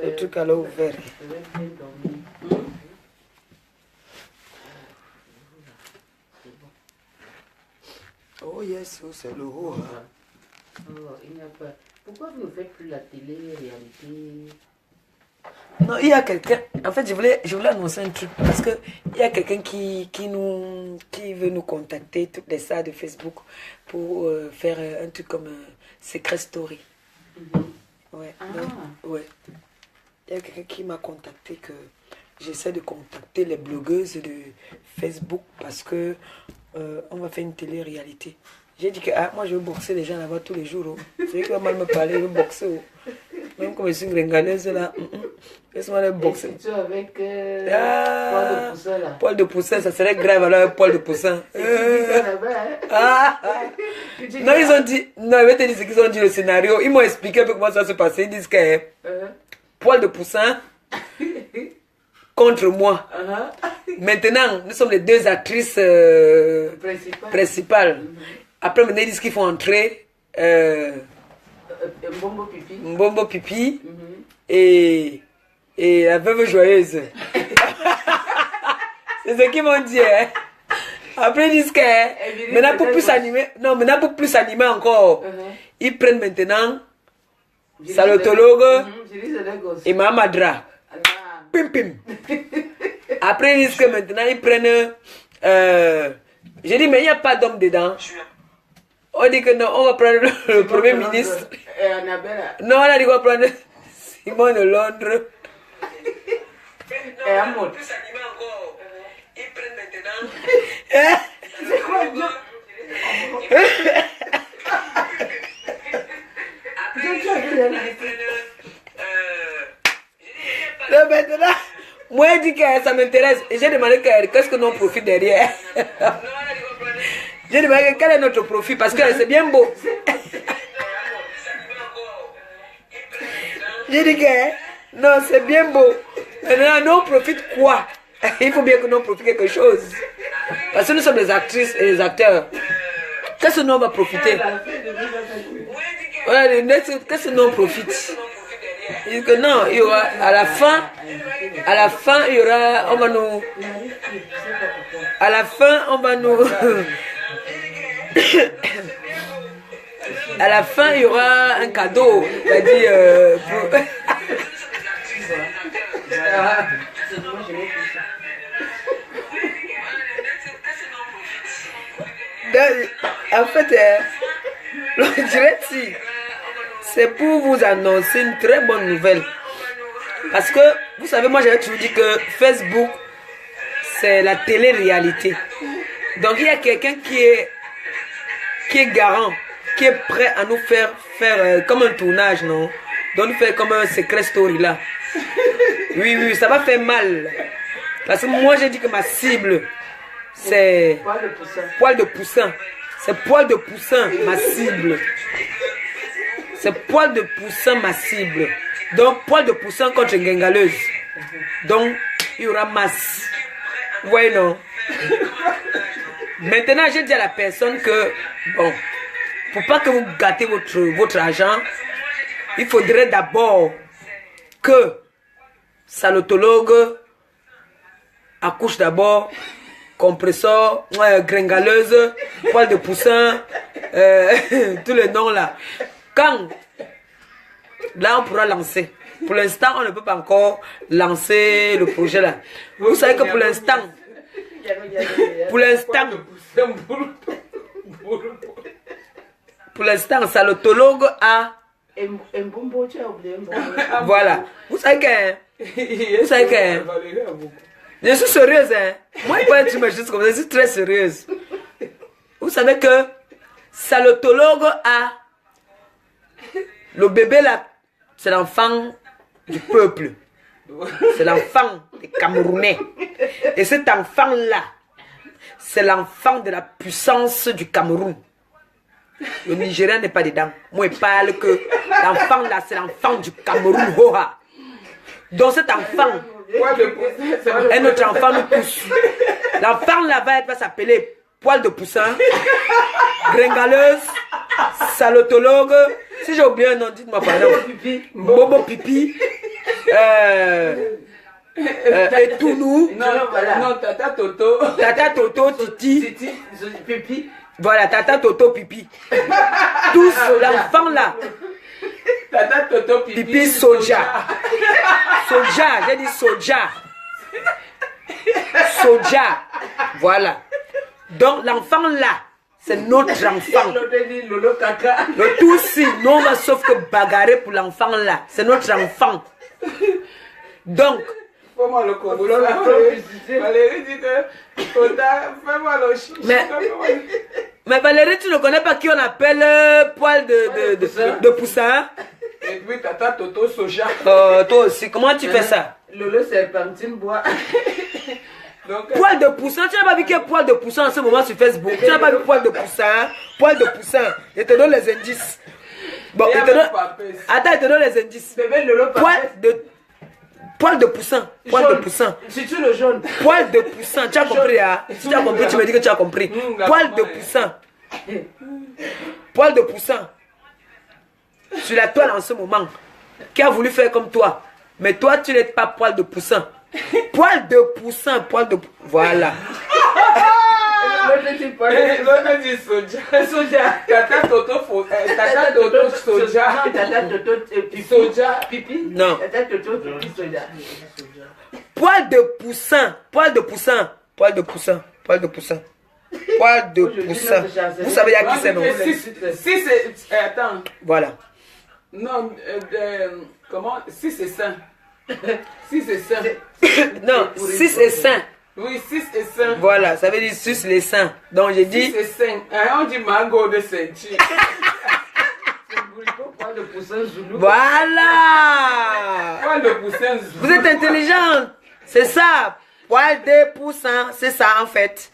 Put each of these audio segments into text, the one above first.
Le truc à l'eau ouvert. Oh yes, oh, c'est le haut. Oh, il n'y a pas. Pourquoi vous ne faites plus la télé-réalité? Non, il y a quelqu'un. En fait, je voulais annoncer un truc parce que il y a quelqu'un qui veut nous contacter, toutes les stars de Facebook, pour faire un truc comme Secret Story. Ouais. Ah. Donc, ouais. Il y a quelqu'un qui m'a contacté que j'essaie de contacter les blogueuses de Facebook parce que on va faire une télé-réalité. J'ai dit que moi je veux boxer les gens là-bas tous les jours. Oh. C'est qui va mal me parler, je veux boxer. Oh. Même comme je suis une gringalaise là. Laisse-moi aller boxer. Et tu avec poil de poussin là. Poil de poussin, ça serait grave alors un poil de poussin. Et tu dis ça là-bas, hein? Non, ils ont dit, non, je vais te dire ce qu'ils ont dit le scénario. Ils m'ont expliqué un peu comment ça va se passer. Ils disent que poil de poussin contre moi. Maintenant, nous sommes les deux actrices principales. Après, maintenant, ils disent qu'il faut entrer Mbombo Pipi et la veuve joyeuse. C'est ce qu'ils m'ont dit. Hein. Après, ils disent que maintenant, pour plus animer, non, maintenant, pour plus animer encore, ils prennent maintenant Salotologue et Mamadra. Pim pim. Après, ils disent que maintenant, ils prennent. J'ai dit, mais il n'y a pas d'homme dedans. On dit que non, on va prendre le Premier ministre. Non, on a dit qu'on va prendre Simon de Londres. Et Amon. Ils prennent maintenant. C'est quoi non, maintenant, moi, je dis que ça m'intéresse. Et j'ai demandé qu'est-ce que nous profite derrière. J'ai demandé quel est notre profit parce que c'est bien beau. J'ai dit que non, c'est bien beau. Maintenant, nous on profite quoi? Il faut bien que nous profitent quelque chose. Parce que nous sommes des actrices et des acteurs. Qu'est-ce que nous on va profiter? Qu'est-ce que nous on profite? Il dit que non, il y aura à la fin, il y aura, on va nous, à la fin, on va nous, à la fin, il y aura un cadeau, c'est-à-dire pour... En fait, je dirais si c'est pour vous annoncer une très bonne nouvelle. Parce que, vous savez, moi j'avais toujours dit que Facebook, c'est la télé-réalité. Donc il y a quelqu'un qui est garant, qui est prêt à nous faire comme un tournage, non? Donc nous faire comme un Secret Story là. Oui, ça va faire mal. Parce que moi j'ai dit que ma cible, c'est poil de poussin. C'est poil de poussin, ma cible. C'est poil de poussin, ma cible. Donc, poil de poussin contre une gangaleuse. Donc, il y aura masse. Vous voyez, non? Maintenant, j'ai dit à la personne que, bon, pour pas que vous gâtez votre argent, il faudrait d'abord que salotologue accouche d'abord, compresseur, gringaleuse, poil de poussin, tous les noms là. Quand là on pourra lancer. Pour l'instant, on ne peut pas encore lancer le projet là. Vous savez que pour l'instant, salotologue a. Voilà. Vous savez que. Je suis sérieuse, hein. Moi, il faut être une chose comme ça, je suis très sérieuse. Vous savez que salotologue a. Le bébé là, c'est l'enfant du peuple. C'est l'enfant des Camerounais. Et cet enfant-là, c'est l'enfant de la puissance du Cameroun. Le Nigérien n'est pas dedans. Moi, je parle que l'enfant-là, c'est l'enfant du Cameroun. Hoa. Donc cet enfant, un autre enfant nous pousse. L'enfant là va s'appeler poil de poussin, gringaleuse, salotologue. Si j'ai oublié un nom, dites-moi pardon. Bobo pipi. Et tout nous. Non, Tata Toto. Tata Toto, Titi. Titi, pipi. Voilà, Tata Toto, pipi. Tous l'enfant là. Tata Toto, pipi. Pipi, soja. Soja, j'ai dit soja. Soja. Voilà. Donc l'enfant là, c'est notre enfant. Lolo caca. Le tout si, non, on va sauf que bagarrer pour l'enfant là. C'est notre enfant. Donc, Fais-moi le Congo. Valérie dit que fais-moi le chichi. Mais Valérie, tu ne connais pas qui on appelle poil de poussin? Et puis Tata Toto Soja. Toi aussi, comment tu fais ça? Lolo serpentine bois. Donc, Poil de poussin, tu n'as pas vu qu'il y a poil de poussin en ce moment sur Facebook? Tu n'as pas vu poil de poussin? Poil de poussin. Je te donne les indices. Bon, je te donne... Attends, je te donne les indices. bébé Lolo Poil de poussin. Poil de poussin. Si tu le jaune. Poil de poussin. Tu as compris, hein? Si tu as compris, tu me dis que tu as compris. Poil de poussin. Poil de poussin. Sur la toile en ce moment. Qui a voulu faire comme toi. Mais toi, tu n'es pas poil de poussin. Poil de poussin. Poil de... Voilà. L'autre dit soja. Soja. Tata Toto soja. Tata Toto pipi. Soja. Pipi. Non. Tata Toto pipi soja. Poil de poussin. Poil de poussin. Poil de poussin. Poil de poussin. Poil de poussin. Vous savez à qui c'est, non? Si c'est... Attends. Voilà. Non, comment? Si c'est sain. Si c'est sain. Non, 6 et 5. Oui, 6 et 5. Voilà, ça veut dire 6 les seins. Donc j'ai dit... 6 et 5. On dit mango de ceinture. C'est bourricot, poil de poussin zoulou. Voilà. Poil de poussin zoulou. Vous êtes intelligente. C'est ça. Poil de poussin. C'est ça en fait.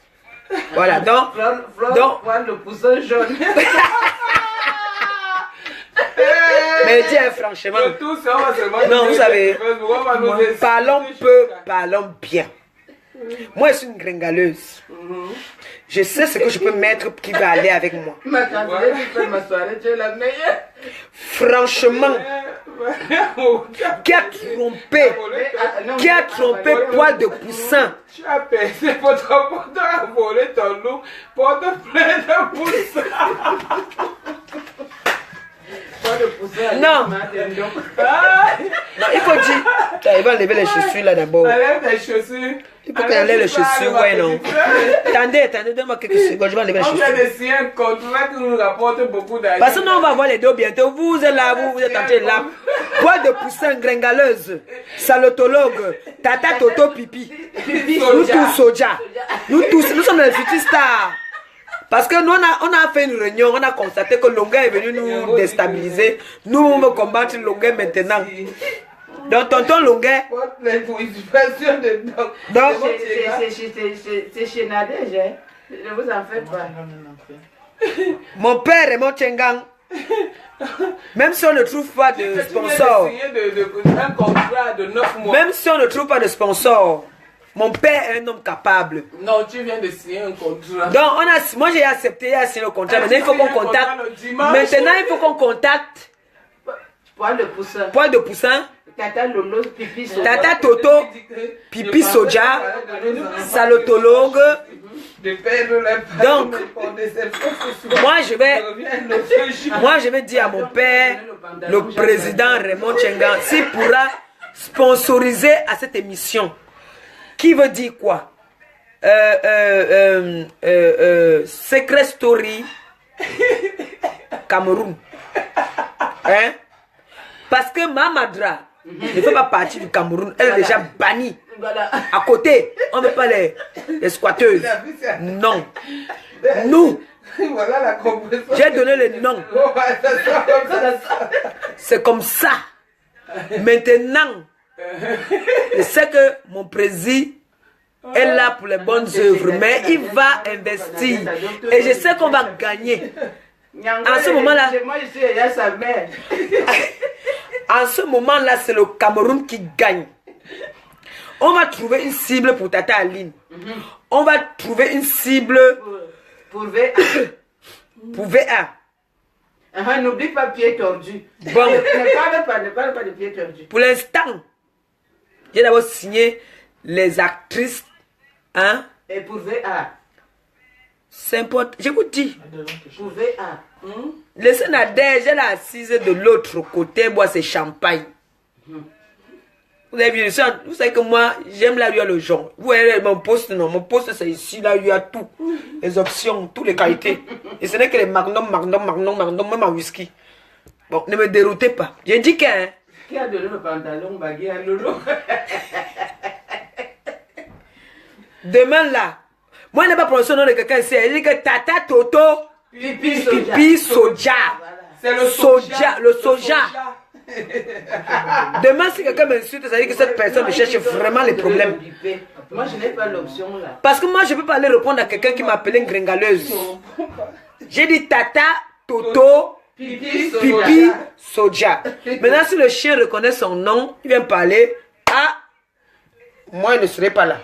Voilà, donc... Poil de poussin jaune. Mais dis franchement... Non, vous savez... Parlons peu, parlons bien. Moi, je suis une gringaleuse. Je sais ce que je peux mettre qui va aller avec moi. Ma candidate, tu peux m'asseoir, tu es la meilleure. Franchement, qui a trompé poil de poussin? Tu as percé votre porte à voler ton loup, porte plein de poussin. Non. Non, il faut dire. Il va enlever les chaussures là d'abord. Enlève les chaussures. Il faut qu'il enlève les chaussures, ouais, non. Attendez, donne-moi quelques secondes, je vais enlever les chaussures. On vient de signer un contrat qui nous rapporte beaucoup d'argent. Parce que nous, on va voir les deux bientôt. Vous êtes là, vous êtes en train de là. Poil de poussin, gringaleuse, salotologue, Tata Toto pipi. Nous tous soja. Nous tous, nous sommes les futurs stars. Parce que nous, on a fait une réunion, on a constaté que Longa est venu nous déstabiliser. Nous, on veut combattre Longa maintenant. Donc, tonton Longa. Donc, c'est chez Nadège, hein. Ne vous en faites pas. Mon père est mon Tchengang. Même si on ne trouve pas de sponsor. Même si on ne trouve pas de sponsor. Mon père est un homme capable. Non, tu viens de signer un contrat. Donc, moi j'ai accepté, j'ai signé le contrat. Maintenant, il faut qu'on contacte. Maintenant, il faut qu'on contacte. Poil de poussin. Poil de poussin. Tata Lolo, pipi soja. Tata Toto, pipi soja. Salotologue. Donc, moi je vais dire à mon père, le président Raymond Tchengang, s'il pourra sponsoriser à cette émission. Qui veut dire quoi? Secret Story Cameroun. Hein? Parce que Mamadra ne fait pas partie du Cameroun. Elle est déjà bannie. À côté, on ne veut pas les squatteuses. Non. Nous. J'ai donné le nom. C'est comme ça. Maintenant, je sais que mon président est là pour les bonnes œuvres, mais il va investir. Et je sais qu'on va gagner. En ce moment-là, en ce moment-là, c'est le Cameroun qui gagne. On va trouver une cible pour Tata Aline. On va trouver une cible Pour VA. pour VA. N'oublie pas pied tordu. Bon. Ne parle pas de pied tordu. Pour l'instant, j'ai d'abord signé les actrices. Hein? Et pour VA. C'est important. Je vous dis. Pour VA. Laissez Nadège, elle est assise de l'autre côté, boire ses champagne. Vous avez vu, vous savez que moi, j'aime là où il y a le genre. Vous voyez mon poste, non, mon poste c'est ici, là où il y a tout. Les options, toutes les qualités. Et ce n'est que les magnum, même en whisky. Bon, ne me déroutez pas. J'ai dit qu'un. Qui a donné le pantalon bagué à Lolo? Demain là, moi je n'ai pas prononcé le nom de quelqu'un ici. Elle dit que Tata Toto Pipi Soja. C'est le soja. Le soja. Demain, si quelqu'un m'insulte, ça veut dire que cette personne me cherche vraiment les problèmes. Moi, je n'ai pas l'option là. Parce que moi, je ne peux pas aller répondre à quelqu'un qui m'a appelé une gringaleuse. J'ai dit Tata Toto Pipi Soja. Maintenant, si le chien reconnaît son nom, il vient parler. Ah, moi, je ne serai pas là.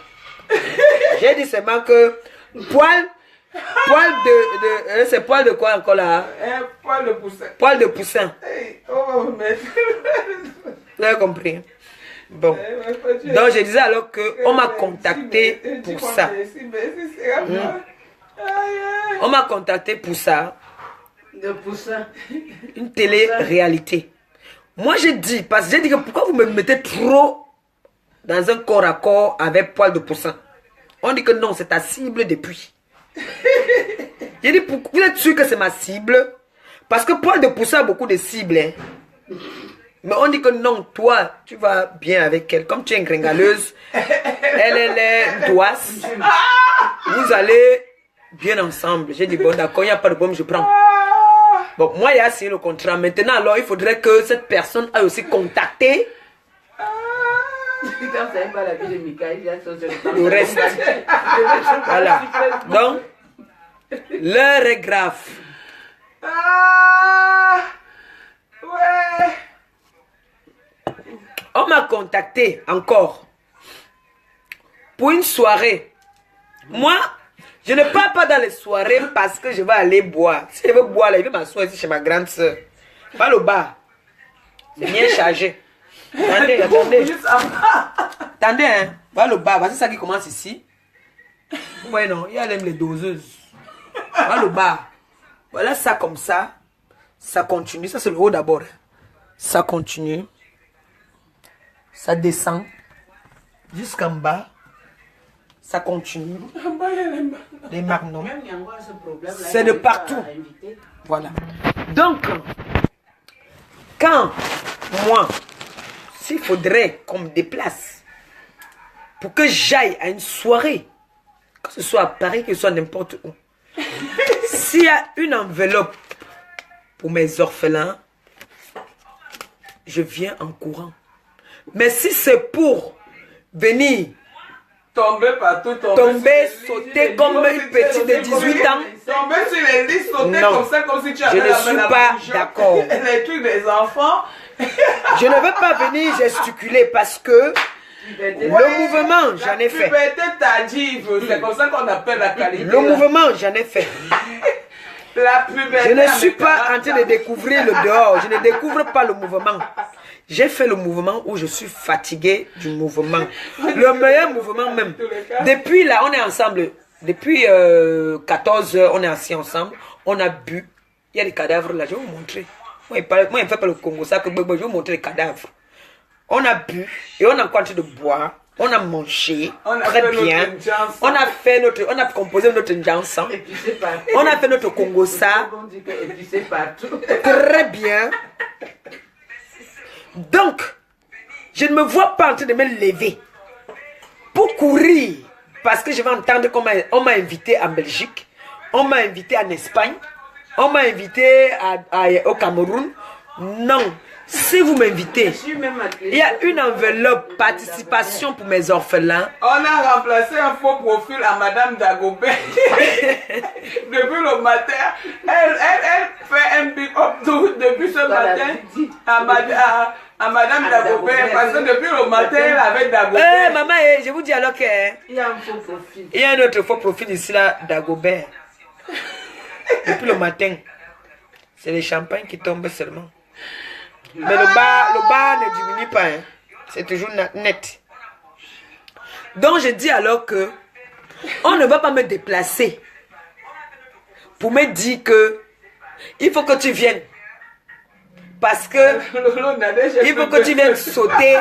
J'ai dit seulement que poil de c'est poil de quoi encore là? Poil de poussin. Poil de poussin. Hey, on va mettre. Vous avez compris? Bon. Donc je disais alors que on m'a contacté pour ça. On m'a contacté pour ça. De poussin. Une télé-réalité. Moi j'ai dit, parce que j'ai dit que pourquoi vous me mettez trop dans un corps à corps avec poil de poussin? On dit que non, c'est ta cible depuis. J'ai dit, vous êtes sûr que c'est ma cible? Parce que poil de poussin a beaucoup de cibles. Hein. Mais on dit que non, toi, tu vas bien avec elle. Comme tu es une gringaleuse, elle est douce. Vous allez bien ensemble. J'ai dit, bon, d'accord, il n'y a pas de problème, je prends. Bon, moi, il y a signé le contrat. Maintenant, alors, il faudrait que cette personne aille aussi contacter le reste. Voilà. Donc, l'heure est grave. Ouais. On m'a contacté encore pour une soirée. Moi, je ne pars pas dans les soirées parce que je vais aller boire. Si je veux boire, là, je vais m'asseoir ici chez ma grande soeur. Pas le bar. C'est bien chargé. Attendez, attendez. Attendez, hein. Voilà le bar. Voici ça qui commence ici. Vous voyez, non, il y a même les doseuses. Voilà le bar. Voilà ça comme ça. Ça continue. Ça, c'est le haut d'abord. Ça continue. Ça descend. Jusqu'en bas. Ça continue. Les magnums. C'est de partout. Voilà. Donc, quand moi, s'il faudrait qu'on me déplace pour que j'aille à une soirée, que ce soit à Paris, que ce soit n'importe où, s'il y a une enveloppe pour mes orphelins, je viens en courant. Mais si c'est pour venir tomber partout, tomber, sauter comme une petite de 18 ans, tomber sur les lits, sauter non, comme ça, comme si tu avais je ne suis pas d'accord. Les trucs des enfants. Je ne veux pas venir gesticuler parce que le mouvement, j'en ai fait. C'est comme ça qu'on appelle la qualité. Le mouvement, j'en ai fait. Je ne suis pas en train de découvrir le dehors. Je ne découvre pas le mouvement. J'ai fait le mouvement où je suis fatigué du mouvement. Le meilleur mouvement même. Depuis là, on est ensemble. Depuis 14 heures, on est assis ensemble. On a bu. Il y a des cadavres là, je vais vous montrer. Moi, il ne fait pas le Congo, ça que je vais vous montrer les cadavres. On a bu et on a en train de boire. On a mangé très bien. On a fait notre, on a composé notre chanson. On a fait notre Congo ça. Très bien. Donc, je ne me vois pas en train de me lever pour courir parce que je vais entendre qu'on m'a invité en Belgique, on m'a invité en Espagne, on m'a invité au Cameroun. Non, Si vous m'invitez, il y a une enveloppe participation pour mes orphelins. On a remplacé un faux profil à Madame Dagobert. Depuis le matin, elle fait un big up depuis ce matin à Madame Dagobert. Parce que depuis le matin, elle avait Dagobert. Maman, je vous dis alors qu'il y a un faux profil. Il y a un autre faux profil ici, là, Dagobert. Depuis le matin, c'est les champagnes qui tombent seulement. Mais le bar ne diminue pas, hein. C'est toujours net. Donc je dis alors que on ne va pas me déplacer pour me dire que il faut que tu viennes. Parce que il faut que tu viennes sauter.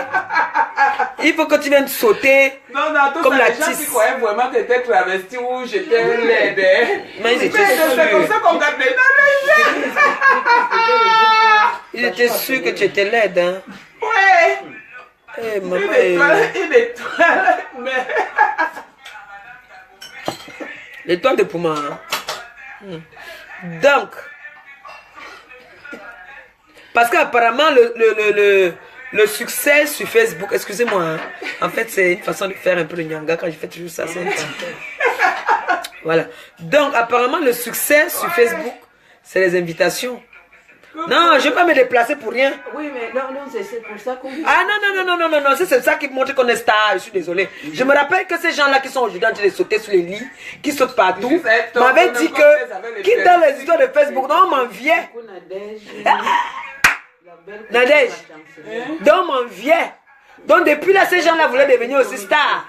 Il faut que tu viennes sauter. Non, comme la tisse. Les gens qui croyaient vraiment que j'étais travesti ou j'étais laide. Mais ils étaient sûrs. C'est comme ça qu'on regardait dans les gens. Ils étaient sûrs que tu étais laide, hein. Ouais. Hey, maman, une étoile, mais... L'étoile de Pouma. Hein. Donc, parce qu'apparemment, le succès sur Facebook, excusez-moi, hein, en fait, c'est une façon de faire un peu le nyanga quand je fais toujours ça. Voilà. Donc, apparemment, le succès sur Facebook, c'est les invitations. Non, je ne vais pas me déplacer pour rien. Oui, mais non, c'est pour ça qu'on... Ah non, c'est ça qui montre qu'on est star, je suis désolé. Je me rappelle que ces gens-là qui sont aujourd'hui en train de sauter sur les lits, qui sautent partout, m'avaient dit que, qui dans les histoires de Facebook, non, on m'enviait. Nadège, donc on m'enviait. Donc depuis là, ces gens-là voulaient devenir aussi stars.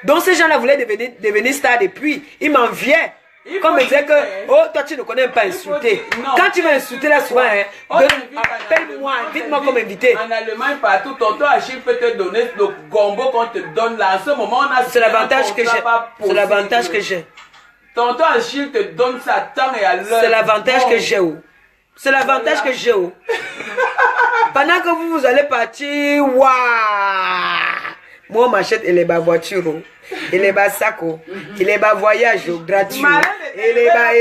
Donc ces gens-là voulaient devenir stars depuis, ils m'enviaient. Comme ils disaient que, oh, toi tu ne connais pas insulter. Quand tu vas insulter là souvent, hein, appelle-moi, invite-moi comme invité. En Allemagne, partout, tonton Achille peut te donner le gombo qu'on te donne là. En ce moment, on a... C'est l'avantage que j'ai. C'est l'avantage que j'ai. Tonton Achille te donne ça temps et à l'heure. C'est l'avantage que j'ai. C'est l'avantage que j'ai. Pendant que vous allez partir, waouh! Moi, on m'achète et les bas voitures, et les bas sacs, et les bas voyages gratuits, et les bas.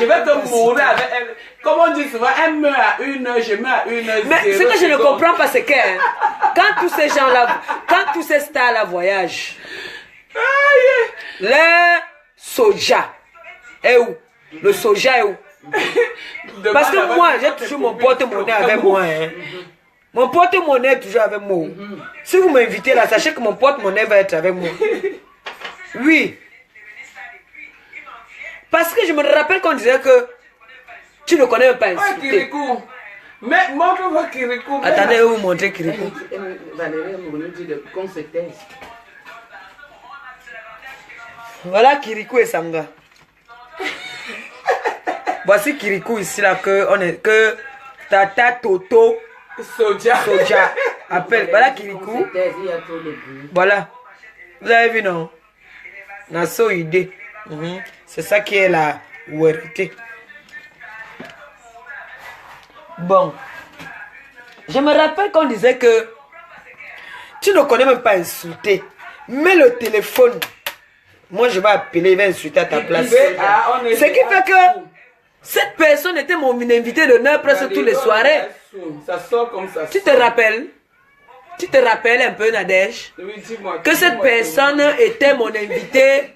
Je vais te mourir avec elle. Comme on dit souvent, elle meurt à 1 heure, je meurs à 1 heure. Mais ce que je ne comprends pas, c'est que quand tous ces gens-là, quand tous ces stars-là voyagent, le soja est où? Le soja est où? Parce que moi, j'ai toujours mon porte-monnaie avec moi. Hein. Mon porte-monnaie est toujours avec moi. Si vous m'invitez là, sachez que mon porte-monnaie va être avec moi. Oui. Parce que je me rappelle qu'on disait que tu ne connais même pas insulter. Kirikou. Mais montre-moi Kirikou. Attendez, vous montrer Kirikou. Voilà Kirikou et Sanga. Voici Kirikou ici là que Tata Toto Soja appelle. Voilà Kirikou. Voilà. Vous avez vu non? Nasso idée. C'est ça qui est la vérité. Bon. Je me rappelle qu'on disait que tu ne connais même pas insulter. Mets le téléphone. Moi je vais appeler, il va insulter à ta place. Ce qui fait que cette personne était mon invité d'honneur presque tous les soirées. Ça sort comme ça. Tu te rappelles? Tu te rappelles un peu, Nadège? Oui, dis-moi. Que cette personne était mon invité.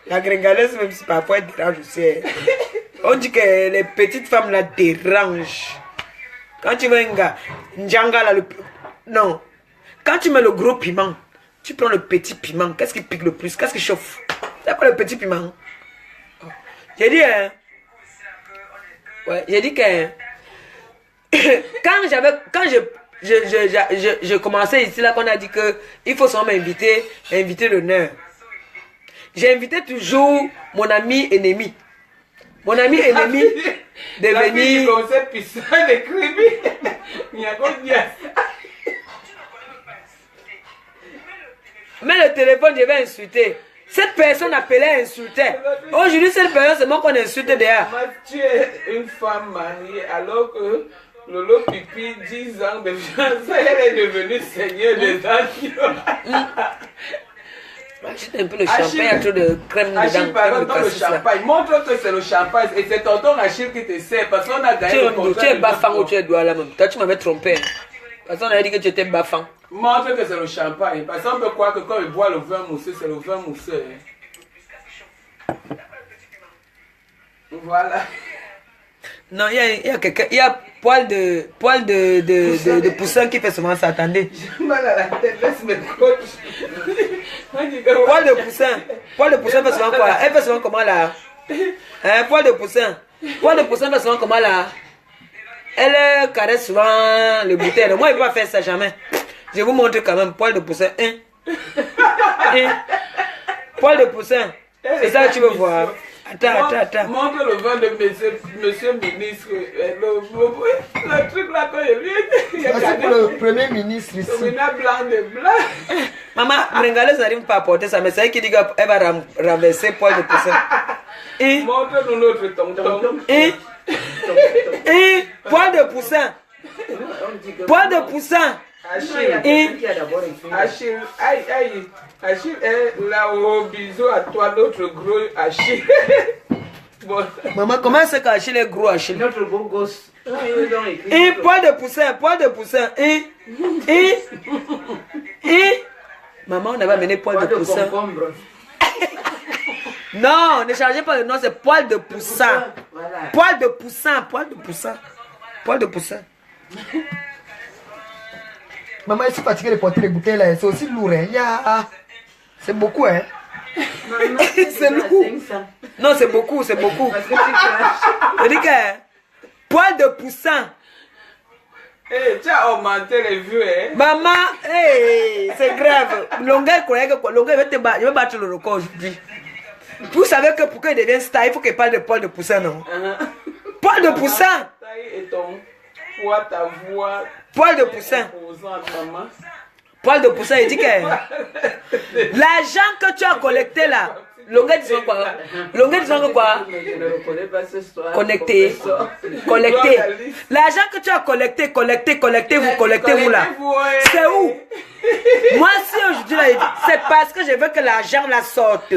La gringaleuse, même si parfois elle dérange aussi. On dit que les petites femmes la dérangent. Quand tu veux un gars, Njanga là, non. Quand tu mets le gros piment, tu prends le petit piment. Qu'est-ce qui pique le plus? Qu'est-ce qui chauffe? C'est pas le petit piment. J'ai dit, hein. Ouais, j'ai dit que quand je commençais ici là qu'on a dit que il faut seulement inviter l'honneur. J'ai invité toujours mon ami ennemi. Mon ami ennemi de venir. Mais le téléphone, je vais insulter. Cette personne appelait insulter. Aujourd'hui, cette personne, c'est moi qu'on insulte derrière. Tu es une femme mariée alors que Lolo Pipi, 10 ans de fiançailles, elle est devenue seigneur des agneaux. Achète un peu le champagne, il y a trop de crème Achille, dedans. pardon, crème de dans le cassis, là. champagne. Montre que c'est le champagne. Et c'est tonton Achille qui te sert parce qu'on a gagné le contrat. Tu es de bafang ou Victor. tu es douala même. Toi, tu m'avais trompé. Parce qu'on avait dit que tu étais bafang. Montre que c'est le champagne. Parce qu'on peut croire que quand il boit le vin mousseux, c'est le vin mousseux. Hein. Voilà. Non, il y a quelqu'un, il y a poil de poussin qui fait souvent ça, attendez. J'ai mal à la tête, laisse mes coachs. Poil de poussin fait souvent quoi? Elle fait souvent comment là? Hein, poil de poussin fait souvent comment là? Elle caresse souvent les bouteilles. Moi, il ne va pas faire ça jamais. Je vous montre quand même, poil de poussin. Poil de poussin. C'est ça que tu veux voir. Attends. Montre le vin de monsieur ministre. Le truc là, quand il vient, il C'est pour le premier ministre le ici. vin blanc de blanc. Maman, Mringales n'arrive pas à porter ça, mais c'est elle qui dit qu'elle va renverser poil de poussin. Montre-nous notre tonton. Poil de poussin. Poil de poussin. Achille, Achille est là-haut, bisous à toi, notre gros Achille. Bon. Maman, comment c'est qu'Achille est gros, Achille? Notre beau gosse. Ils ont écrit. Poil de poussin. Maman, on avait amené poil de poussin. concombre. Non, ne changez pas le nom, c'est poil de poussin. Voilà. Poil de poussin. Maman, je suis fatiguée de porter les bouteilles là. C'est aussi lourd. Hein. C'est beaucoup. Hein. Maman, C'est lourd. 500. Non, c'est beaucoup. Parce que tu craches. Je dis que poil de poussin. Tu as augmenté les vues, hein? Maman, c'est grave. Longueur, je vais battre le record aujourd'hui. Vous savez que pour qu'il devienne star, il faut qu'il parle de poil de poussin, non? Poil de poussin. Taille et ton poids, ta voix. Poil de poussin. Imposante, maman. Poil de poussin, il dit que l'argent que tu as collecté là, longueur disons quoi? Mais je ne reconnais pas ce soir. Collecté. L'argent que tu as collecté, vous là. C'est où? Moi, si aujourd'hui, c'est parce que je veux que l'argent la sorte.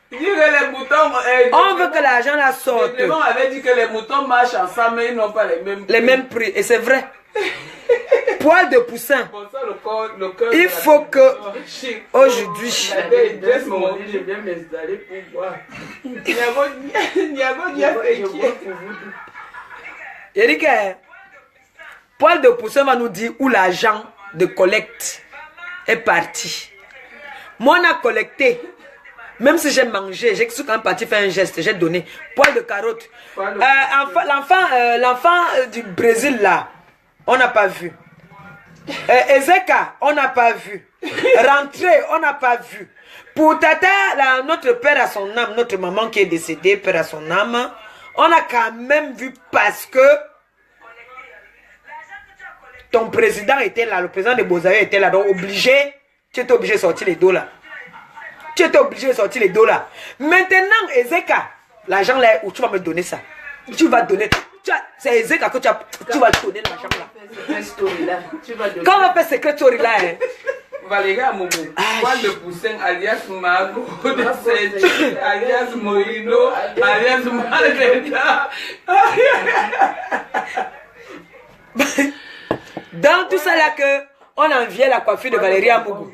Dis que les moutons. On veut que l'argent la sorte. Le démon avait dit que les moutons marchent ensemble, mais ils n'ont pas les mêmes prix. Les mêmes prix, et c'est vrai. Poil de poussin. Pour ça, le cœur Il de la faut que Chic. aujourd'hui, Je viens m'installer pour boire. Niago, Je bois pour vous. il dit que poil de poussin va nous dire où l'argent de collecte est parti. Moi, on a collecté. Même si j'ai mangé, j'ai quand même parti faire un geste, j'ai donné. Poil de carotte. L'enfant du Brésil là, on n'a pas vu. Ezeka, on n'a pas vu. Rentrer, on n'a pas vu. Pour Tata, notre père à son âme, notre maman qui est décédée, père à son âme, on a quand même vu parce que ton président était là, le président de Bozaïe était là, donc obligé, tu étais obligé de sortir les dos là. Maintenant, Ezeka, l'argent là, où tu vas me donner ça. Tu vas donner. C'est Ezeka que tu vas donner l'argent là. Quand on va faire secret story là, hein. Valérie Amoubou, poil de poussin, alias Mago, alias Moïno, alias Malveda. Dans tout ça là que on enviait la coiffure de Valérie Amoubou.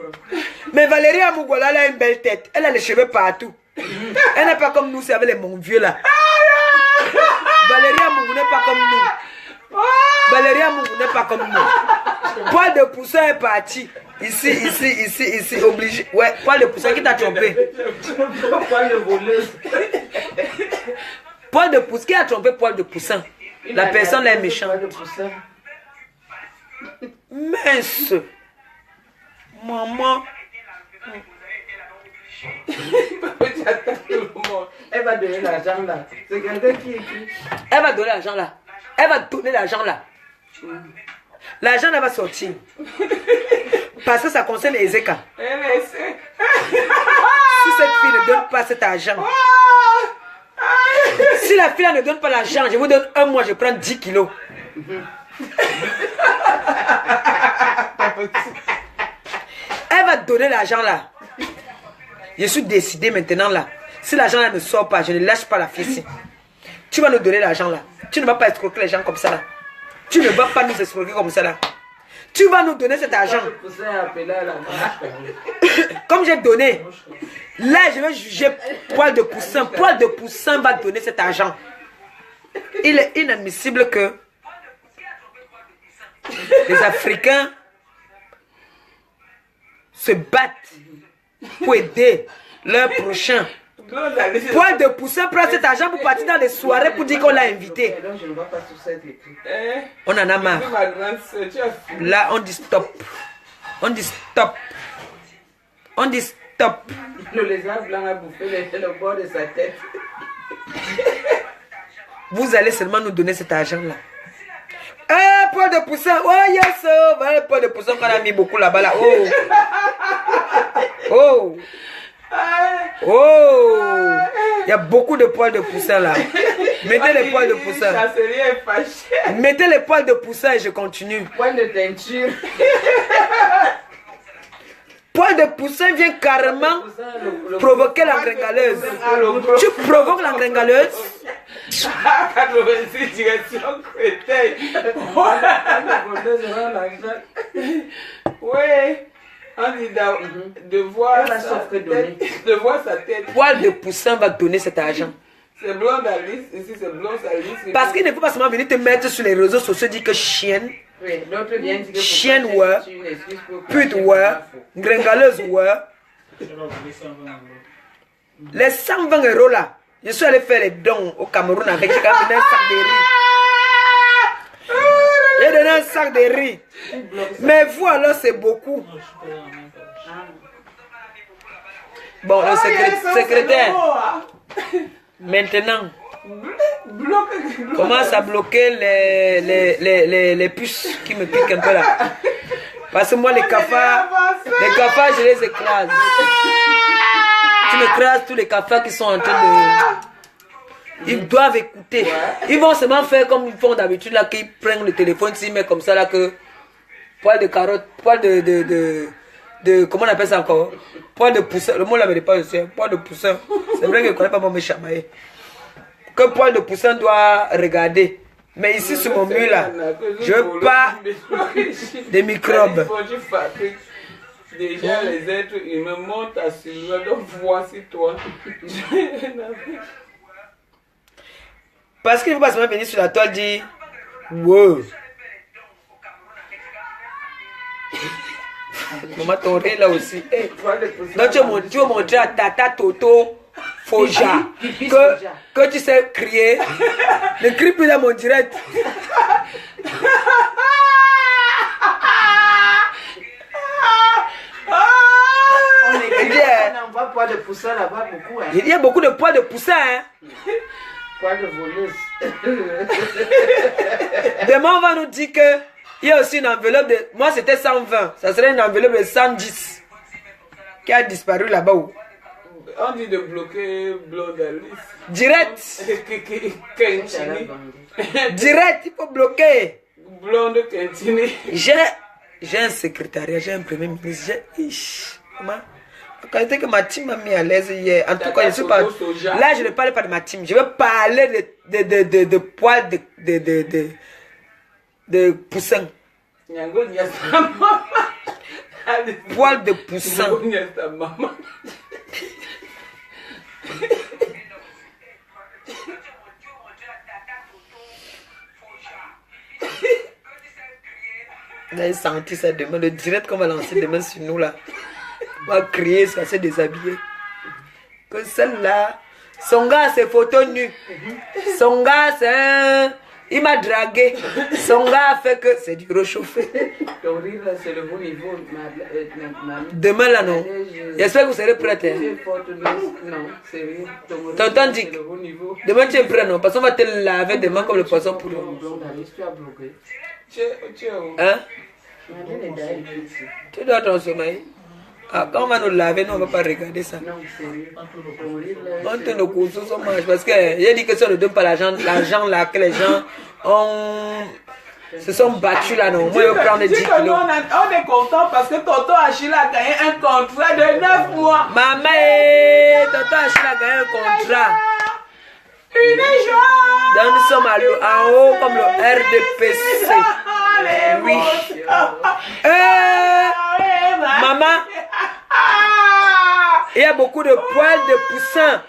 Mais Valérie Amoubou là, elle a une belle tête. Elle a les cheveux partout. Elle n'est pas comme nous, c'est avec les mon vieux là. Valérie Amoubou n'est pas comme nous. Valérie Amoubou n'est pas comme nous. Poil de poussin est parti. Ici, obligé. Ouais, poil de poussin qui t'a trompé. Poil de voleuse. Poil de poussin, qui a trompé poil de poussin? La personne là est méchante. Poil de poussin. Mince. Maman. Elle va donner l'argent là. C'est quelqu'un qui écrit. Elle va donner l'argent là. Elle va donner l'argent là. L'argent là va sortir. Parce que ça concerne Ezeka. Si cette fille ne donne pas cet argent, si la fille là ne donne pas l'argent, je vous donne un mois, je prends 10 kilos. Elle va donner l'argent là. Je suis décidé maintenant là. Si l'argent là ne sort pas, je ne lâche pas la fille. Tu vas nous donner l'argent là. Tu ne vas pas escroquer les gens comme ça là. Tu ne vas pas nous escroquer comme ça là. Tu vas nous donner cet argent. Comme j'ai donné, là je vais juger Poil de Poussin. Poil de Poussin va donner cet argent. Il est inadmissible que les Africains se battent pour aider leur prochain. Poil de Poussin prend cet argent pour partir dans des soirées pour dire qu'on l'a invité. On en a marre. Là, on dit stop. On dit stop. On dit stop. Le lézard blanc a bouffé le bord de sa tête. Vous allez seulement nous donner cet argent-là. Eh, Poil de Poussin. Oh, yes. Voilà, Poil de Poussin qu'on a mis beaucoup là-bas. Là. Oh. Oh. Oh. Il y a beaucoup de poils de poussin là. Mettez les poils de poussin. Mettez les poils de poussin et je continue. Poil de teinture. Poil de poussin vient carrément provoquer la gringaleuse. Tu provoques la gringaleuse. 86 direction Créteil. Oui. On dit de voir sa tête. Poil de Poussin va donner cet argent. C'est blonde Alice, ici c'est blonde Alice. Parce qu'il ne faut pas seulement venir te mettre sur les réseaux sociaux, dire que chienne, chienne ouais, pute ouais, gringaleuse ouais. Les 120 € là, je suis allé faire les dons au Cameroun avec un sac de riz. J'ai donné un sac de riz. Mais vous alors c'est beaucoup. Bon, le secrétaire, maintenant, commence à bloquer les puces qui me piquent un peu là. Parce que moi les cafards, je les écrase. Tu m'écrases tous les cafards qui sont en train de... Ils doivent écouter. Ils vont seulement faire comme ils font d'habitude là, qu'ils prennent le téléphone, s'ils mettent comme ça là que poil de carotte, poil de comment on appelle ça encore? Poil de poussin. Le mot là me pas aussi. Poil de poussin. C'est vrai que je ne connais pas mon méchamaillé. Que poil de poussin doit regarder. Mais ici sur mon mur là, je veux pas des microbes. Déjà les êtres humains montent à celui-là, donc voici toi. Parce qu'il ne faut pas seulement venir sur la toile dire wow. Maman, ton rire là aussi. Hey. Donc tu veux montrer à Tata Toto Foja que tu sais crier. Ne crie plus dans mon direct. On voit poil de poussin là-bas beaucoup. Hein. Il y a beaucoup de poils de poussin. Hein. Poil de voleuse. Demain, on va nous dire que il y a aussi une enveloppe de... Moi, c'était 120. Ça serait une enveloppe de 110 qui a disparu là-bas. On dit de bloquer Blonde Alice. Direct. Kentini. Direct, il faut bloquer. Blonde Kentini. J'ai un secrétariat, j'ai un premier ministre. Comment? Quand je dis que ma team m'a mis à l'aise hier, en tout cas, je suis pas... Là, je ne parle pas de ma team. Je veux parler de poils de poussin. Poil de poussin. Vous avez senti ça demain, le direct qu'on va lancer demain sur nous là. On va crier, ça s'est déshabillé. Que celle-là, son gars c'est photo nu. Son gars c'est un... Il m'a dragué. Son gars a fait que c'est du réchauffé. Ton rire là c'est le bon niveau. Demain là non. J'espère que vous serez prêts. Hein? Non, c'est rien. Tonton dit. Demain tu es prêt non? Parce qu'on va te laver demain comme le poisson pour nous. Hein? Tu dois ton sommeil. Ah, quand on va nous laver, nous on ne va pas regarder ça. On te nos courses on mange. Parce que j'ai dit que si on ne donne pas l'argent là que les gens ont se sont battus là, non. Moi, je prends les 10 Dis que nous, kilos. on est content parce que tonton Achille a gagné un contrat de 9 mois. Maman, tonton Achille a gagné un contrat. Une joie. Donc nous sommes en haut comme le RDPC. Oui. Maman, il y a beaucoup de poils de poussin.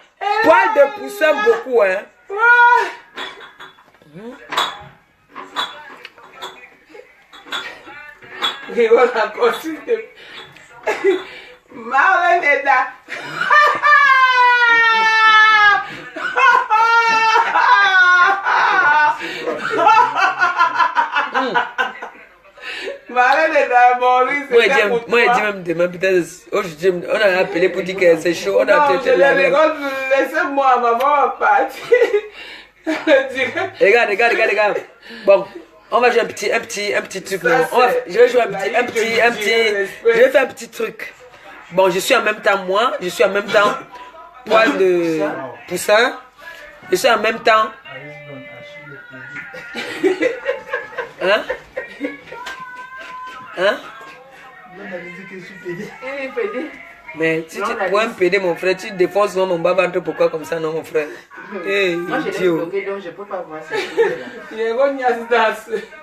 Poils de poussin, beaucoup, hein. Et on a continué. Marlène est là. Marlène est là, Maurice. Moi, je dis même demain, peut-être, aujourd'hui, on a appelé pour dire que c'est chaud. On a Non, je peut-être les regarde, laissez-moi, maman va partir. Regarde. Bon, on va jouer un petit truc. Ça, Non. Je vais jouer je vais faire un petit truc. Bon, je suis en même temps moi, je suis en même temps poil de poussin, je suis en même temps. Hein? Mais si tu pourrais me péder, mon frère, tu défonces mon bas-ventre, pourquoi comme ça, non, mon frère? Hey, Moi, je l'ai idiot. bloqué, donc je ne peux pas voir ça.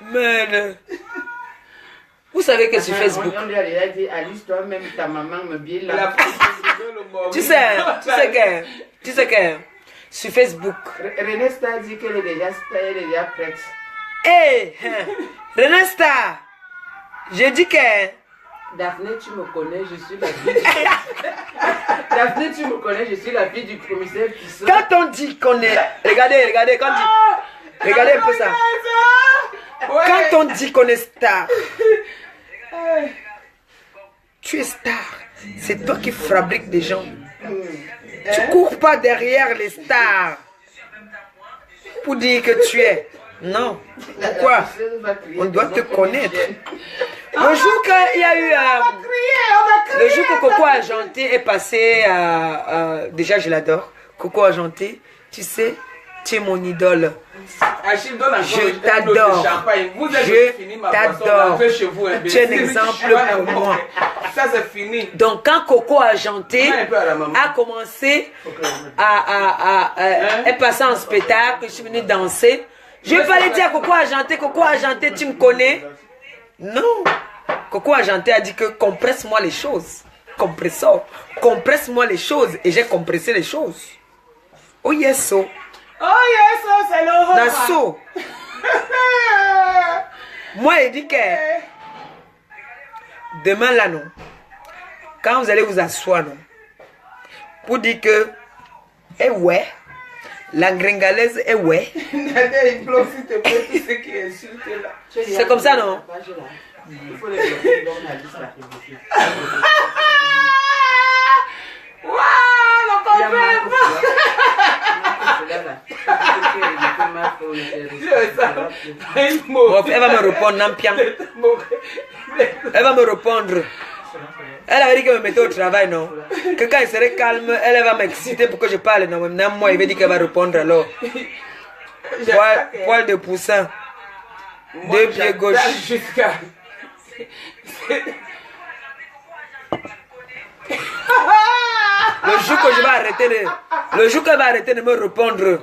Man. Vous savez que sur Facebook, On lui a déjà dit, Alice, toi-même, ta maman me bille là. tu sais que, sur Facebook, René Star dit qu'elle est déjà prête. hey, René Star, j'ai dit que, Daphné, tu me connais, je suis la fille. Daphné, tu me connais, je suis la fille du commissaire Pissot. quand on dit qu'on est, regardez, regardez un peu ça. Quand on dit qu'on est star, tu es star. C'est toi qui fabriques des gens. Tu cours pas derrière les stars pour dire que tu es. Non. Pourquoi? On doit te connaître. Le jour qu'il y a eu, le jour que Coco Argenté est passé, déjà je l'adore. Coco Argenté, tu sais, tu es mon idole. Achille donne encore Je un t'adore. autre champagne. Vous êtes Je fini ma t'adore. boisson, chez vous, Tu es un exemple pour moi. Ça c'est fini. Donc quand Coco Argenté Un peu à la maman. a commencé est passé en spectacle, je suis venue danser. Je vais pas aller dire à Coco Argenté, tu me connais? Non. Coco Argenté a dit que compresse-moi les choses. Compresseur. Compresse-moi les choses. Et j'ai compressé les choses. Oh yes, oh. Oh yes, oh, c'est le roi. Nassau. Moi, il dit que demain là, non. Quand vous allez vous asseoir, non. Pour dire que, eh ouais, la gringalaise, eh ouais. Il bloque s'il te plaît tout ce qui est insulté là. C'est comme ça, non? Il faut les bloquer, donc la liste là. Waouh, le comprends Bon, elle va me répondre, Nampian. Elle va me répondre. Elle a dit qu'elle me mettait au travail, non? Que quand elle serait calme, elle va m'exciter pour que je parle. Non, maintenant, moi, il va dire qu'elle va répondre alors. Poil de poussin. Deux pieds gauche. Jusqu'à. Le jour que je vais arrêter le jour qu'elle va arrêter de me répondre,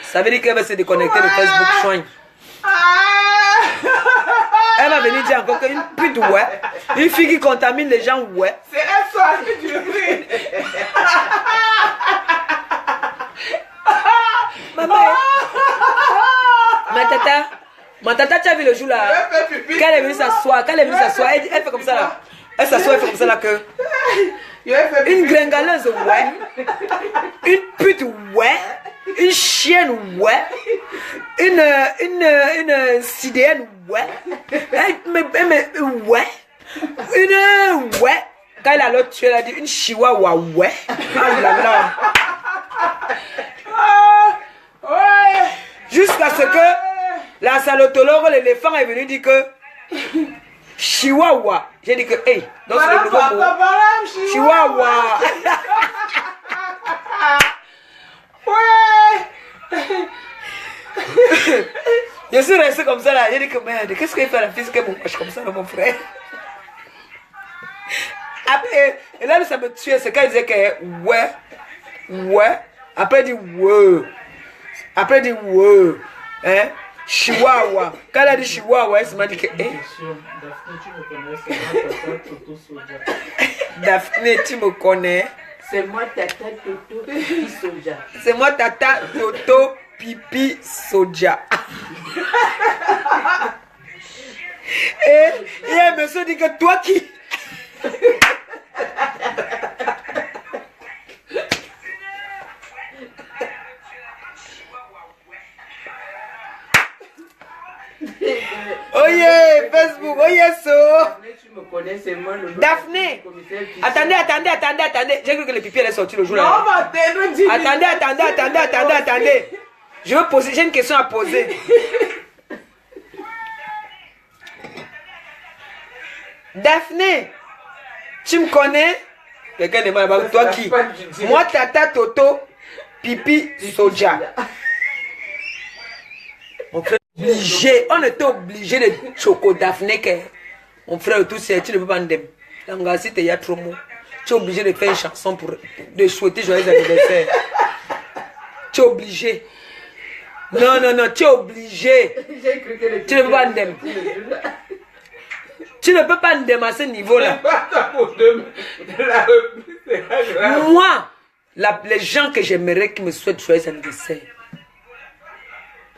ça veut dire qu'elle va se déconnecter de Facebook Soigne. Elle va venir dire encore qu'une pute, ouais. Une fille qui contamine les gens, ouais. C'est un soir que tu ris. Maman. Ma tata, tu as vu le jour là? Quand elle est venue s'asseoir, elle fait comme ça là. Elle s'assoit, elle fait comme ça là que. Une gringaleuse, ouais. Une pute, ouais. Une chienne, ouais. Une sidéenne, ouais. Ouais. Ouais. Quand elle a l'autre tué, elle a dit une chihuahua, ouais. Ah là là. Jusqu'à ce que la salotologue, l'éléphant est venu dire que chihuahua. J'ai dit que, hey, donc c'est le nouveau mot. Chihuahua. Je suis resté comme ça là. J'ai dit que merde, qu'est-ce qu'il fait la fille qui me moche comme ça, mon frère? Après, et là, ça me tuait. C'est quand il disait que ouais. Après, il dit ouais. Après, il dit ouais. Hein? Chihuahua. Quand il a dit Chihuahua, il m'a dit que. Daphné, tu me connais? C'est moi, Tata Toto, Pipi Soja. C'est moi, Tata Toto, Pipi Soja. Et elle me dit que toi qui. Oh yeah, Facebook, oh yeah, so. Tu me connais, c'est moi le Daphné. Attendez. J'ai cru que le pipi allait sortir le jour là. Non, ma tête, ne dis Attendez. Je veux poser, j'ai une question à poser. Daphné, tu me connais? Quelqu'un demande, toi qui? Moi, Tata Toto, Pipi Soja. On était obligé de choco Daphné. Mon frère, tout ça, tu ne peux pas en dire. Il y a trop de mots. Tu es obligé de faire une chanson pour de souhaiter joyeux anniversaire. Tu es obligé. Non, tu es obligé. Tu ne peux pas en dire. Tu ne peux pas en dire à ce niveau-là. Moi, les gens que j'aimerais qui me souhaitent joyeux anniversaire.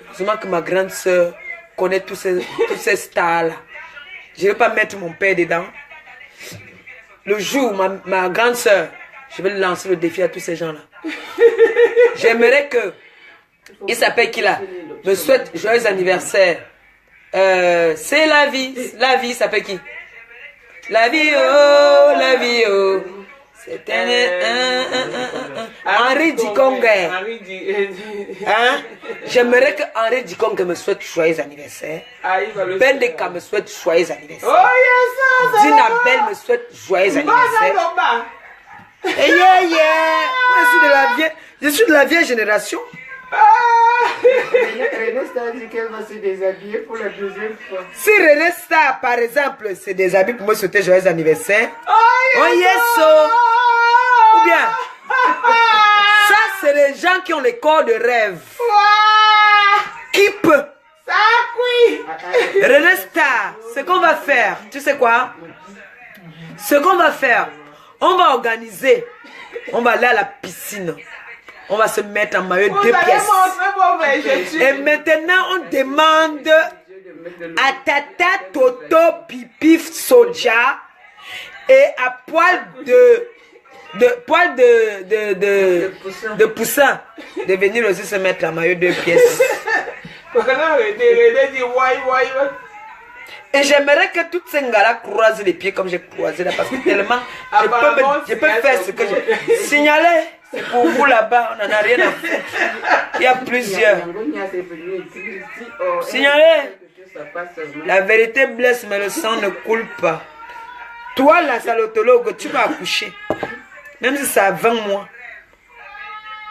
Heureusement que ma grande soeur connaît tous ces stars-là. Je ne vais pas mettre mon père dedans. Le jour où ma grande soeur, je vais lancer le défi à tous ces gens-là. J'aimerais que, il s'appelle qui là, me souhaite joyeux anniversaire. C'est la vie. La vie, il s'appelle qui? La vie, oh. C'est Henri Dikongue. Hein? J'aimerais que Henri Dikongue me souhaite joyeux anniversaire. Bendeka me souhaite joyeux anniversaire. Dinabel me souhaite joyeux anniversaire. Et je suis de la vieille génération. René Star dit qu'elle va se déshabiller pour la deuxième fois. Si René Star, par exemple, se déshabille pour me souhaiter joyeux anniversaire, oh yes, ou bien, ça c'est les gens qui ont les corps de rêve. Qui peut? René Star, ce qu'on va faire, tu sais quoi? Ce qu'on va faire, on va organiser, on va aller à la piscine. On va se mettre en maillot 2 pièces. Et maintenant, on demande à Tata Toto Pipi Soja et à poil de poussin de venir aussi se mettre en maillot 2 pièces. Et j'aimerais que toutes ces gars-là croisent les pieds comme j'ai croisé là, parce que tellement je peux faire ce que j'ai signalé. C'est pour vous là-bas, on n'en a rien à foutre. Il y a plusieurs. Signalez. La vérité blesse, mais le sang ne coule pas. Toi, la salotologue, tu vas accoucher. Même si ça a 20 mois.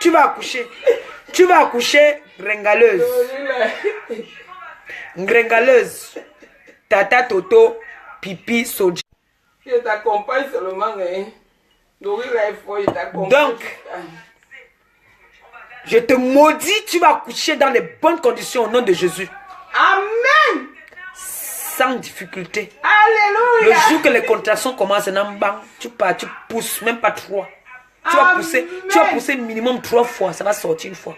Tu vas accoucher. Tu vas accoucher gringaleuse. Gringaleuse. Tata Toto, Pipi Soja. Je t'accompagne seulement, hein. Donc, je te maudis, tu vas accoucher dans les bonnes conditions au nom de Jésus. Amen. Sans difficulté. Alléluia. Le jour que les contractions commencent, tu pars, tu pousses, même pas 3. Tu vas pousser minimum 3 fois, ça va sortir une fois.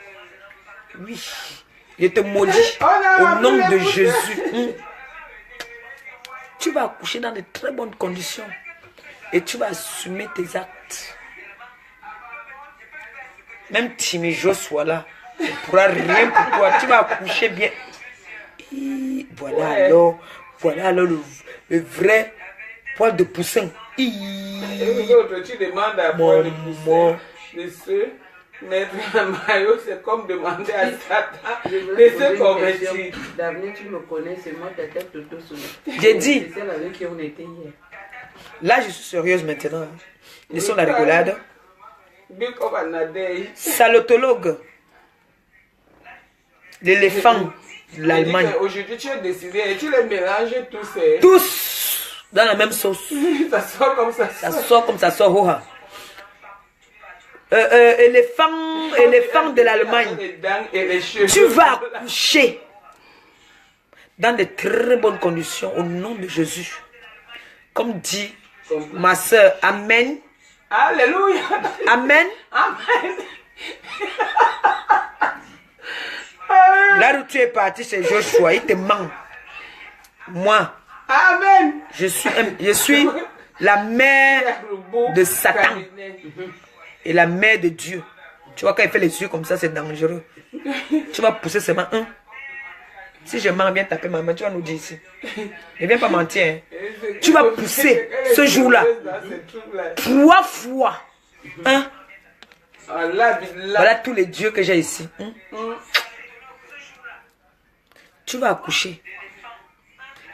Oui. Je te maudis au nom de Jésus. Tu vas accoucher dans de très bonnes conditions. Et tu vas assumer tes actes. Même Timijo soit là. Il ne pourra rien pour toi. Tu vas accoucher bien. Et voilà alors le vrai poil de poussin. Tu demandes à poil de poussin de se mettre un maillot, c'est comme demander à Satan de se convertir. Daphné, tu me connais, c'est moi ta tête Toto Soja. J'ai dit. C'est celle avec qui on était hier. Là, je suis sérieuse maintenant. Laissons la rigolade. Salotologue. L'éléphant l'Allemagne. Aujourd'hui, tu as décidé et tu les mélanges tous. Tous dans la même sauce. Ça sort comme ça. Ça sort comme ça sort. Oha. Éléphant de l'Allemagne. Les dents et les cheveux. Tu vas accoucher dans de très bonnes conditions au nom de Jésus. Comme dit ma soeur, Amen. Alléluia. Amen. Amen. Là où tu es parti, c'est Joshua, il te manque. Moi, Amen. je suis la mère de Satan et la mère de Dieu. Tu vois, quand il fait les yeux comme ça, c'est dangereux. Tu vas pousser seulement un. Si je mens, viens taper ma main, tu vas nous dire ici. Ne viens pas mentir. Hein. Tu vas pousser ce jour-là 3 fois. Hein? Voilà tous les dieux que j'ai ici. Hein? Tu vas accoucher.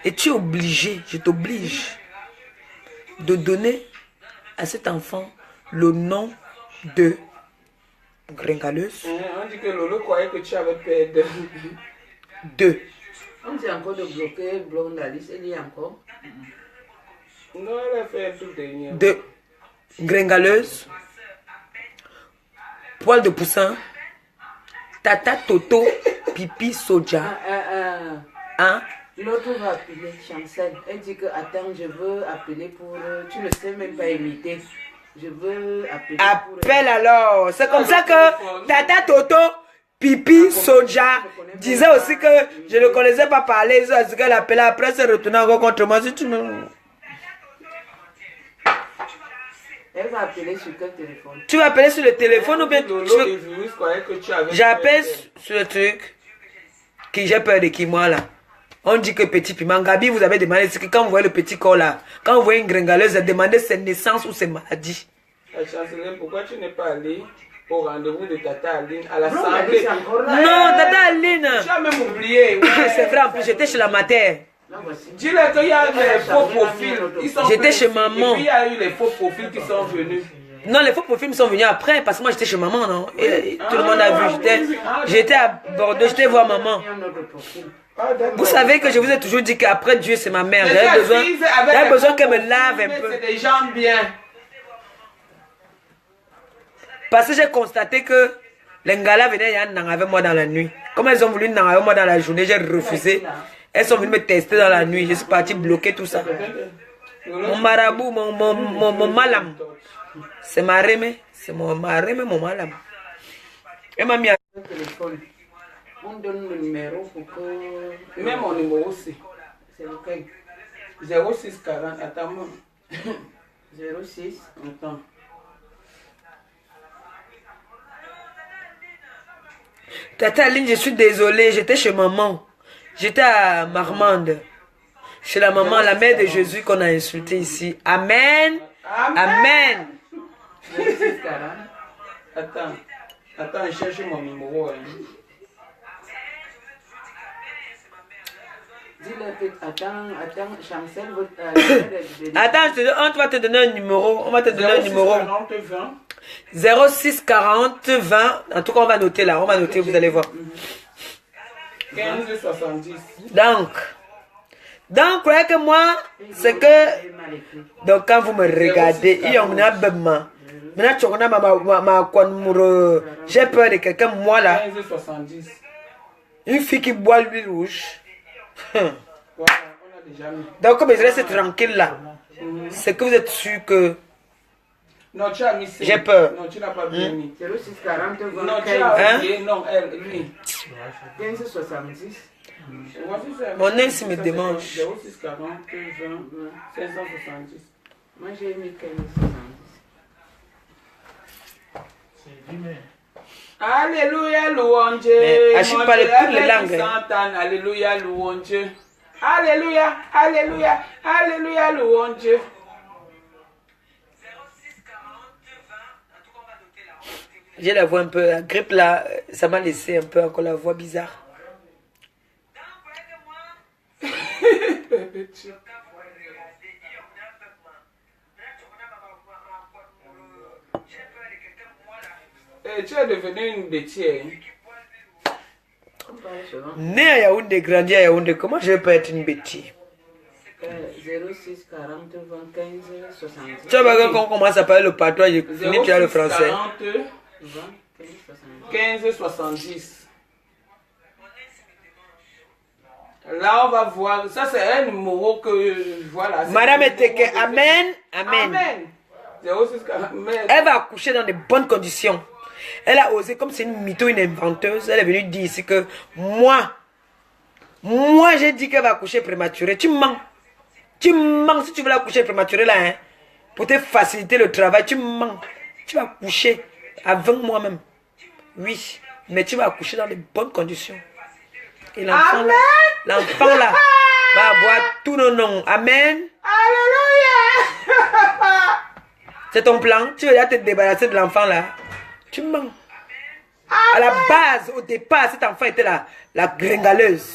Et tu es obligé, je t'oblige, de donner à cet enfant le nom de Gringaleuse. On dit que Lolo croyait que tu avais peur de. On dit encore de bloquer Blonde Alice, elle y est encore. Non, elle a fait un truc dernier. De Gringaleuse, Poil de Poussin, Tata Toto, Pipi Soja. Hein? L'autre va appeler Chancel. Elle dit que attends, je veux appeler pour. Tu ne sais même pas imiter. Je veux appeler pour. Appelle alors. C'est comme ça que Tata Toto, Pipi Soja disait aussi que je ne connaissais pas parler. C'est ce qu'elle appelait. Après, se retourner encore contre moi. Si tu me. Elle va appeler sur quel téléphone? Tu vas appeler sur le téléphone ou bien j'appelle sur le truc. Qui j'ai peur de qui moi là? On dit que petit piment. Gabi, vous avez demandé, c'est que quand vous voyez le petit corps là, quand vous voyez une gringaleuse, demandez ses naissances ou ses maladies. Chancelier, pourquoi tu n'es pas allé au rendez-vous de Tata Aline à l'Assemblée? Non, Tata Aline. Tu as même oublié. C'est vrai, en plus, j'étais chez la mater. Dis-le qu'il y a des faux profils. J'étais chez maman. Et puis il y a eu les faux profils qui sont venus. Non, les faux profils sont venus après, parce que moi j'étais chez maman, non? Et tout le monde a vu, j'étais à Bordeaux, j'étais voir maman. Vous savez que je vous ai toujours dit qu'après Dieu c'est ma mère. J'avais besoin qu'elle me lave un peu. C'est des gens bien. Parce que j'ai constaté que les Ngala venaient avec moi dans la nuit. Comme elles ont voulu n'en avec moi dans la journée, j'ai refusé. Elles sont venues me tester dans la nuit. Je suis parti bloquer tout ça. Mon marabout, mon malam. C'est ma remé. C'est mon marémé, mon malam. Elle m'a mis à téléphone. On donne le numéro pour que. Même mon numéro aussi. C'est lequel? 0640. Attends. 06. Attends. Tata Aline, je suis désolée. J'étais chez maman. J'étais à Marmande. Chez la maman, la mère de Jésus qu'on a insulté ici. Amen. Amen. 0640. Attends, je cherche mon numéro. Dis-le, attends, Chancel, Attends, on va te donner un numéro. On va te donner un numéro. 06 40 20. En tout cas, on va noter là. On va noter, vous allez voir. 15 70. Donc, croyez que moi, c'est que. Donc, quand vous me regardez, j'ai peur de quelqu'un, moi là. 15 70. Une fille qui boit l'huile rouge. Voilà, on a déjà mis. Donc, comme je reste tranquille là, c'est que vous êtes sûr que. Non, tu as mis. J'ai peur. Non, tu n'as pas bien mis. 0640 Non, tu as oublié. Non, lui. 1570. Mon ex me démange. 0640 20 570. Moi j'ai mis 1570. Alléluia, louange. Achille parle toutes les langues. Alléluia, louange. Alléluia, alléluia, alléluia, louange. J'ai la voix un peu, la grippe là, ça m'a laissé un peu encore la voix bizarre. Tu es devenu une bêtise. Né à Yaoundé, grandi à Yaoundé, comment je peux être une bêtise? 06 40 20 15 70. Tu vois, quand on commence à parler le patois, je finis déjà le français. 40 20 15 70. 15 70. Là, on va voir. Ça, c'est un numéro que voilà. Madame Eteke, amen, amen. Amen. 06 40. Elle va accoucher dans de bonnes conditions. Elle a osé, comme c'est une mytho, une inventeuse, elle est venue dire ici que moi, j'ai dit qu'elle va accoucher prématurée. Tu mens. Tu mens si tu veux l'accoucher prématurée là, hein, pour te faciliter le travail. Tu mens. Tu vas accoucher avant moi même. Oui, mais tu vas accoucher dans de bonnes conditions. Et l'enfant là va avoir tous nos noms. Amen. Alléluia. C'est ton plan. Tu veux déjà te débarrasser de l'enfant là. Tu mens. À la base, au départ, cet enfant était la gringaleuse.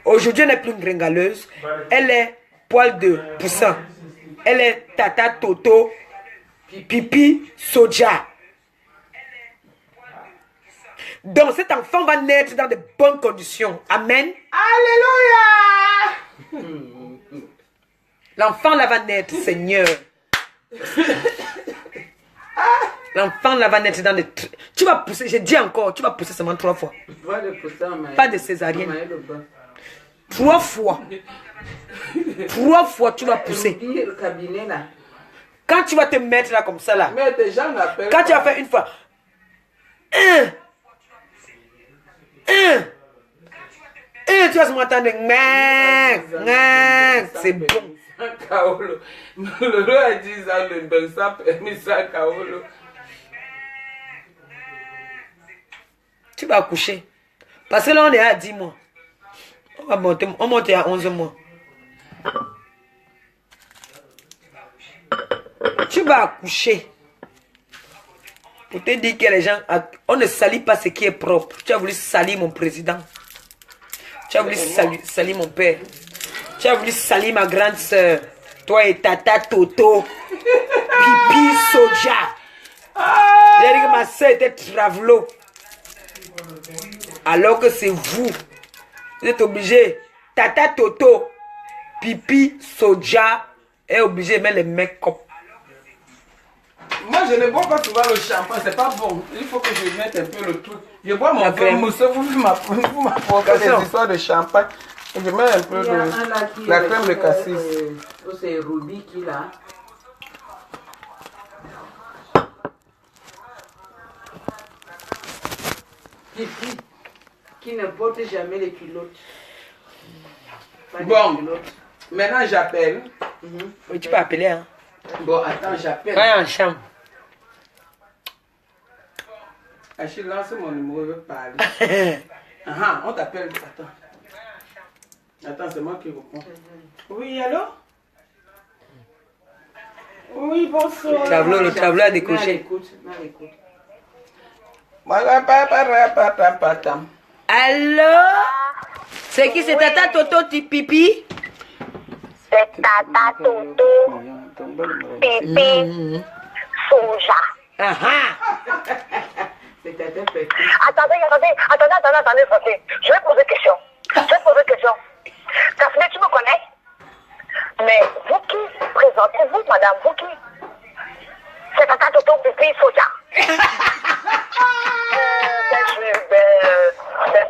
Aujourd'hui, elle n'est plus une gringaleuse. Elle est poil de poussin. Elle est tata toto, pipi soja. Donc cet enfant va naître dans de bonnes conditions. Amen. Alléluia. L'enfant là va naître, Seigneur. L'enfant là va naître dans des... Tu vas pousser, j'ai dit encore, tu vas pousser seulement 3 fois. Pas de césarienne. 3 fois. 3 fois tu vas pousser. Quand tu vas te mettre là comme ça là. Mais déjà on appelle. Quand tu vas faire une fois. 1. Tu vas se m'entendre. C'est bon. Kaolo. Le roi a dit ça, le Bensa permis ça, Kaolo. Tu vas accoucher. Parce que là, on est à 10 mois. On monte à 11 mois. Tu vas accoucher. Pour te dire que les gens... On ne salit pas ce qui est propre. Tu as voulu salir mon président. Tu as voulu salir mon père. Tu as voulu salir ma grande soeur. Toi et tata Toto. Pipi Soja. J'ai dit que ma soeur était Travelo. Alors que c'est vous. Vous êtes obligé. Tata Toto. Pipi Soja est obligé de mettre les make-up. Moi, je ne bois pas souvent le champagne, c'est pas bon. Il faut que je mette un peu le truc. Je bois mon crème mousse, vous m'apportez des histoires de champagne. Je mets un peu de la crème de cassis. C'est Ruby qui l'a. Qui ne porte jamais les culottes. Bon, maintenant j'appelle. Oui, tu peux appeler, hein. Bon, attends, j'appelle. Ouais, en chambre. Achille, lance mon numéro, je veux parler. On t'appelle. Attends, c'est moi qui réponds. Oui, allô? Oui, bonsoir. Le tableau a décroché. Allô? C'est qui? C'est tata Toto Pipi? C'est tata Toto Pipi Soja. C'est tata Pipi. Attendez, français. Je vais poser question. Daphné, tu me connais? Mais vous qui présentez-vous, madame? Vous qui? C'est tata Toto Pipi Soja.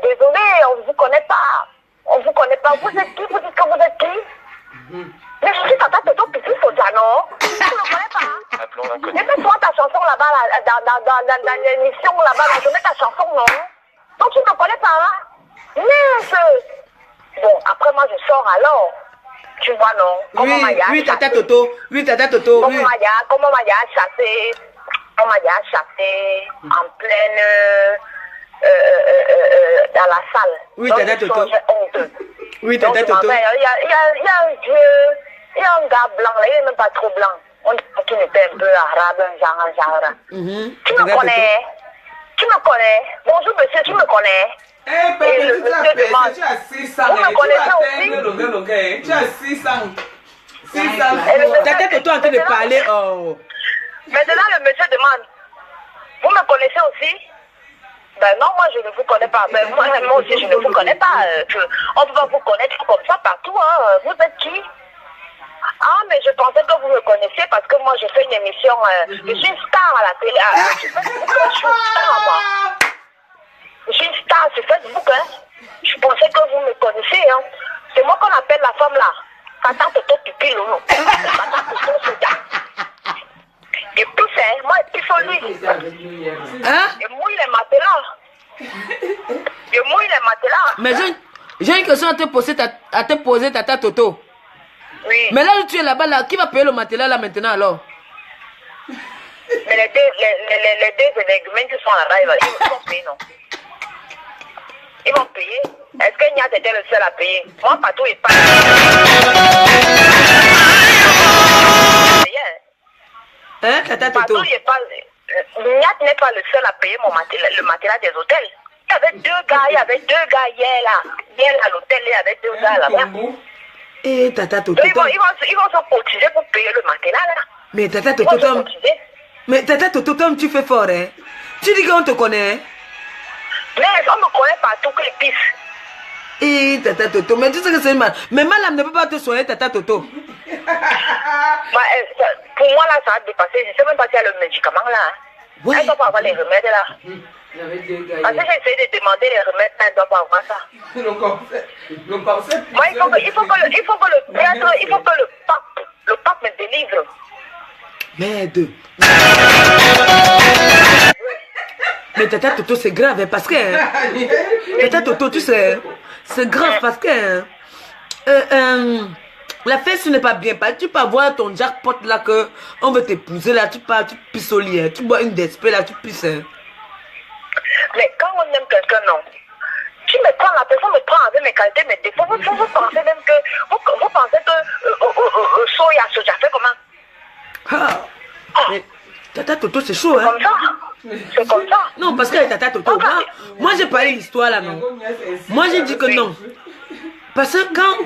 Désolé, on ne vous connaît pas. Vous êtes qui? Vous dites que vous êtes qui? Mais je suis tata Toto Pipi Soja, non? Tu ne me connais pas? Mais mets-toi ta chanson là-bas, dans l'émission là-bas, je mets ta chanson, non? Donc tu ne me connais pas, hein? Mais bon, après moi je sors alors. Tu vois, non? Oui, tata Toto. Comment m'a chassé? On m'a déjà chassé en pleine... dans la salle. Oui, tata Toto. Oui, tata Toto. Il y a un vieux, il y a un gars blanc, là, il n'est même pas trop blanc. On dit qu'il était un peu arabe, un genre. Tu me connais? Bonjour monsieur, tu me connais? Eh, bébé, tu as 600. Vous me connaissez aussi? Tu as 600. Tata Toto est en train de parler. Oh. Maintenant, le monsieur demande, vous me connaissez aussi? Ben non, moi je ne vous connais pas. Ben, moi aussi je ne vous connais pas. On ne peut pas vous connaître comme ça partout. Hein. Vous êtes qui? Ah, mais je pensais que vous me connaissiez parce que moi je fais une émission. Je suis une star à la télé. Je suis une star, moi. Je suis une star sur Facebook. Hein. Je pensais que vous me connaissiez. Hein. C'est moi qu'on appelle la femme là. Tata Toto Pipi Loulou. Tata Toto Soda. Et puis c'est moi et puis sur lui. Hein? Et mouille les matelas. Et mouille les matelas. Mais j'ai une question à te poser, Tata Toto. Oui. Mais là où tu es là-bas, là, qui va payer le matelas là maintenant alors? Mais les deux énergumènes qui sont là-bas, ils vont payer, non? Ils vont payer. Est-ce que Niat était le seul à payer? Moi, partout, il paye. Hein, Tata Toto? Partout, il paye. Niat n'est pas le seul à payer le matelas des hôtels. Il y avait deux gars hier là. Hier à l'hôtel, il y avait deux gars là-bas. Eh, Tata Toto. Ils vont se cotiser pour payer le matelas là. Mais Tata Ils vont Toto, se Tom. cotiser. Mais Tata Toto, Tom, tu fais fort, hein? Tu dis qu'on te connaît. Mais on me connaît partout que les pistes. Eh, Tata Toto, mais tu sais que c'est mal. Mais Malam ne peut pas te soigner, Tata Toto. Pour moi là, ça a dépassé. Je ne sais même pas s'il y a le médicament là. Hein. Ouais. Elle ne doit pas avoir les remèdes là. J'avais deux gars. Parce que j'ai essayé de demander les remèdes, elle ne doit pas avoir ça. Le concept. Moi, il faut que le pape me délivre. Merde. Mais Tata Toto, c'est grave, hein, parce que... Hein, Tata Toto, tu sais, c'est grave parce que... la fête, ce n'est pas bien. Tu peux avoir ton jackpot là que on veut t'épouser là, tu pisses au lit, hein, tu bois une DSP là, tu pisses. Hein. Mais quand on aime quelqu'un, non. Tu me prends, la personne me prend avec mes qualités, mes défauts. Vous pensez même que... Vous pensez que soja fait comment? Mais Tata Toto, c'est chaud, hein? Comme ça. C'est comme ça. Non, parce que Tata Toto, moi j'ai parlé l'histoire là, non? Moi j'ai dit que non. Parce que quand...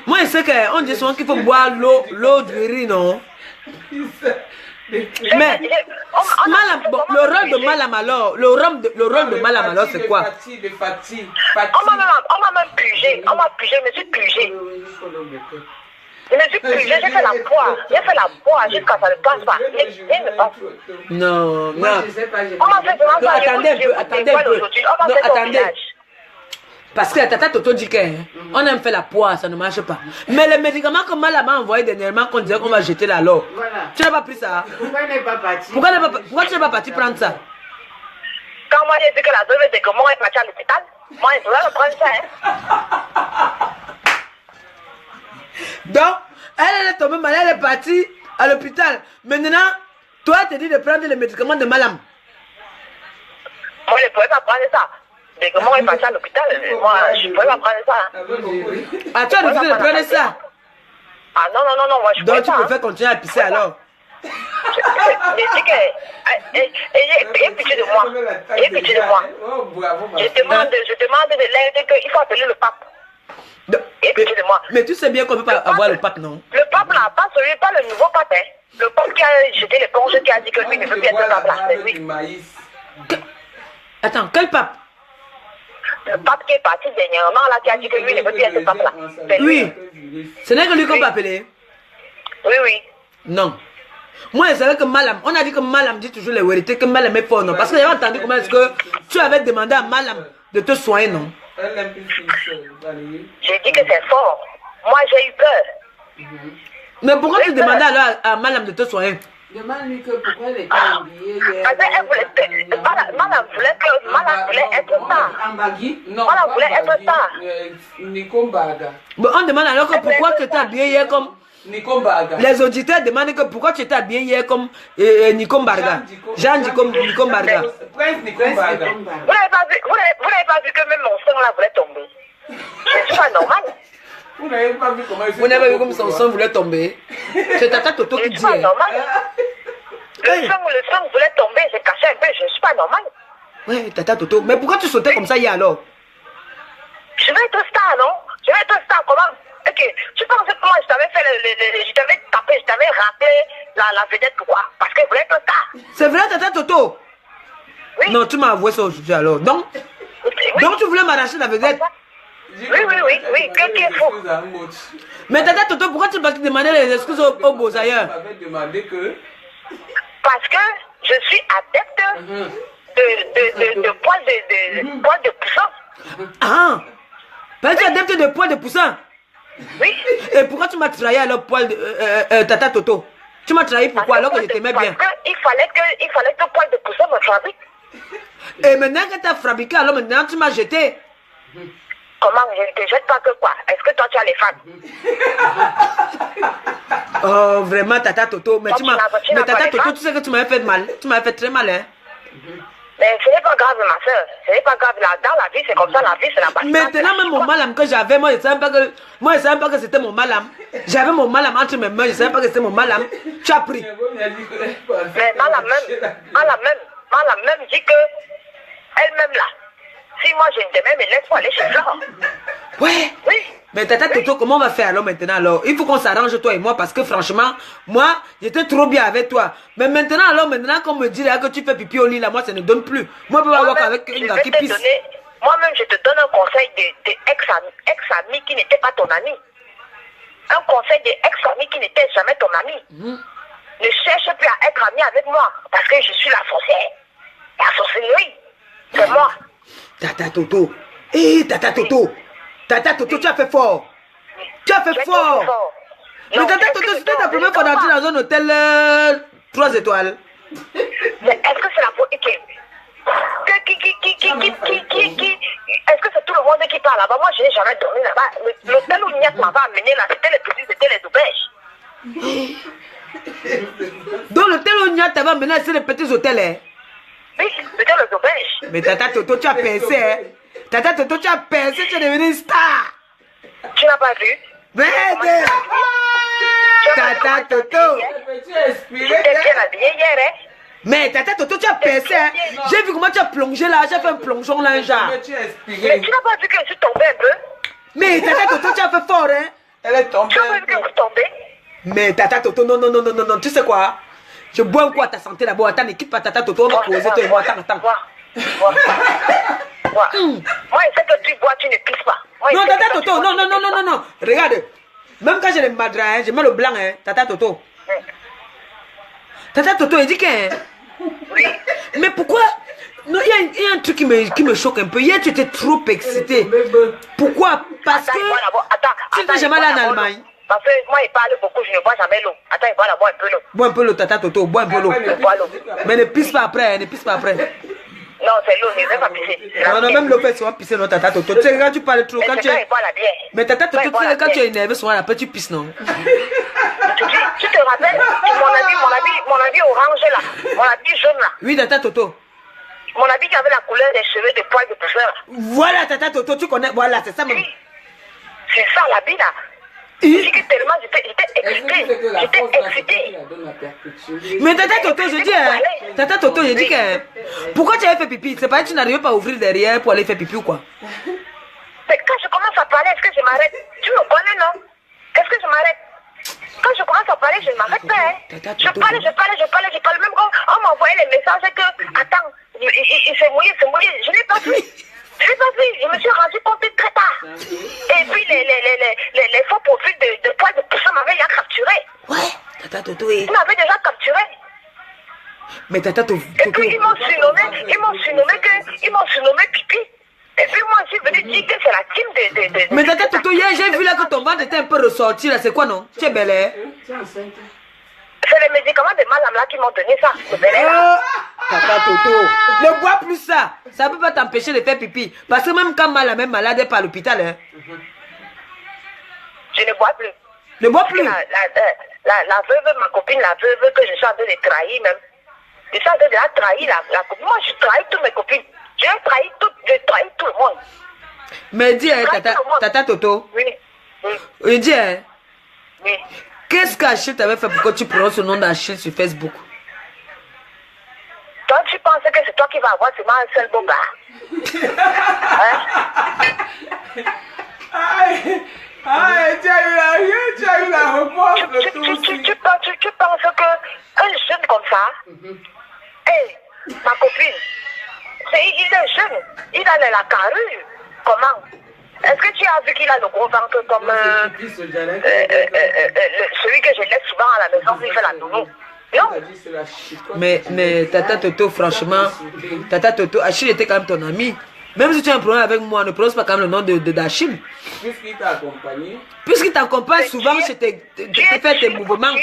Moi je sais qu'on dit souvent qu'il faut boire l'eau du riz, non? Mais Malam, bon, le rôle de Malam alors, le rôle de Malam alors c'est quoi? On m'a même pugé. On m'a pugé, je me suis pugé. Je me suis pugé, j'ai fait la poire. J'ai fait la poire jusqu'à ça ne passe pas. Rien ne passe. Non, non. On m'a fait vraiment ça. Attendez un peu, attendez un peu. Non, attendez. Parce que la Tata Toto dit qu'on aime faire la poire, ça ne marche pas. Mais les médicaments que Malam m'a envoyé dernièrement, qu'on disait qu'on va jeter là, alors. Voilà. Tu n'as pas pris ça? Pourquoi il n'est pas parti? Pourquoi tu n'es pas parti prendre ça? Quand moi j'ai dit que la deuxième c'est que moi est parti à l'hôpital, moi je dois le prendre ça. Hein. Donc, elle est tombée malade, elle est partie à l'hôpital. Maintenant, toi, tu te dis de prendre les médicaments de Malam. Moi je ne pouvais pas prendre ça. Dès que moi est parti à l'hôpital, moi je ne pouvais pas prendre ça. Ah, tu as refusé de prendre ça? Ah non, moi je ne pouvais Donc, tu pas. préfères continuer à pisser alors? J'ai dit que... Ayez pitié de moi. Ayez pitié de moi. Je demande de l'aide qu'il faut appeler le pape. Ayez pitié de moi. Mais tu sais bien qu'on ne peut pas avoir le pape, non? Le pape là, pas le nouveau pape. Hein. Le pape qui a jeté l'éponge, qui a dit que lui ne veut plus être pape là. C'est lui. Attends, quel pape? Le pape qui est parti dernièrement là, qui a dit que lui ne veut plus être pape là. Oui. Ce n'est que lui qu'on peut appeler? Oui. Non. Moi, je savais que Malam, on a dit que Malam dit toujours les vérités, que Malam est fort, non? Parce que j'avais entendu comment est-ce que tu avais demandé à Malam de te soigner, non? J'ai dit que c'est fort. Moi, j'ai eu peur. Mais pourquoi tu demandais alors à Malam de te soigner? Demande-lui que pourquoi elle était habillée hier. Parce qu'elle voulait... Malam voulait être ça. En baggy? Non, Malam voulait être ça. Nikombaga. Bon, on demande alors que pourquoi tu étais habillé hier comme... Nikombaga. Les auditeurs demandent que pourquoi tu étais habillé hier comme Nikom Barga. Jean Nikom Barga. Prince Nikombaga. Vous n'avez pas vu que même mon sang là voulait tomber. C'est pas normal. Vous n'avez pas vu comment il Vous n'avez pas vu comme son sang voulait tomber? C'est Tata Toto qui dit. C'est pas normal. Le sang voulait tomber, j'ai caché un peu, je ne suis pas normal. Oui, Tata Toto. Mais pourquoi tu sautais comme ça hier alors? Je vais être star, non? Je vais être star, comment? Ok, tu penses que moi je t'avais fait je t'avais tapé, je t'avais rappelé la vedette, pourquoi? Parce que je voulais être star. C'est vrai, Tata Toto? Oui. Non, tu m'as avoué ça aujourd'hui alors. Donc, Oui. donc tu voulais m'arracher la vedette. Oui. Qui est fou? Mais Tata Toto, pourquoi tu vas te demander les excuses aux beaux ailleurs? Tu m'avais demandé que... Parce que je suis adepte de poils de poussin. Ah! Parce que tu es adepte de poils de poussin. Oui. Et pourquoi tu m'as trahi alors poil de Tata Toto? Tu m'as trahi pourquoi alors que je t'aimais bien? Parce qu'il fallait que poils de poussin me fabrique. Et maintenant que tu as fabriqué, alors maintenant tu m'as jeté. Comment? Je ne te jette pas que quoi? Est-ce que toi tu as les femmes? Oh, vraiment, Tata Toto. Mais, Tu n'as mais pas Tata les Toto, femmes? tu sais que tu m'avais fait mal. Tu m'avais fait très mal, hein. Mais ce n'est pas grave, ma soeur. Ce n'est pas grave. Dans la vie, c'est comme ça. La vie, c'est la base. Maintenant, même mon malam que j'avais, moi, je ne savais pas que c'était mon malam. J'avais mon malam entre mes mains, je ne savais pas que c'était mon malam. Tu as pris. Mais Malam même dit que elle-même là, si moi je ne t'aimais, mais laisse-moi aller chez Flore. Ouais. Oui. Mais Tata Toto, comment on va faire alors maintenant alors? Il faut qu'on s'arrange toi et moi parce que franchement, moi, j'étais trop bien avec toi. Mais maintenant alors, maintenant qu'on me dit là que tu fais pipi au lit là, moi ça ne donne plus. Moi je peux pas avoir qu'avec une gars qui pisse. Moi-même je te donne un conseil de ex-ami qui n'était pas ton ami. Un conseil de ex-ami qui n'était jamais ton ami. Ne cherche plus à être ami avec moi parce que je suis la sorcière. La sorcellerie, c'est moi. Tata Toto. Tata Toto. Tata Toto, tu as fait fort. Tu as fait fort. Mais Tata Toto, c'était ta première fois d'entrer dans un hôtel 3 étoiles. Mais est-ce que c'est la faute qui... Est-ce que c'est tout le monde qui parle là-bas? Moi, je n'ai jamais dormi là-bas. L'hôtel où Niak m'avait amené là, c'était les petits, c'était les auberges. Donc l'hôtel où Niak t'avait amené, c'est les petits hôtels, hein? Oui, c'était les auberges. Mais Tata Toto, tu as percé, hein? Tata Toto, tu as percé, tu es devenu une star. Tu n'as pas vu? Mais Tata Toto. Tu es inspiré. J'étais bien habillée hier, hein? Mais Tata Toto, tu as percé, hein? J'ai vu comment tu as plongé là, j'ai fait un plongeon là, un genre. Mais tu es Mais inspiré. tu n'as pas vu que je suis tombée un peu? Mais Tata Toto, tu as fait fort, hein? Elle est tombée. Tu n'as pas vu que je suis tombée? Mais Tata Toto, non, tu sais quoi? Je bois un coup à ta santé d'abord. Attends, ne quitte pas Tata Toto, on va causer toi et moi. Attends. Moi, il sait que tu bois, tu ne pisses pas. Moi, Non, il sait Tata que tu Toto, bois, non. Regarde. Même quand j'ai les madras, hein, je mets le blanc, hein, Tata Toto. Tata Toto, il dit que... Oui. Mais pourquoi? Non, il y a un truc qui me choque un peu. Hier, tu étais trop excité. Pourquoi? Parce que... Tu ne vas jamais aller en Allemagne. Parce que moi, il parle beaucoup, je ne bois jamais l'eau. Attends, il boit d'abord un peu l'eau. Bois un peu l'eau, Tata Toto, bois un peu l'eau. Je bois l'eau. Mais ne pisse pas après, Non, c'est l'eau, je ne vais pas pisser. Non, même l'eau fait souvent pisser, non, Tata Toto. Tu sais, quand tu parles trop, quand tu es... Il boit la bière. Mais Tata Toto, tu sais, quand tu es énervé, souvent après, tu pisses, non? Tu te rappelles mon habit orange là, mon habit jaune là, Oui, Tata Toto. mon habit qui avait la couleur des cheveux de poils de poussin là. Voilà, Tata Toto, tu connais. Voilà, c'est ça même. Oui, c'est ça l'habit là. Je dis que tellement j'étais excitée. Mais Tata Toto, je dis, hein, Tata Toto, je dis que... Pourquoi tu avais fait pipi? C'est pas que tu n'arrivais pas à ouvrir derrière pour aller faire pipi ou quoi? Mais quand je commence à parler, est-ce que je m'arrête? Tu me connais, non? Est-ce que je m'arrête? Quand je commence à parler, je ne m'arrête pas. Hein. Je parle. Même quand on m'envoyait les messages que, attends, il s'est mouillé. Je n'ai pas vu. Je me suis rendu compte très tard. Et puis les faux profils de poils de poussin m'avaient déjà capturé. Ouais, Tata Toto, oui. Ils m'avaient déjà capturé. Mais Tata Toto... Et puis ils m'ont surnommé Pipi. Et puis moi, je suis venu dire que c'est la team de... Mais Tata Toto, hier, j'ai vu là que ton ventre était un peu ressorti là. C'est quoi, non? Tu es belle, hein? C'est les médicaments de Malam là qui m'ont donné ça. C'est bel air. Tata Toto, ne bois plus ça. Ça ne peut pas t'empêcher de faire pipi. Parce que même quand Malam est malade, elle est pas à l'hôpital, hein? Je ne bois plus. Ne bois plus. La veuve, ma copine, la veuve que je suis en train de trahir même. Je suis en train de la trahir, la copine. Moi, je trahis toutes mes copines. Je trahis tout le monde. Mais dis, hein, Tata Toto. Oui. Dis, hein. Oui. Qu'est-ce qu'Achille t'avait fait pour que tu prononces le nom d'Achille sur Facebook? Toi, tu penses que c'est toi qui vas avoir seulement un seul beau gars? Tu as eu la réponse de tout aussi. Tu penses qu'un jeune comme ça, hey, ma copine, est jeune. Il a la carrure. Comment? Est-ce que tu as vu qu'il a le gros ventre comme celui que je laisse souvent à la maison, il fait la nounou? Non. Mais Tata Toto, franchement, Tata Toto, Achille était quand même ton ami. Même si tu as un problème avec moi, ne prononce pas quand même le nom d'Achille. Puisqu'il t'a accompagné. Puisqu'il t'accompagne souvent, tu fais tes mouvements.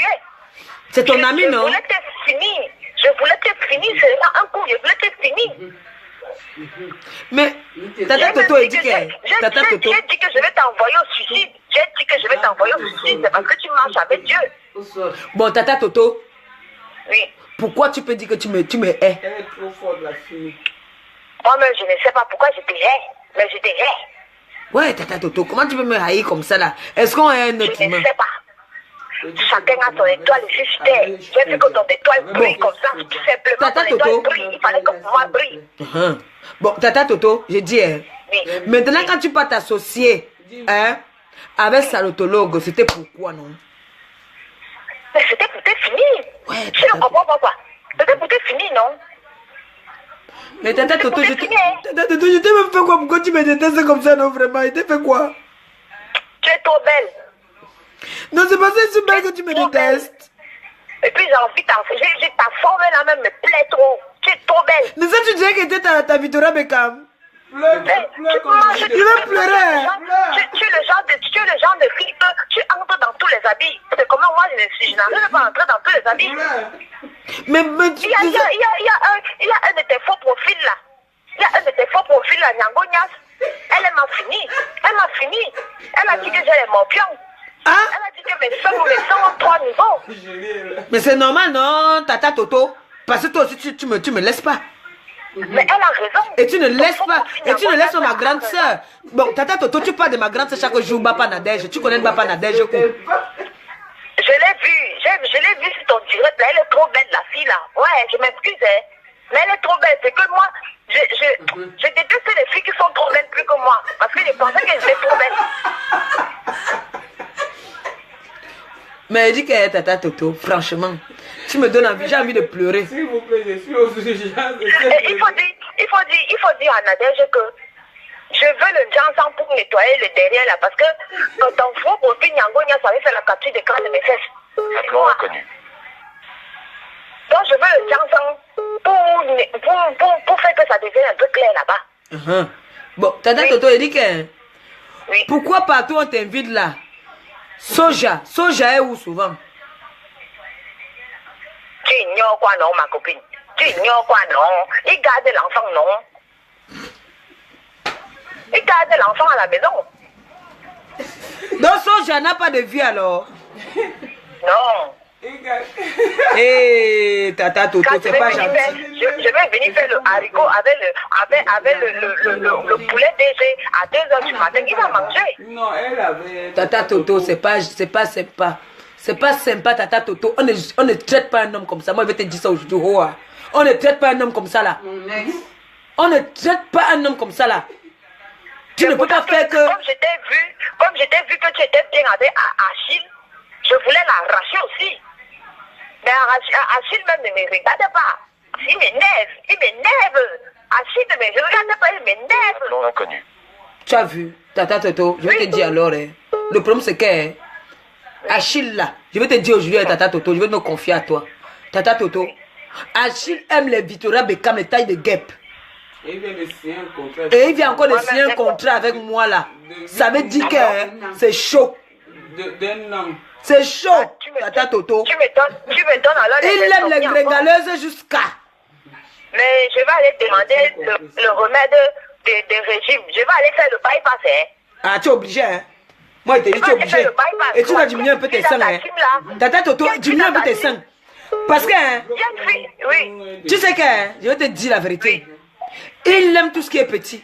C'est ton ami, non? Je voulais te finir. Je voulais te finir. C'est un coup, je voulais te finir. Mais Tata Toto, il dit que Tata Toto. J'ai dit que je vais t'envoyer au suicide. J'ai dit que je vais t'envoyer au suicide. C'est parce que tu marches avec Dieu. Bon, Tata Toto. Oui. Pourquoi tu peux dire que tu me hais? Elle est trop forte, la fille. Moi-même, je ne sais pas pourquoi je te hais. Mais je te hais. Ouais, Tata Toto, comment tu peux me haïr comme ça là? Est-ce qu'on est un être Je humain? ne sais pas. Chacun a son étoile juste. J'ai vu que ton étoile brille comme ça. Tout simplement, Tata ton étoile Toto. brille. Il fallait que moi brille. Bon, Tata Toto, j'ai dit, hein. Oui. Maintenant, quand tu peux t'associer hein, avec Salotologue, c'était pourquoi, non? Mais c'était pour te finir. Ouais, Tu ne comprends pas quoi? C'était pour te finir, non? Mais Tata Toto, C'est je pour te t'ai finir. Tata Toto, je t'ai même fait quoi? Pourquoi tu me détestes comme ça, non, vraiment? Je t'ai fait quoi? Tu es trop belle. Non, c'est pas ça, c'est belle que tu me détestes. Et puis j'ai envie ta forme là même me plaît trop. Tu es trop belle. Mais ça, tu disais que c'était ta Victoria Beckham. Pleure, Hey, pleure comme manges- ça. Il va pleurer. Tu es le genre de fille que tu entres dans tous les habits. C'est comment moi je n'arrive pas à entrer dans tous les habits. Pleure. Mais Il y a un de tes faux profils là. Il y a un de tes faux profils là, Nyangonias. Elle m'a fini. Elle m'a fini. Elle a dit que j'ai les morpions. Hein? Elle a dit que mes seins ont 3 niveaux. Mais c'est normal, non, Tata Toto? Parce que toi aussi, tu me laisses pas. Mais elle a raison. Et tu ne laisses Ton pas. faux profil Et tu ne laisses pas ma Nyangonias, grande soeur. Bon, Tata Toto, tu parles de ma grande soeur chaque jour, Bapa Nadège. Tu connais Bapa Nadège, quoi. Je l'ai vue, je l'ai vue sur ton direct là, elle est trop belle la fille là. Ouais, je m'excuse hein. Mais elle est trop belle, c'est que moi, je déteste les filles qui sont trop belles plus que moi. Parce que je pensais qu'elles étaient trop belles. Mais elle dit qu'elle est Tata Toto, franchement. Tu me donnes envie, j'ai envie de pleurer. S'il vous plaît, je suis aux urgences. Et il faut dire à Nadège que je veux le Jansan pour nettoyer le derrière là. Parce que quand ton faux profil Nyangonia, ça avait fait la capture d'écran de mes fesses. Appelons inconnu. Donc je veux le Jansan pour faire que ça devienne un peu clair là-bas. Bon, Tata Toto, elle dit que Oui. pourquoi partout on t'invite là? Soja est où souvent? Tu ignores quoi non, ma copine? Tu ignores quoi non? Il garde l'enfant non? Il garde l'enfant à la maison? Donc Soja n'a pas de vie alors? Non. Hé, Tata Toto, Quand c'est pas gentil. je vais venir faire le haricot avec le poulet DG à 2h du matin. Il va manger. Non, elle avait... Tata Toto, c'est pas sympa. C'est pas sympa, Tata Toto. On ne traite pas un homme comme ça. Moi, je vais te dire ça aujourd'hui. On ne traite pas un homme comme ça là. Mon ex. On ne traite pas un homme comme ça là. Tu ne peux pas faire que... Comme j'étais vu que tu étais bien avec Achille, je voulais l'arracher aussi. Mais Achille même ne me regarde pas. Il m'énerve. Achille ne me regarde pas, il m'énerve. Appelons l'inconnu. Tu as vu, Tata Toto, je vais te dire alors. Le problème c'est que Achille là, je vais te dire aujourd'hui à Tata Toto, je vais me confier à toi. Tata Toto, Achille aime les Victoria Beckham, les tailles de guêpe. Et il vient de signer un contrat. Et il vient encore de signer un contrat avec moi là. Ça veut dire que c'est chaud. D'un homme. C'est chaud, Tata Toto. Tu me donnes alors Il aime les insomnies encore. gringaleuses jusqu'à. Mais je vais aller demander le remède de régime. Je vais aller faire le bypass. Hein. Ah, tu es obligé, hein? Moi, je te dis, tu es obligé. Et tu vas diminuer un peu tes seins, hein? Tata Toto, diminue un peu tes seins. Parce que, hein, Il y a une fille, oui. tu sais que, hein, je vais te dire la vérité. Il aime tout ce qui est petit.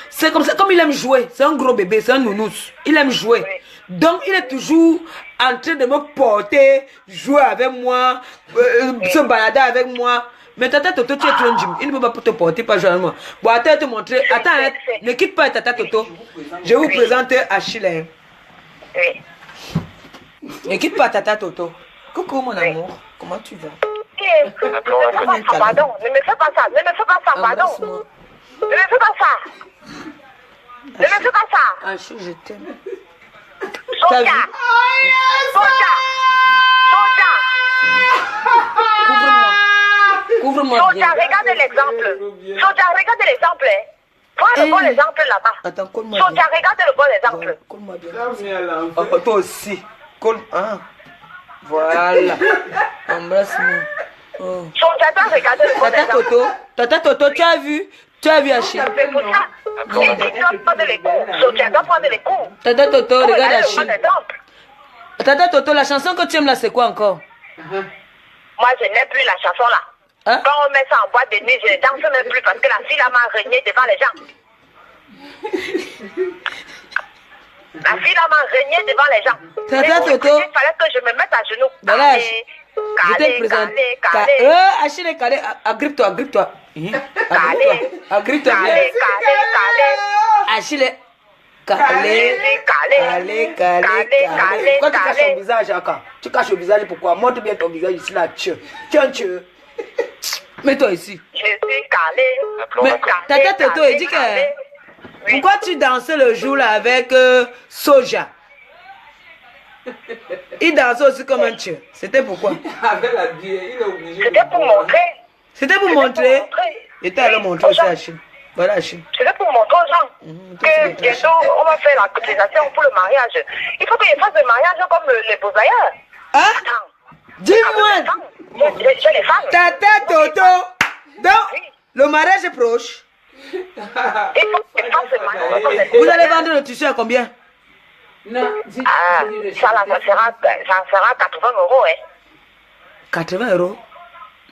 C'est comme ça, comme il aime jouer. C'est un gros bébé, c'est un nounous. Il aime jouer. Donc, il est toujours en train de me porter, jouer avec moi, se balader avec moi. Mais Tata Toto, tu es trop gym. Il ne peut pas te porter, pas jouer avec moi. Bon, attends, te montrer. Attends, hein, ne quitte pas Tata Toto. Je vais vous présenter Achille. Hein. Oui. Ne quitte pas Tata Toto. Coucou, mon amour. Comment tu vas? Pardon, ne me fais pas ça, pardon. Embrasse-moi. Ne me fais pas ça. Ne me fais pas ça. Ah, je t'aime. Soja. Soja. Soja. Couvre-moi. Couvre-moi bien. Soja, regarde l'exemple. Soja, regarde l'exemple. Prends le bon exemple là-bas. Attends, colle-moi Soja, bien. regarde le bon exemple. Colle-moi bien. Ferme-la, Oh, toi aussi. Colle. Ah. Voilà. Embrasse-moi. Oh. Soja, toi, regarde le bon Tata exemple. Toto. Tata Toto, tu as vu? Tu as vu Achille? C'est pour ça. Tu dois prendre les coups. Soja doit prendre les coups. Tata Toto, regarde Regardez le bon Achille. exemple. Tata Toto, la chanson que tu aimes là, c'est quoi encore? Moi, je n'aime plus la chanson là. Hein? Quand on met ça en boîte de nuit, je ne danse même plus parce que la fille là m'a régné devant les gens. La fille là m'a régné devant les gens. Tata Mais pour Toto. il fallait que je me mette à genoux. Voilà, Calé, je t'ai calé, présenté. calé, calé. Achille est calé. Agrippe-toi, agrippe-toi. Agrippe-toi. Calé, Agrippe-toi bien. calé, calé. Achille est Je calé. suis calé. Calé, calé, Calé, calé. Pourquoi tu caches calé. ton visage, Aka? Tu caches le visage pourquoi? Montre bien ton visage ici, là. Tiens, mets-toi ici. Je suis calé. Mais Calé, Tata Toto, calé, il dit que. calé. Oui. Pourquoi tu dansais le jour là avec Soja? Il dansait aussi comme un tchè. C'était pourquoi? Avec la bière, il est obligé. C'était pour montrer. C'était pour C'était pour montrer. montrer. Il était allé Oui, montrer aux aussi gens. à Achille. Voilà Achille. C'était pour montrer aux gens toi, que c'est bientôt on va faire la cotisation pour le mariage. Il faut que je fasse le mariage comme les beaux ailleurs. Hein? Attends. Dis-moi! J'ai les femmes. Tata Toto! Donc, le mariage est proche. Il faut que je fasse le mariage comme les beaux Vous allez ailleurs. vendre le tissu à combien? Non, dis, Ah, ça là, ça sera 80 euros. Hein. 80 euros.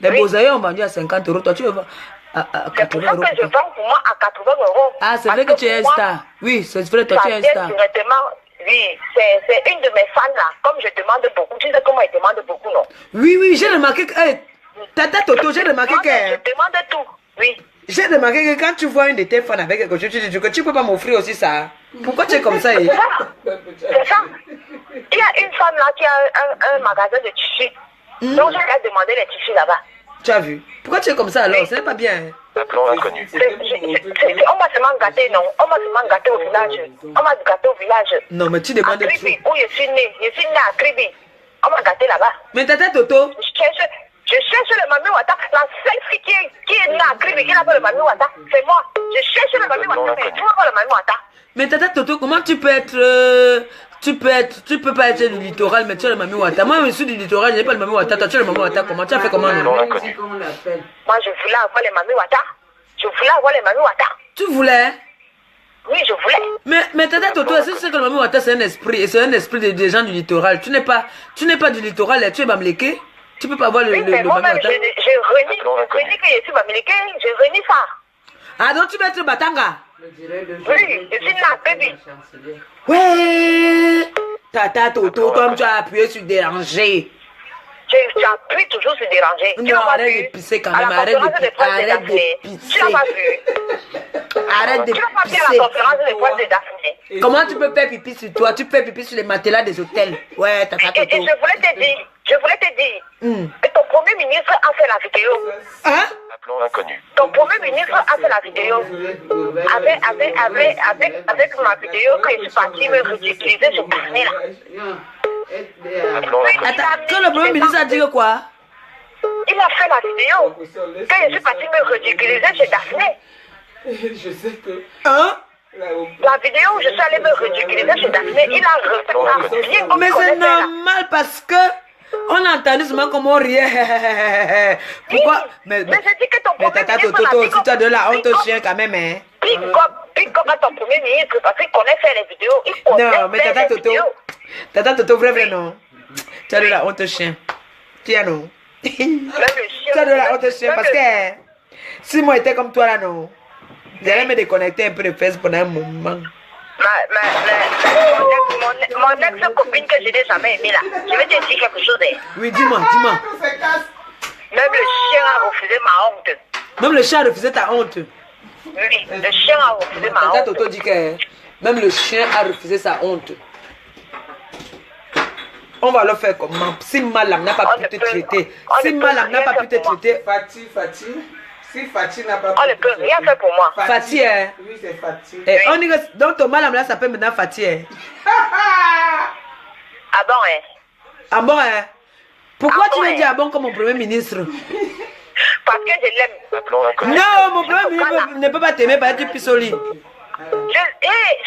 Les Oui. beaux ailleurs ont vendu à 50 euros. Toi, tu veux vendre à C'est pour 80 ça euros. que je vends pour moi à 80 euros. Ah, c'est Parce vrai que tu es un pour moi, star. Oui, c'est vrai, toi, ça tu es un vient star. directement. Oui, c'est une de mes fans là. Comme je demande beaucoup, tu sais comment elle demande beaucoup, non? Oui, oui, j'ai remarqué que. Hey, Tata Toto, j'ai remarqué Moi, je que. demande tout. Oui. J'ai remarqué que quand tu vois une de tes fans avec quelque chose, tu dis que tu peux pas m'offrir aussi ça. Pourquoi tu es comme ça? C'est ça. C'est ça. Il y a une femme là qui a un magasin de tissus. Donc, j'ai demandé les tissus là-bas. Tu as vu? Pourquoi tu es comme ça alors? Ce n'est pas bien. Hein? Appelant l'inconnu. On m'a seulement gâté, non? On m'a seulement gâté au village. On m'a gâté au village. Non, mais tu À demandes trop. Kribi, où je suis née. Je suis née à Kribi. On m'a gâté là-bas. Mais Tata Toto, Je cherche le Mami Wata. La seule fille qui est née à Kribi, qui n'a pas le Mami Wata, c'est moi. Je cherche le Mami Wata, mais tu n'as pas le Mami Wata. mais Tata Toto, comment tu peux être. Tu peux pas être du littoral, mais tu as le Mami Wata. Moi, je suis du littoral, je n'ai pas le Mami Wata. Toi, tu as le Mami Wata. Comment tu as fait comment non? Comment on l'appelle? Moi, je voulais avoir les Mami Wata. Je voulais avoir les Mami Wata. Tu voulais? Oui, je voulais. Mais Tata Toto, est-ce que tu sais que le Mami Wata, c'est un esprit, et c'est un esprit des gens du littoral? Tu n'es pas du littoral, et tu es Bamléké? Tu peux pas avoir le Oui, mais Mami moi-même, Wata? je renie que je suis Bamileke. Je renie ça. Ah, donc tu vas être Batanga? Je dirais le Oui, je suis née à Kribi. chancelier. Ouais! Tata Toto, comme tu as appuyé sur déranger. J'appuie toujours sur déranger. Tu Non, n'as pas arrête vu? de pisser quand À la même, arrête de conférence des presse de arrête de Daphné. pisser. Tu n'as pas vu? Arrête de Tu n'as pas vu à la pisser. conférence des presse de Daphné. Comment tu peux faire pipi sur toi? Tu fais pipi sur les matelas des hôtels. Ouais, Tata Et Toto. je voulais te dire, que ton premier ministre a fait la vidéo. Hein? Appelant l'inconnu. Ton premier ministre a fait la vidéo avec ma vidéo que je suis partie me ridiculiser sur Daphné là. Appelant l'inconnu. Attends, que le premier ministre a dit quoi? Il a fait la vidéo que je suis partie me ridiculiser chez Daphné. Je sais que. Hein? La vidéo où je suis allée me ridiculiser chez Daphné, il a refait ça bien comme Mais il c'est connaissait là. normal parce que on a entendu seulement comment on riait. Pourquoi? Mais je dis que ton premier Tata ministre Toto, l'a si tu as de la honte dit au comme- chien quand même, hein? Pick up à ton premier ministre parce qu'il connaît faire les vidéos. Il connaît Non, mais faire Tata les Toto, vidéos. Tata Toto, vrai, non. Tu as de la honte au chien. Tiens, non. Même le chien. Tu as de la honte au chien parce que si moi j'étais comme toi là, non. J'allais me déconnecter un peu de Facebook pendant un moment. Mon ex-copine que je n'ai jamais aimée là, je vais te dire quelque chose. Hein. Oui, dis-moi. Même le chien a refusé ma honte. Même le chien a refusé ta honte. Oui, le chien a refusé ma Tata honte. Toto dit que même le chien a refusé sa honte. On va le faire comment? Si Malam n'a pas pu te traiter, si Malam n'a pas pu te traiter, Fatih, Si Fatih n'a pas... On ne peut rien faire pour moi. Fatih, hein. Oui, c'est Fatih. On dit que donc ton mal là s'appelle maintenant Fatih. Hein. Ah bon, hein? Ah bon, hein? Pourquoi Ah tu bon, veux hein? dire ah bon comme mon premier ministre? Parce que je l'aime. Non, mon premier ministre ne peut pas t'aimer parce que tu pisses au lit.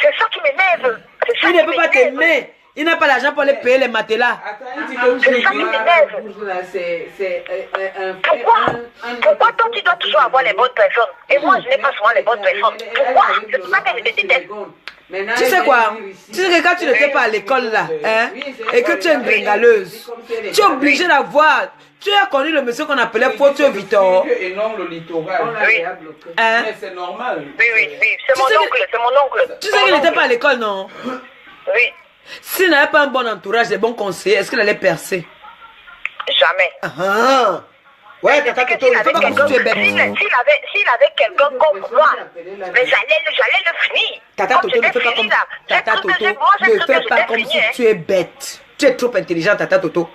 C'est ça qui m'énerve. C'est ça Il qui ne peut pas m'énerve. t'aimer. Il n'a pas l'argent pour aller payer les matelas. Attends, il dit que C'est ça qui m'énerve. C'est un Pourquoi toi tu dois toujours avoir les bonnes personnes et moi je n'ai pas souvent les bonnes personnes? Pourquoi? C'est pour ça que je te déteste. Tu sais quoi? Tu sais que quand tu n'étais pas à l'école là, hein, et que tu es une gringaleuse, tu es obligé d'avoir. Tu as connu le monsieur qu'on appelait Photo Victor. Et non le littoral. Hein? Mais c'est normal. Oui, c'est mon oncle, c'est mon oncle. Tu sais qu'il n'était pas à l'école, non? Oui, S'il n'avait pas un bon entourage, des bons conseillers, est-ce qu'il allait percer? jamais. Ah! Ouais, Tata Toto, il ne faut pas comme si tu es bête. S'il avait quelqu'un comme moi, mais j'allais le finir. Tata Toto, ne fais pas comme Tata Toto. Ne fais pas comme si tu es bête. Tu es trop intelligent, Tata Toto.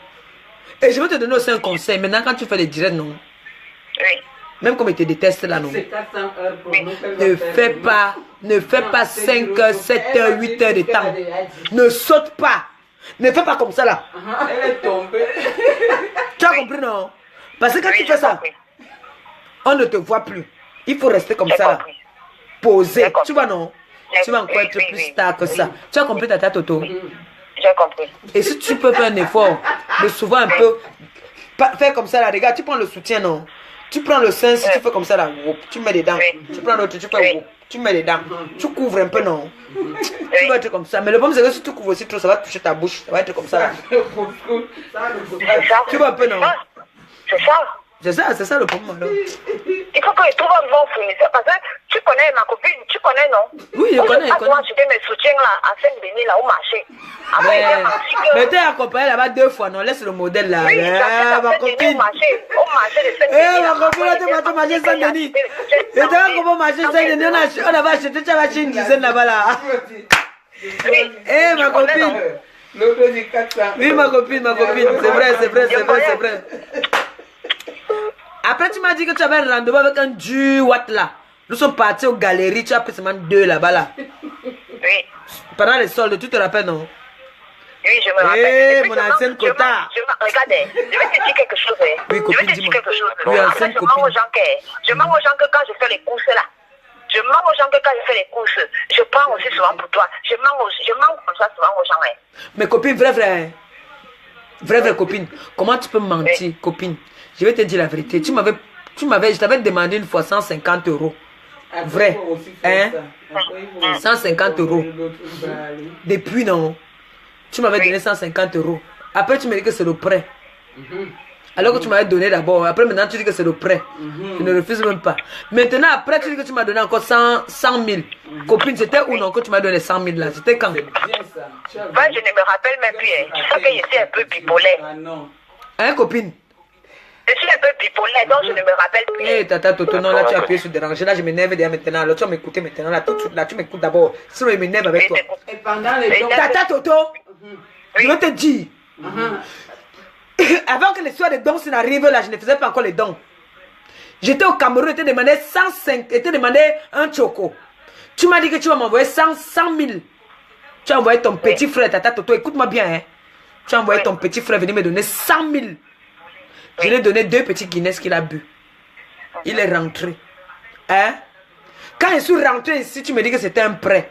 Et je vais te donner aussi un conseil. Maintenant, quand tu fais les directs, non? Oui. Même comme il te déteste là, non? C'est 400 heures pour nous. Ne fais pas 5 heures, 7 heures, 8 heures de temps. Ne saute pas. Ne fais pas comme ça là. Elle est tombée. Tu as compris, non? Parce que quand tu Oui, j'ai fais ça, compris. on ne te voit plus. Il faut rester comme J'ai ça là. compris. Posé. J'ai compris. Tu vois, non? Tu vas encore être Oui, plus oui. star que ça. Tu as compris, Tata Toto? J'ai compris. Et si tu peux faire un effort, de souvent un peu, faire comme ça là, regarde, tu prends le soutien, non? Tu prends le sein, si tu fais comme ça là, whoop, tu mets les dents. Oui. Tu prends l'autre, tu fais Oui. whoop, tu mets les dents. Tu couvres un peu, non? Tu vas être comme ça. Mais le problème, c'est que si tu couvres aussi trop, ça va toucher ta bouche. Ça va être comme ça là. C'est ça. Tu vois un peu, non? C'est ça. C'est ça le problème, alors. Il faut que je trouve un bon fournisseur parce que tu connais ma copine, tu connais, non? Oui, je connais, je connais. Moi, j'étais mes soutiens là à Saint-Denis, là, au marché. Après, il est parti que... Mais t'es accompagné là-bas 2 fois, non? Laisse le modèle là. Oui, Eh, ma copine. au marché de Saint-Denis. Eh, ma copine, là, tu vas marcher Saint-Denis. Et tu vas comment marcher Saint-Denis? On avait acheté, tu vas acheter une dizaine là-bas là. Eh, ma copine. L'autre dit 400. Oui, ma copine. C'est vrai. Après, tu m'as dit que tu avais un rendez-vous avec un du Watt là. Nous sommes partis aux galeries, tu as pris seulement 2 là-bas là. Oui. Pendant les soldes, tu te rappelles, non? Oui, je me rappelle. Eh, Et puis, mon je ancienne manque- je quota. manque- je manque- Regardez, je vais te dire quelque chose. Hein. Oui, copine, je vais te dis-moi. dire quelque chose. Oui, Après, ancienne je manque copine. aux gens que quand je fais les courses là. Je manque aux gens que quand je fais les courses, je prends aussi souvent pour toi. Je manque comme ça souvent aux gens. Hein. Mais copine, vraie copine, comment tu peux mentir, copine? Je vais te dire la vérité. Je t'avais demandé une fois 150 €. Vrai. Hein? 150 €. Depuis, non? Tu m'avais donné 150 €. Après, tu me dis que c'est le prêt. Alors que tu m'avais donné d'abord. Après, maintenant, tu dis que c'est le prêt. Je ne refuse même pas. Maintenant, après, tu dis que tu m'as donné encore 100 000. Copine, c'était où non que tu m'as donné 100 000 là? C'était quand? Ben, je ne me rappelle même plus. Hein. Tu sais que je suis un peu bipolaire. Ah non. Hein, copine? Je suis un peu bipolaire, donc je ne me rappelle plus. Eh, Tata Toto, non, là, tu as appuyé sur déranger. Là, je m'énerve déjà maintenant. Alors, tu vas m'écouter maintenant. Là, tout de suite, là, tu m'écoutes d'abord. Sinon, il m'énerve avec toi. Et pendant les Et dons, Tata Toto, je vais te dire. Avant que l'histoire des dons n'arrive là, je ne faisais pas encore les dons. J'étais au Cameroun, j'étais demandé 105, j'étais demandé un choco. Tu m'as dit que tu vas m'envoyer 100 000. Tu as envoyé ton petit frère, Tata Toto, écoute-moi bien. Hein. Tu as envoyé ton petit frère venir me donner 100 000. Je lui ai donné 2 petits Guinness qu'il a bu. Il est rentré. Hein? Quand je suis rentré ici, tu me dis que c'était un prêt.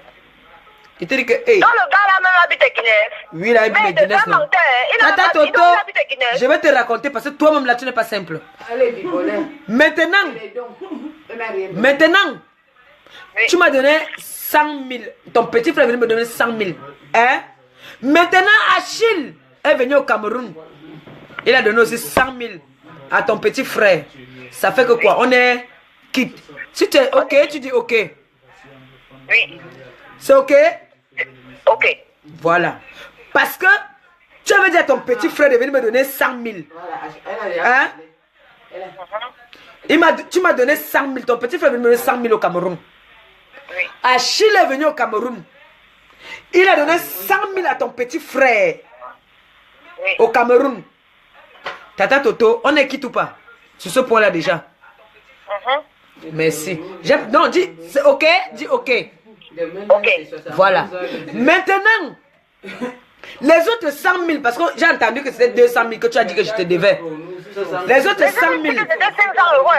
Je te dis que, hey. Non, le gars là même habite à Guinée. Oui, il a bu Mais des Guinness. c'est un menteur. Tata Toto, Il habite à Guinée. je vais te raconter parce que toi-même là, tu n'es pas simple. elle est bipolaire. Maintenant, Les dons, elle n'a rien. maintenant, Oui. tu m'as donné 100 000. Ton petit frère est venu me donner 100 000. Hein? Maintenant, Achille est venu au Cameroun. Il a donné aussi 100 000 à ton petit frère. Ça fait que quoi? On est quitte. Si tu es OK, tu dis OK. Oui. C'est OK? Ok. Voilà. Parce que tu avais dit à ton petit frère de venir me donner 100 000. Voilà, elle a rien. Hein? Elle a- Tu m'as donné 100 000. Ton petit frère est venu me donner 100 000 au Cameroun. Oui. Achille est venu au Cameroun. Il a donné 100 000 à ton petit frère Oui. au Cameroun. Tata Toto, on est quitte ou pas? Sur ce point-là déjà. Merci. Non, dis, c'est ok, dis ok. Ok. Voilà. Maintenant, les autres 100 000, parce que j'ai entendu que c'était 200 000 que tu as dit que je te devais. Les autres 100 000. J'ai dit que c'était 500 euros.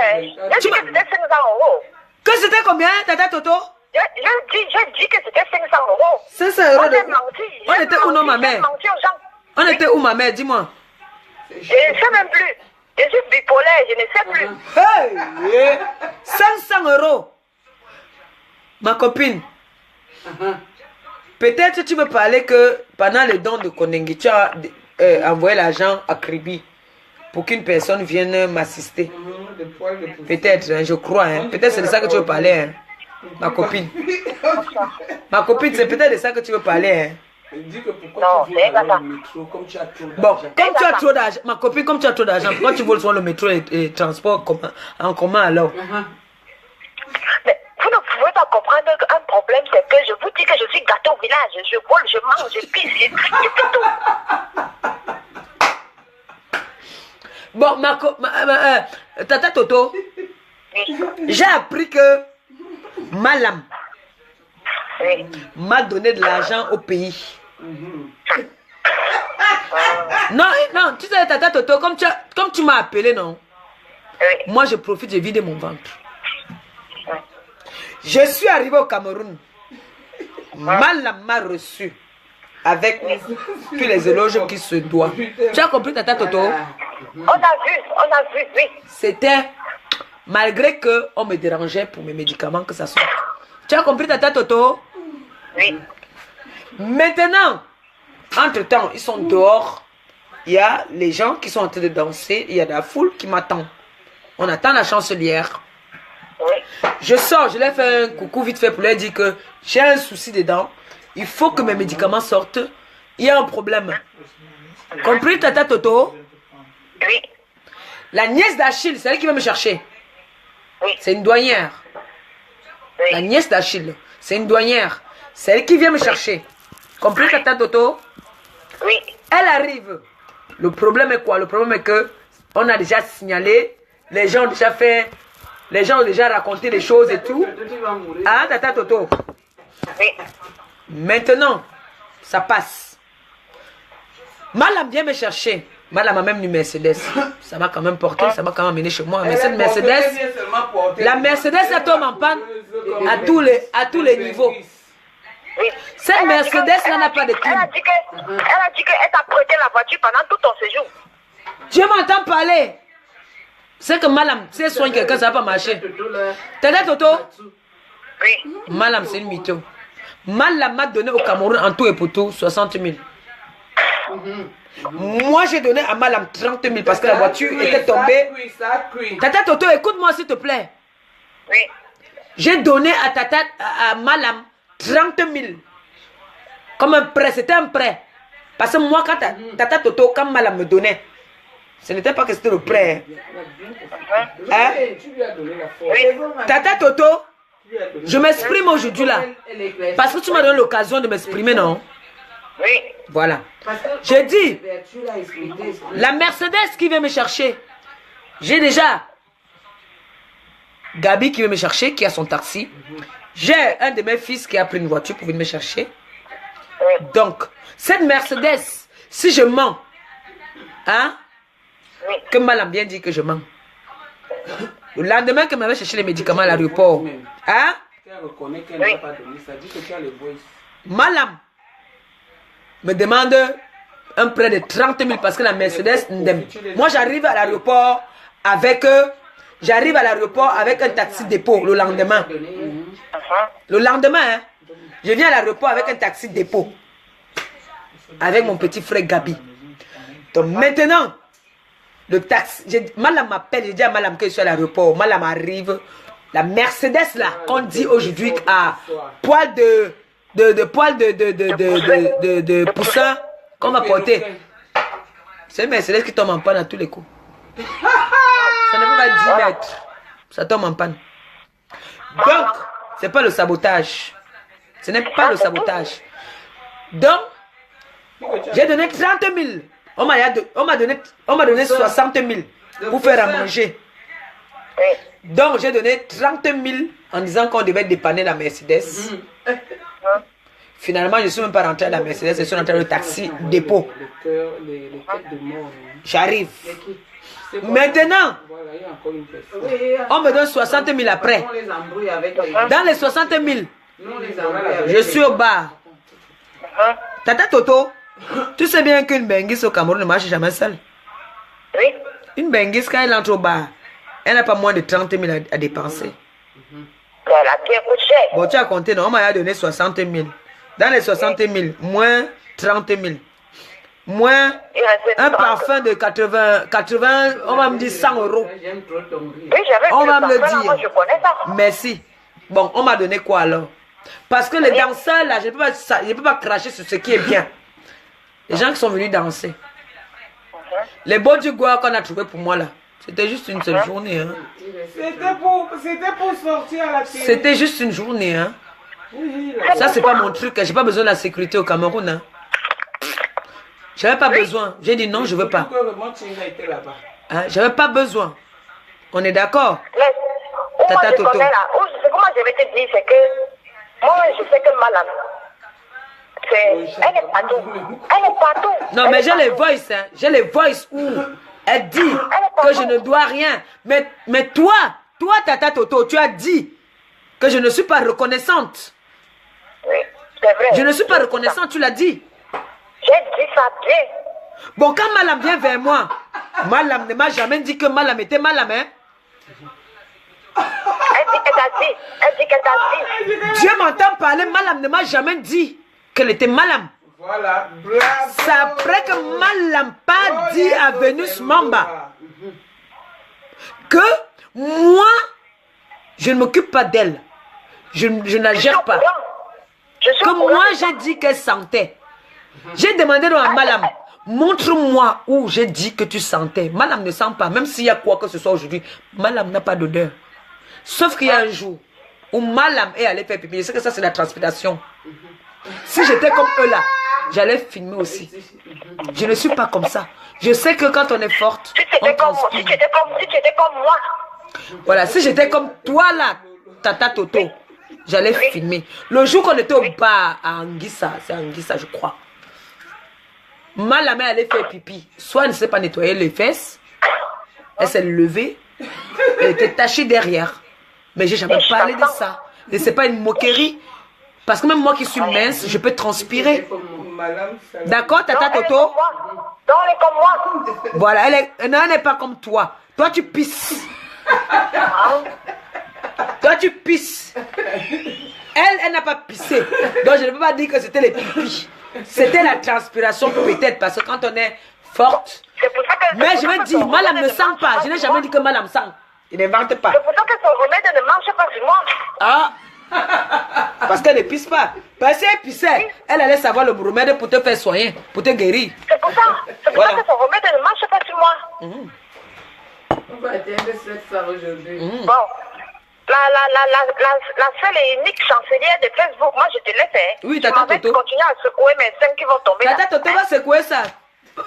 J'ai dit que c'était 500 euros. Que c'était combien, Tata Toto? J'ai dit que c'était 500 euros. 500 euros. On a menti. On était où, non, ma mère? Menti aux gens. On était où, ma mère? Dis-moi. Je ne sais même plus. Je suis bipolaire, je ne sais plus. Hey, 500 euros. Ma copine. Peut-être tu veux parler que pendant le don de Konengi, tu as envoyé l'argent à Kribi pour qu'une personne vienne m'assister. Peut-être, hein, je crois. Hein. Peut-être c'est de ça que tu veux parler. Hein. Ma copine. Ma copine, c'est peut-être de ça que tu veux parler. Hein. Non, c'est pas ça. Bon, comme tu as trop d'argent, ma copine, comme tu as trop d'argent, pourquoi tu voles souvent le métro et transport en commun alors? Mais vous ne pouvez pas comprendre qu'un problème, c'est que je vous dis que je suis gâteau au village. Je vole, je mange, je pisse, je fais tout. Bon, Tata Toto, j'ai appris que Malam m'a donné de l'argent au pays. Non, non, tu sais, Tata Toto, comme tu m'as appelé, non? Moi, je profite, je vide mon ventre. Je suis arrivé au Cameroun. Malam m'a reçu avec tous les éloges qui se doivent. Tu as compris, Tata Toto? On a vu, oui. C'était malgré qu'on me dérangeait pour mes médicaments que ça soit. Tu as compris, Tata Toto? Oui. Maintenant, entre-temps, ils sont dehors. Il y a les gens qui sont en train de danser. Il y a la foule qui m'attend. On attend la chancelière. Oui. Je sors, je leur fais un coucou vite fait pour leur dire que j'ai un souci dedans. Il faut que mes médicaments sortent. Il y a un problème. Compris, Tata Toto? Oui. La nièce d'Achille, c'est elle qui va me chercher. Oui. C'est une douanière. Oui. La nièce d'Achille, c'est une douanière. C'est elle qui vient me chercher. Compris, Tata Toto? Oui. Elle arrive. Le problème est quoi? Le problème est que on a déjà signalé. Les gens ont déjà fait. Les gens ont déjà raconté des choses et tout. Ah, Tata Toto? Oui. Maintenant, ça passe. Malam vient me chercher. Malam a même une Mercedes. Ça m'a quand même porté, ça m'a quand même amené chez moi. Mais cette Mercedes, la Mercedes, ça tombe en panne à tous les niveaux. Oui. Cette Mercedes-là n'a pas de clim. Elle a dit qu'elle t'a prêté la voiture pendant tout ton séjour. Tu m'entends parler? C'est que Malam, si elle soigne quelqu'un, ça va pas marcher. Tata Toto? Oui. Malam, c'est une mytho. Malam m'a donné au Cameroun en tout et pour tout 60 000. Moi, j'ai donné à Malam 30 000 parce que la voiture était tombée. Tata Toto, écoute-moi s'il te plaît. Oui. J'ai donné à Malam 30 000. Comme un prêt, c'était un prêt. Parce que moi, quand Tata Toto, quand Malam me donnait, ce n'était pas que c'était le prêt. Hein? Oui. Tata Toto, je m'exprime aujourd'hui là. Parce que tu m'as donné l'occasion de m'exprimer, non? Oui. Voilà. J'ai dit, la Mercedes qui vient me chercher, j'ai déjà Gabi qui vient me chercher, qui a son taxi. J'ai un de mes fils qui a pris une voiture pour venir me chercher. Donc, cette Mercedes, si je mens, hein, que Malam bien dit que je mens. Le lendemain que m'avait cherché les médicaments à l'aéroport, hein, Malam me demande un prêt de 30 000 parce que la Mercedes, moi j'arrive à l'aéroport avec un taxi dépôt le lendemain. Le lendemain, hein, je viens à l'aéroport avec un taxi dépôt avec mon petit frère Gabi. Donc maintenant, le taxi, Malam m'appelle, je dis à Malam que je suis à l'aéroport. Malam arrive, la Mercedes là, qu'on dit aujourd'hui à poil de poussin qu'on va porter. C'est une Mercedes qui tombe en panne à tous les coups. Ça ne peut pas 10 mètres. Ça tombe en panne. Donc, c'est pas le sabotage. Ce n'est pas le sabotage. Donc, j'ai donné 30 000. On m'a donné 60 000 pour faire à manger. Oui. Donc, j'ai donné 30 000 en disant qu'on devait dépanner la Mercedes. Finalement, je ne suis même pas rentré à la Mercedes, je suis rentré au taxi dépôt. Les têtes de mort. J'arrive. C'est quoi? Maintenant, Voilà, il y a encore une personne. Oui, on me donne 60 000 après. on les embrouille avec les... Dans les 60 000, Nous, on les embrouille avec je suis au bar. Tata Toto, tu sais bien qu'une benguise au Cameroun ne marche jamais seule. Oui. Une benguise, quand elle entre au bar, elle n'a pas moins de 30 000 à dépenser. Mais la bière coûte cher. Bon, tu as compté, non, on m'a donné 60 000. Dans les 60 000, moins 30 000. Moins Il restait un 30. parfum de 80, on va me dire 100 euros. J'aime trop ton rire. Oui, j'avais On vu va me le parfum, là, dire. moi, je connais ça. Merci. Bon, on m'a donné quoi alors? Parce que les danseurs là, je ne peux pas cracher sur ce qui est bien. Les gens qui sont venus danser. Les beaux du Goa qu'on a trouvé pour moi là, c'était juste une seule journée. Hein. C'était pour sortir à la télé. C'était juste une journée. Hein. Oui, là. Ça, c'est pas mon truc. J'ai pas besoin de la sécurité au Cameroun. Hein. J'avais pas besoin. J'ai dit non, je veux pas. Surtout que le Montchinga était là-bas. Hein, j'avais pas besoin. On est d'accord? Mais, où moi, Tata je Toto. connais là, ce que moi, je vais te dire, c'est que moi, je sais que Malam, elle est partout. Elle est partout. Non, Elle mais est j'ai les partout. voices. Hein. J'ai les voices où elle dit que je ne dois rien. Mais toi, Tata Toto, tu as dit que je ne suis pas reconnaissante. Oui, c'est vrai. Je ne suis pas reconnaissante, tu l'as dit. J'ai dit ça bien. Bon, quand Malam vient vers moi, Malam ne m'a jamais dit que Malam était Malam, hein. Elle dit qu'elle t'a dit. Dieu m'entend parler, Malam ne m'a jamais dit qu'elle était Malam. Voilà, bravo. C'est après que Malam pas dit à Vénus Mamba que moi, je ne m'occupe pas d'elle. Je ne la gère pas. Que moi, j'ai dit qu'elle sentait. J'ai demandé à Malam, montre-moi où j'ai dit que tu sentais. Malam ne sent pas, même s'il y a quoi que ce soit aujourd'hui. Malam n'a pas d'odeur. Sauf qu'il y a un jour où Malam est allé faire pipi. Je sais que ça, c'est la transpiration. Si j'étais comme eux là, j'allais filmer aussi. Je ne suis pas comme ça. Je sais que quand on est forte, Si on tu étais transpire. comme moi, Voilà, si j'étais comme toi là, Tata Toto, j'allais filmer. Le jour qu'on était au bar à Anguissa, c'est Anguissa je crois. Malam est allée faire pipi. Soit elle ne sait pas nettoyer les fesses, elle s'est levée, elle était tachée derrière. Mais j'ai jamais parlé de ça. Et c'est pas une moquerie. Parce que même moi qui suis mince, je peux transpirer. Madame Salah. D'accord, Tata non, elle est Toto? comme moi. Non, elle est comme moi. Voilà, elle n'est pas comme toi. Toi, tu pisses. Toi, tu pisses. Elle n'a pas pissé. Donc, je ne peux pas dire que c'était les pipis. C'était la transpiration peut-être. Parce que quand on est forte. C'est pour ça que. Mais je vais dire, Malam ne sent pas. Je n'ai jamais dit que Malam sent. Il n'invente pas. C'est pour ça que son remède ne marche pas sur moi. Ah. Parce qu'elle ne pisse pas. Parce qu'elle pissait, elle allait savoir le remède pour te faire soigner, pour te guérir. C'est pour ça. C'est pour Voilà. ça que son remède ne marche pas sur moi. On va atteindre 700 aujourd'hui. Bon. La seule et unique chancelière de Facebook, moi je te laisse. Hein. Oui, Tu Tata m'avais Toto. continué à secouer mes seins qui vont tomber. Tata là. Toto va secouer ça.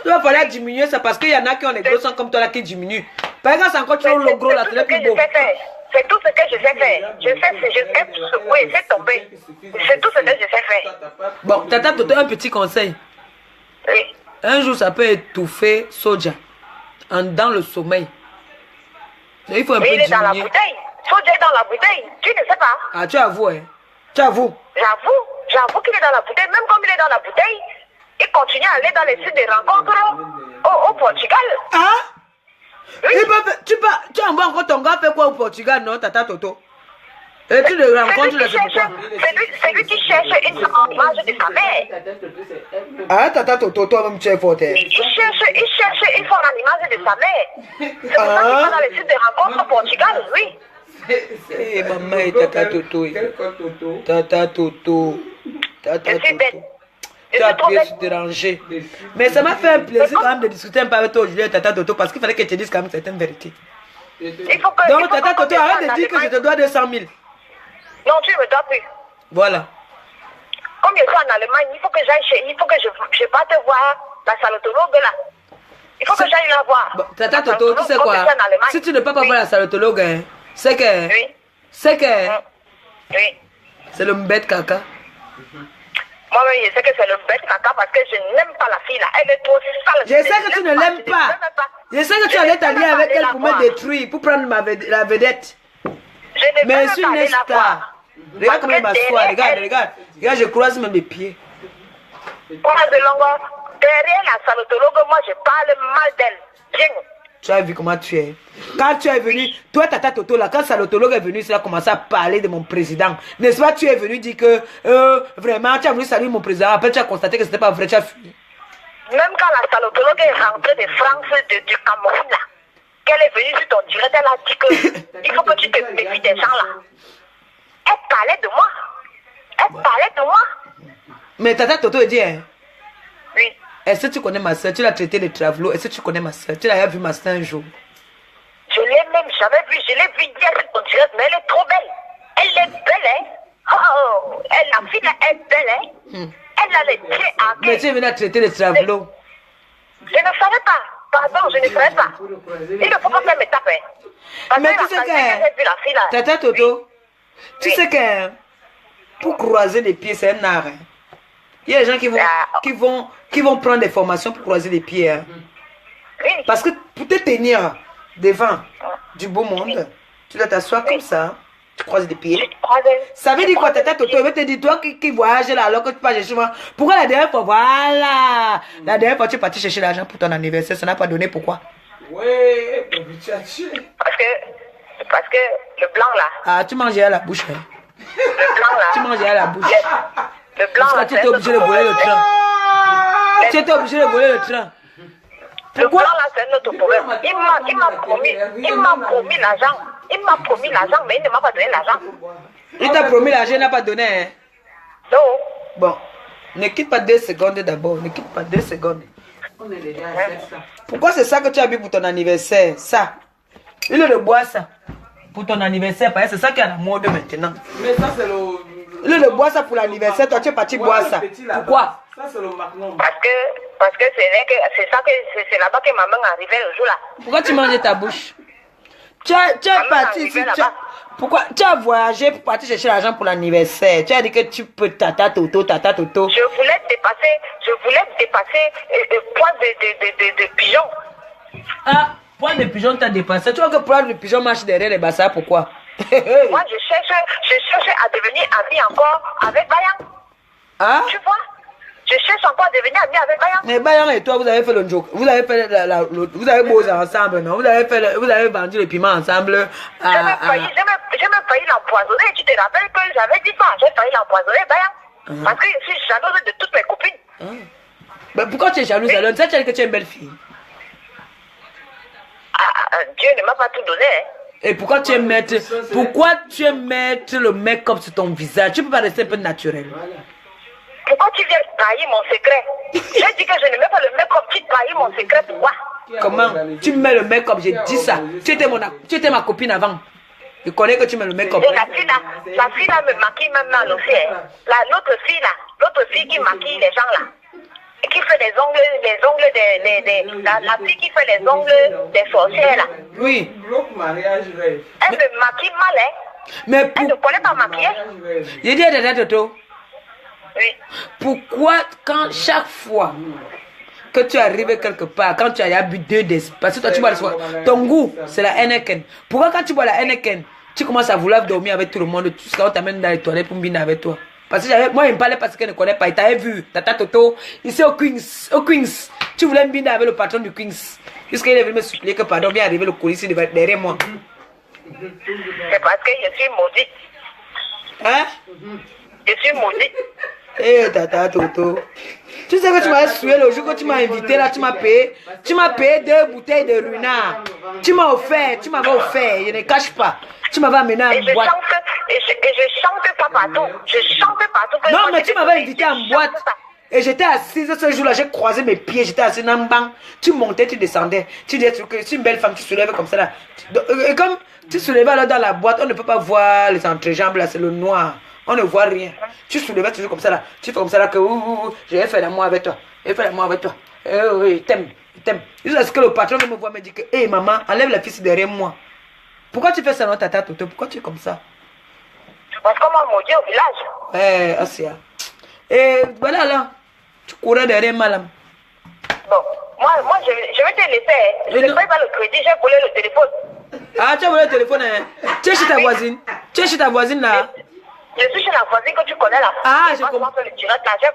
Tu vas falloir diminuer ça parce qu'il y en a qui ont les gros seins comme toi là qui diminuent. Par exemple, c'est encore trop le gros là, tu l'as plus beau. C'est tout ce que je sais faire. Je sais secouer, c'est tomber. C'est tout ce que je sais faire. Bon, Tata Toto, un petit conseil. Oui. Un jour, ça peut étouffer Soja dans le sommeil. Il faut un Mais peu il est dans la diminuer. bouteille. Soja est dans la bouteille. Tu ne sais pas. Ah, tu avoues, hein? Tu avoues. J'avoue qu'il est dans la bouteille. Même comme il est dans la bouteille, il continue à aller dans les sites de rencontres au Portugal. Ah? Oui. Tu envoies encore ton gars faire quoi au Portugal, non, Tata Toto? Et tu le rencontres là, c'est pourquoi? C'est lui qui cherche une image de sa mère. Tata Toto, c'est elle-même. Ah, Tata Toto, toi-même, tu es forte. Hein? Il cherche une forme d'image de sa mère. C'est pour ça qu'il va dans les sites de rencontres au Portugal, oui. Eh, maman et Tata Toto. Quel code Toto? Tata Toto. Tata Je suis bête. Toto. Je Tu as suis trop appuyé bête. sur déranger. Mais ça m'a fait un plaisir quand même de discuter un peu avec toi aujourd'hui, Tata Toto, parce qu'il fallait que tu dises quand même certaines vérités. Il faut que. il Donc, faut Tata que Toto, tu arrête fasses de dire que je l'Allemagne. te dois 200 000. Non, tu ne me dois plus. Voilà. Comme je suis en Allemagne, il faut que je parte voir la salotologue là. Il faut que j'aille la voir. Bon, Tata Toto, tu sais quoi? Si tu ne peux pas voir la salotologue, hein, c'est que... Oui. C'est que... Oui. C'est le mbête caca. Moi-même, je sais que c'est le bête caca parce que je n'aime pas la fille là. Elle est trop sale. Je sais que tu ne l'aimes pas. Je sais que tu allais t'allier avec elle pour me détruire, pour prendre la vedette. Je ne Mais veux je suis pas une aller la star. voir. Regarde comment il m'assoit, regarde. Regarde, je croise même les pieds. Comment de longueur? Derrière la salotologue, moi je parle mal d'elle. Bien. Tu as vu comment tu es. Quand tu es venu, toi Tata Toto là, quand Salotologue est venu, il a commencé à parler de mon président. N'est-ce pas, tu es venu dire que vraiment, tu as voulu saluer mon président. Après, tu as constaté que ce n'était pas vrai, tu as fui. Même quand la salotologue est rentrée de France, du Cameroun là, qu'elle est venue sur ton direct, elle a dit que il faut que tu te méfies des gens là. Elle parlait de moi. Elle parlait de moi. Mais Tata Toto dit, hein, Oui. est-ce que tu connais ma soeur? Tu l'as traité de travelo. Est-ce que tu connais ma soeur? Tu l'as vu ma soeur un jour? Je l'ai même jamais vue. Je l'ai vue hier sur ton direct, mais elle est trop belle. Elle est belle, hein. Oh, elle, la fille là, elle est belle, hein. Elle a les pieds à Mais tu es venu à traiter de travelo. Je ne savais pas. Pardon, je ne savais pas. Il ne faut pas faire mes tapes, hein. Parce Mais que tu la sais qualité que j'ai vue, la fille là. que... Tata Toto, tu Oui. sais que pour croiser les pieds, c'est un art. Hein. Il y a des gens qui vont prendre des formations pour croiser les pieds. Hein. Oui. Parce que pour te tenir devant du beau monde, tu dois t'asseoir comme ça, tu croises les pieds. Je croisais. Ça veut dire quoi, Tata Toto? Il veut te dire, toi qui voyages là, alors que tu pars chercher moi. Pourquoi la dernière fois, voilà, la dernière fois tu es parti chercher l'argent pour ton anniversaire, ça n'a pas donné, pourquoi? Oui, Parce que le blanc là, Ah, tu mangeais à la bouche. Hein. le blanc là. Tu mangeais à la bouche. Le blanc Parce là. que tu étais obligé de voler le train. Tu étais obligé de voler le train. Le blanc là, c'est un autre problème. Il m'a promis l'argent. Il m'a promis l'argent, mais il ne m'a pas donné l'argent. Il t'a promis l'argent, il n'a pas donné. Hein. Non. Bon, ne quitte pas 2 secondes d'abord. Ne quitte pas 2 secondes. On est déjà à 700. Pourquoi c'est ça que tu as bu pour ton anniversaire? Ça. Il le boit ça. Pour ton anniversaire, parce que c'est ça qui est à la mode maintenant. Mais ça, c'est le. Il le boit ça pour l'anniversaire, toi tu es parti boire ça. Pourquoi? Ça, c'est le Magnum. Parce que c'est là-bas que ma main arrivait le jour là. Pourquoi tu manges ta bouche? Tu es parti ici. Pourquoi tu as voyagé pour partir chercher l'argent pour l'anniversaire? Tu as dit que tu peux Tata Toto. Je voulais dépasser point de pigeon. Ah, point de pigeon t'as dépassé. Tu vois que point de pigeon marche derrière les bassins, pourquoi? Moi, je cherche à devenir ami encore avec Bayan. Hein? Tu vois? Je cherche encore à devenir ami avec Bayan. Mais Bayan et toi, vous avez fait le joke. Vous avez fait vous avez bossé ensemble, non? Vous avez vendu le piment ensemble. J'ai même failli l'empoisonner. Tu te rappelles que j'avais dit ça? J'ai failli l'empoisonner, Bayan. Parce que je suis jalouse de toutes mes copines. Mais pourquoi tu es jalouse alors? Tu sais que tu es une belle fille. Dieu ne m'a pas tout donné. Hein. Et pourquoi tu aimes mettre le make-up sur ton visage? Tu peux pas rester un peu naturel. Pourquoi tu viens trahir mon secret? J'ai dit que je ne mets pas le make-up, tu trahis mon secret, pourquoi? Comment? Tu mets le make-up, j'ai dit ça. Tu étais ma copine avant. Je connais que tu mets le make-up. Et la fille là me maquille même mal aussi. Hein. L'autre fille qui maquille les gens là. Qui fait les ongles la fille qui fait les ongles des sorcières là. Oui. Mariage rêve. Elle me maquille mal, hein. Mais Elle ne connaît pas maquiller. j'ai dit à Tata Toto, Oui. pourquoi quand chaque fois que tu arrives quelque part, quand tu as bu 2 d'espace, parce que toi tu bois le soir, ton goût c'est la Heineken. Pourquoi quand tu bois la Heineken, tu commences à vouloir dormir avec tout le monde, tout ce qu'on t'amène dans les toilettes pour me venir avec toi? Parce que moi, il me parlait parce qu'elle ne connaît pas. Il t'avait vu, Tata Toto, ici au Queens. Tu voulais me venir avec le patron du Queens. Jusqu'à il est venu me supplier que pardon, viens arriver le colis derrière moi. C'est parce que je suis maudite. Hein? Je suis maudite. Eh, Tata Toto. Tu sais que tu m'as sué le jour que tu m'as invité là, tu m'as payé. Tu m'as payé 2 bouteilles de runard. Tu m'avais offert, je ne cache pas. Tu m'avais amené en boîte. Et je chante pas partout. Je chante partout. Non, mais tu m'avais invité en boîte. Et j'étais assise ce jour-là, j'ai croisé mes pieds, j'étais assise dans un banc. Tu montais, tu descendais. Tu disais que tu es une belle femme, tu soulèves comme ça là. Et comme tu soulevais alors dans la boîte, on ne peut pas voir les entrejambes là, c'est le noir. On ne voit rien. Tu soulevais toujours comme ça là. Tu fais comme ça là que je vais faire l'amour avec toi. Je vais faire l'amour avec toi. Oui, il t'aime. Il t'aime. Jusqu'à ce que le patron me voit me dit que, hé maman, enlève la fille derrière moi. Pourquoi tu fais ça, non, tata Toto? Pourquoi tu es comme ça? Parce qu'on m'a maudit au village. Asia. Et voilà là. Tu courais derrière moi là. Bon, moi je vais te laisser. Je ne paye pas le crédit, j'ai volé le téléphone. Ah, tu as volé le téléphone, hein? Tu es chez ta voisine? Tu es chez ta voisine là? Je suis chez la voisine que tu connais là. Ah, je comprends. J'ai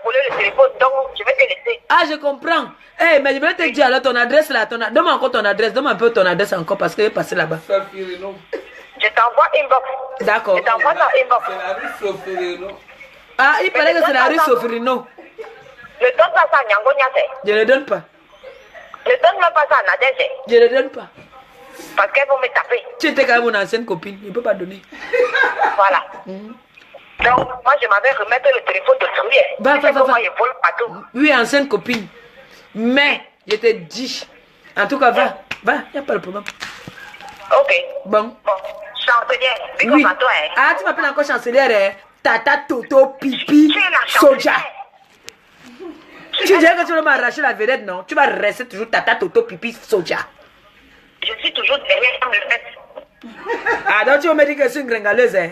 volé le téléphone, donc je vais te laisser. Ah, je comprends. Eh, mais je vais te dire alors ton adresse là. Donne-moi encore ton adresse. Donne-moi un peu ton adresse encore parce que je vais passer là-bas. Je t'envoie inbox. D'accord. Je t'envoie dans inbox. C'est la rue Sofirino. Ah, il paraît que c'est la rue Sofirino. Ne donne pas ça à Nyango Nyase. Je ne donne pas. Ne donne même pas ça à Nadège. Je ne donne pas. Parce qu'elles vont me taper. Tu étais quand même mon ancienne copine. Je ne peux pas donner. Voilà. Donc, moi, je m'avais remettre le téléphone de Trouille. Va. Moi, je vole partout. Oui, ancienne copine. Mais, je te dis. En tout cas, va. Il n'y a pas de problème. Ok. Bon. Bon, chancelière. Oui. Toi, hein. Ah, tu m'appelles encore chancelière, hein? Tata Toto Pipi Tu es la Soja. chancelière. Tu dirais que tu vas m'arracher la vedette, non? Tu vas rester toujours Tata Toto Pipi Soja. Je suis toujours derrière comme le fait. Ah, donc tu vas me dire que je suis une gringaleuse, hein?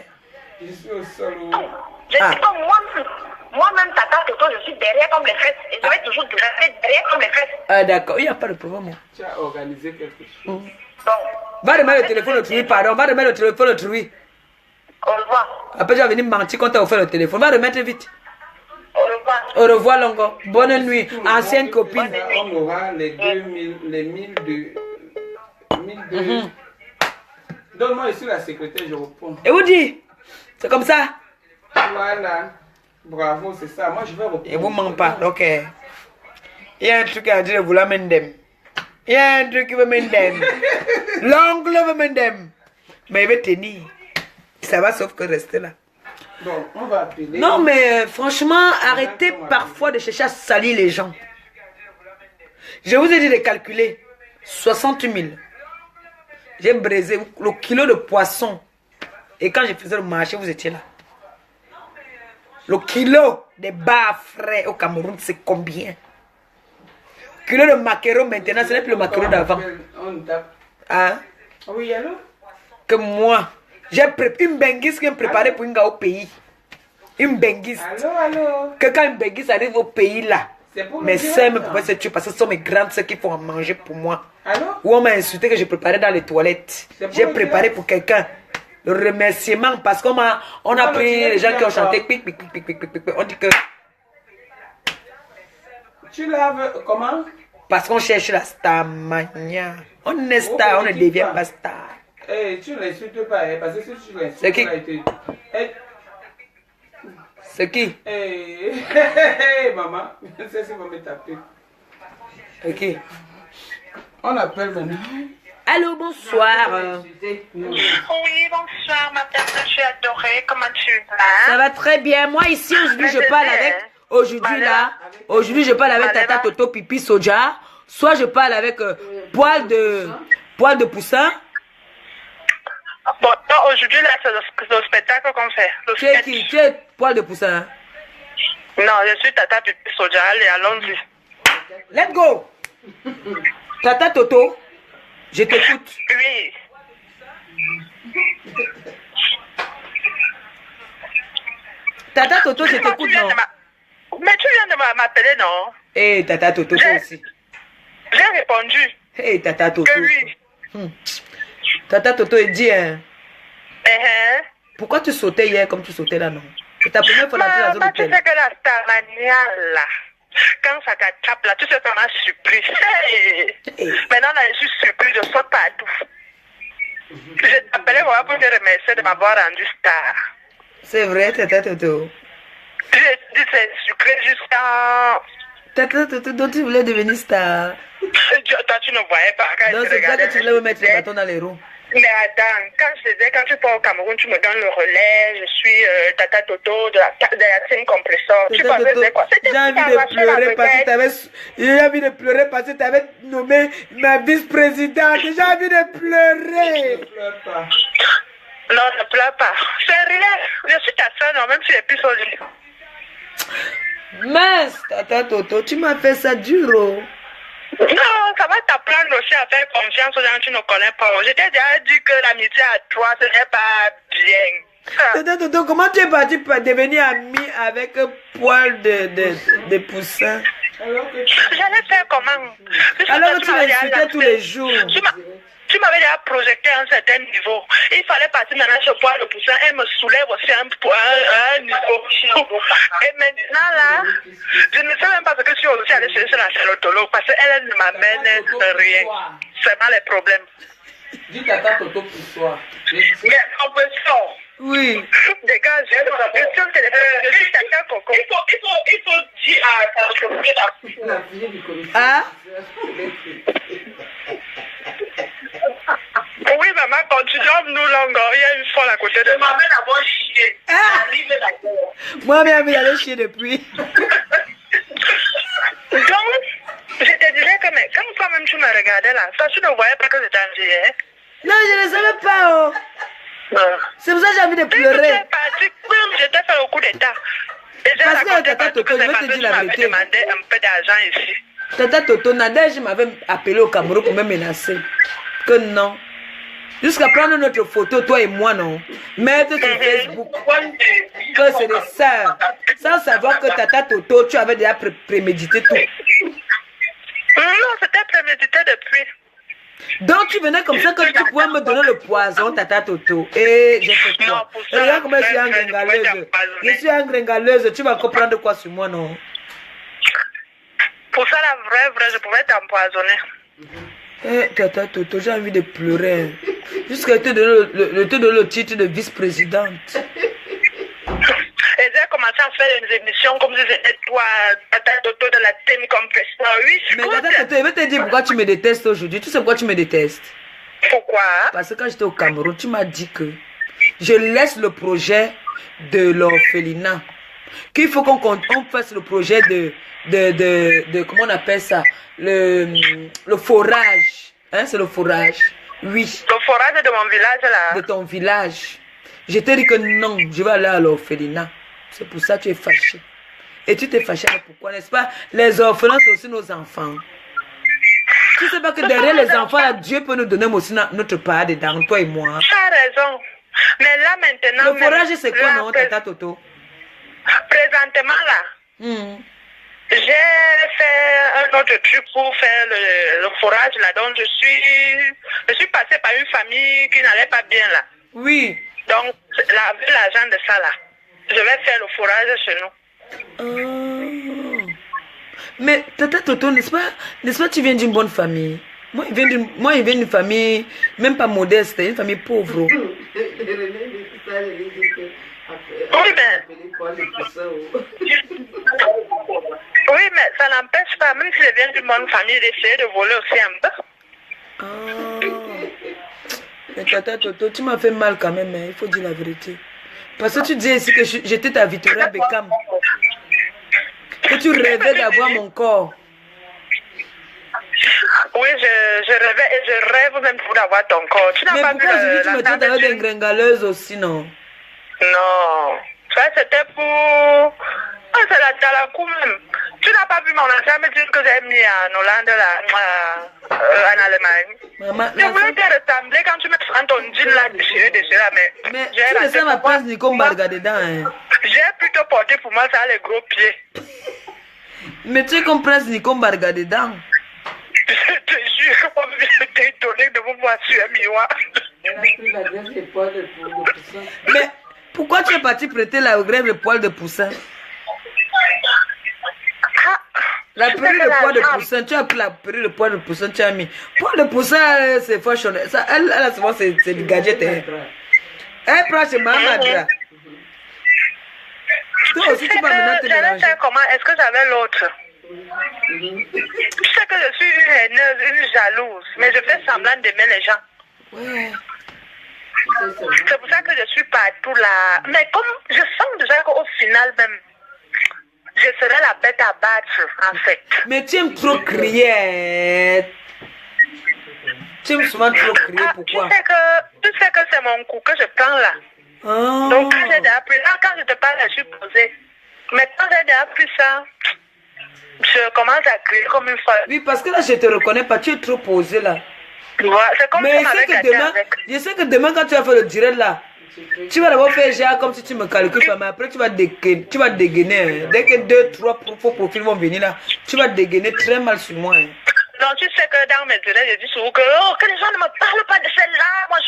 Je suis au sol. Je suis comme moi-même, Tata Toto, je suis derrière comme les fesses. Et je vais toujours rester derrière comme les fesses. Ah, d'accord, il n'y a pas de problème. Hein. Tu as organisé quelque chose. Donc, Va remettre le téléphone autrui, pardon. Va remettre le téléphone autrui. au revoir. Après, tu vas venir mentir quand tu as offert le téléphone. Va remettre vite. Au revoir. Au revoir, Longo. Bonne nuit, ancienne copine. On aura les 2000, les 1002. 1002. Donne-moi ici la secrétaire, je réponds. Et vous dit? C'est comme ça? Voilà. Bravo, c'est ça. Moi, je vais répondre. Et vous ne mentez pas. Ok. Il y a un truc à dire, vous la mendem. Il y a un truc qui veut mendem. L'ongle veut mendem. Mais il veut tenir. Ça va sauf que rester là. Bon, on va appeler. Non, mais franchement, arrêtez parfois de chercher à salir les gens. Je vous ai dit de calculer 60 000. J'ai brisé le kilo de poisson. Et quand je faisais le marché, vous étiez là. Le kilo de bas frais au Cameroun, c'est combien? Kilo de maquereau maintenant, ce n'est plus le maquereau d'avant. On tape. Hein? Oui, allô? Que moi, j'ai préparé une benguise qui est préparée pour un gars au pays. Une benguise. Allô? Que quand une benguise arrive au pays là, Pour mes soeurs me préparent cette tuer parce que ce sont mes grandes soeurs qui font à manger pour moi. Allô? Ou on m'a insulté que je préparais dans les toilettes. J'ai préparé pour quelqu'un. Le remerciement parce qu'on a pris les gens qui ont chanté. Pic, pic, pic, pic, pic, pic, pic. On dit que. Tu laves comment? Parce qu'on cherche la star mania. On est star, on ne devient pas star. Eh, tu ne l'insultes pas, parce que si tu l'insultes, C'est qui? Eh, C'est qui? maman, c'est ça va me taper. C'est qui? On appelle maintenant. Allô, bonsoir. Oui, bonsoir, madame, je suis adorée. Comment tu vas? Ça va très bien. Moi, ici, aujourd'hui, je parle avec. Aujourd'hui, je parle avec Tata Toto Pipi Soja. Soit je parle avec poil de poussin. Bon, non, aujourd'hui, là, c'est le spectacle qu'on fait. Le Tu es qui? Tu es poil de poussin. Non, je suis Tata Pipi Soja. Allez, allons-y. Let's go. Tata Toto, je t'écoute. Oui. Tata Toto, je t'écoute, non? Mais tu viens de m'appeler, non? Eh, Tata Toto, toi aussi. J'ai répondu. Eh, Tata Toto. Que oui. Tata Toto, il dit, hein. Uh-huh. Pourquoi tu sautais hier comme tu sautais là, non? C'est ta première fois d'entrer dans Maman, un tu hôtel. sais que la Starmania, là, quand ça t'attrape, là, tu sais, ça m'a surpris. Hey. Hey. Maintenant, là, je suis surpris, je saute partout. Je t'appelais voilà, pour te remercier de m'avoir rendu star. C'est vrai, Tata Toto. Je dis, c'est sucré jusqu'à... Tata Toto, donc tu voulais devenir star. Toi, tu ne voyais pas quand Donc je c'est ça regardais. que tu voulais me mettre le bâton dans les roues. Mais attends, quand tu pars au Cameroun, tu me donnes le relais, je suis Tata Toto de la team compresseur. Tu Tata pensais Toto, c'est quoi? j'ai envie de pleurer parce que t'avais... J'ai envie de pleurer parce que tu avais nommé ma vice-présidente. J'ai envie de pleurer. Ne pleure pas. Non, ne pleure pas. C'est rien. Je suis ta soeur, non, même si elle est plus solide. Mince, Tata Toto, tu m'as fait ça dur. Oh. Non, ça va t'apprendre aussi à faire confiance aux gens que tu ne connais pas. Je t'ai déjà dit que l'amitié à toi, ce n'est pas bien. Toto, comment tu es parti pour devenir ami avec un poil de poussin? J'allais faire comment? Alors que tu l'insultais tous les jours. Tu m'avais déjà projeté à un certain niveau. Il fallait partir maintenant ce poil de poussin et me soulève aussi à un niveau. Et maintenant là, je ne sais même pas ce que je suis aussi allée chercher la serotologue parce qu'elle ne m'amène rien. C'est pas les problèmes. Dis Tata Toto pour toi. Mais en question. Oui. Dégage, je question téléphone. Je suis Tata Coco. Il faut dire à La fille du commissaire. Ah? Oui, maman, continuons-nous longues. Il y a une folle à côté de moi. Maman d'abord chier. Moi-même, il allait chier depuis. Donc, je te disais que mais, quand toi-même tu me regardais là, ça, tu ne voyais pas que j'étais en vie, Non, je ne savais pas. Oh. C'est pour ça que j'ai envie de pleurer. Je t'ai fait au coup d'état. Parce que Tata Toto, je vais te dire la vérité. Tu m'avais demandé un peu d'argent ici. Tata Toto, Nadège m'avait appelé au Cameroun pour me menacer. Que non. Jusqu'à prendre notre photo, toi et moi, non. Mettre sur Facebook. Que c'est des sœurs. Sans savoir que Tata Toto, tu avais déjà prémédité tout. Non, c'était prémédité depuis. Donc tu venais comme ça que tu pouvais me donner le poison, Tata Toto. Et j'ai fait quoi? Non, pour ça, Regarde comment je suis je engringaleuse. Je suis engringaleuse. Tu vas comprendre quoi sur moi, non? Pour ça, la vraie, je pouvais t'empoisonner. Eh, Tata Toto, j'ai envie de pleurer. Jusqu'à te donner le titre de vice-présidente. Et j'ai commencé à faire des émissions comme si c'était toi, Tata Toto de la télé comme président. Oui, Mais Tata Toto, je vais te dire pourquoi tu me détestes aujourd'hui. Tu sais pourquoi tu me détestes? Pourquoi? Parce que quand j'étais au Cameroun, tu m'as dit que je laisse le projet de l'orphelinat. Qu'il faut qu'on fasse le projet de comment on appelle ça? Le forage. Hein, c'est le forage. Oui. Le forage de mon village là. De ton village. Je t'ai dit que non, je vais aller à l'orphelinat. C'est pour ça que tu es fâché. Et tu t'es fâché, mais pourquoi, n'est-ce pas? Les orphelins, c'est aussi nos enfants. Tu sais pas que derrière les enfants, là, Dieu peut nous donner aussi notre part dedans, toi et moi. Tu as raison. Mais là maintenant. Le forage, c'est quoi, non, Tata Toto? Présentement là. J'ai fait un autre truc pour faire le forage là. Donc je suis passée par une famille qui n'allait pas bien là. Oui. Donc, avec l'argent de ça là, je vais faire le forage chez nous. Mais Tata Toto, n'est-ce pas, tu viens d'une bonne famille? Moi, je viens d'une famille, même pas modeste, une famille pauvre. Oui, mais ça n'empêche pas, même si je viens d'une bonne famille, d'essayer de voler aussi un peu. Mais Tata Toto, tu m'as fait mal quand même, hein, il faut dire la vérité. Parce que tu disais ici que j'étais ta Victoria Beckham. Que tu rêvais d'avoir mon corps. Oui, je rêvais et je rêve même pour avoir ton corps. Tu n'as pas vu pourquoi tu me traites avec des gringoleuses aussi, non? Non. Ça, c'était pour... Ah, c'est la cour même. Tu n'as pas vu mon ancien me dire que j'ai mis en Hollande, là, en Allemagne. Maman, je voulais te ressembler quand tu me prends ton jean là, déchiré, mais tu ne sais ma place Nico Mbarga dedans, hein. J'ai plutôt porté pour moi ça les gros pieds. Mais tu es comme Prince Nico Mbarga dedans. Je te jure, je t'ai étonné de vous voir sur un miroir. Elle a pris la graisse des poils de poussin. Mais pourquoi tu es parti prêter la grève de poils de poussin? La perruque de poils de poussin, tu as pris la perruque de poils de poussin, tu as mis. Poils de poussin, c'est fashion. Elle a souvent c'est du gadget. Elle prend chez Mamadra. Toi aussi, tu vas maintenant te mélanger. Comment est-ce que j'avais l'autre? Tu sais que je suis une haineuse, une jalouse, mais je fais semblant d'aimer les gens. Ouais. C'est pour ça que je suis partout là. Mais comme je sens déjà qu'au final même, je serai la bête à battre en fait. Mais tu aimes trop crier. Tu aimes souvent trop crier, pourquoi? Tu sais que c'est mon coup que je prends là. Oh. Donc quand j'ai déjà pris, là quand je te parle, je suis posée. Mais quand j'ai déjà pris ça, Je commence à crier comme une folle. Oui, parce que là, je te reconnais pas. Tu es trop posé là. Voilà, c'est comme Mais si on avait gâté avec. je sais que demain, quand tu vas faire le direct là, tu vas d'abord faire genre comme si tu me calcules pas, mais après tu vas dégainer. Hein. Dès que 2-3 faux profils vont venir là, tu vas dégainer très mal sur moi. Hein. Donc tu sais que dans mes directs, je dis souvent que, que les gens ne me parlent pas de celle-là. Moi,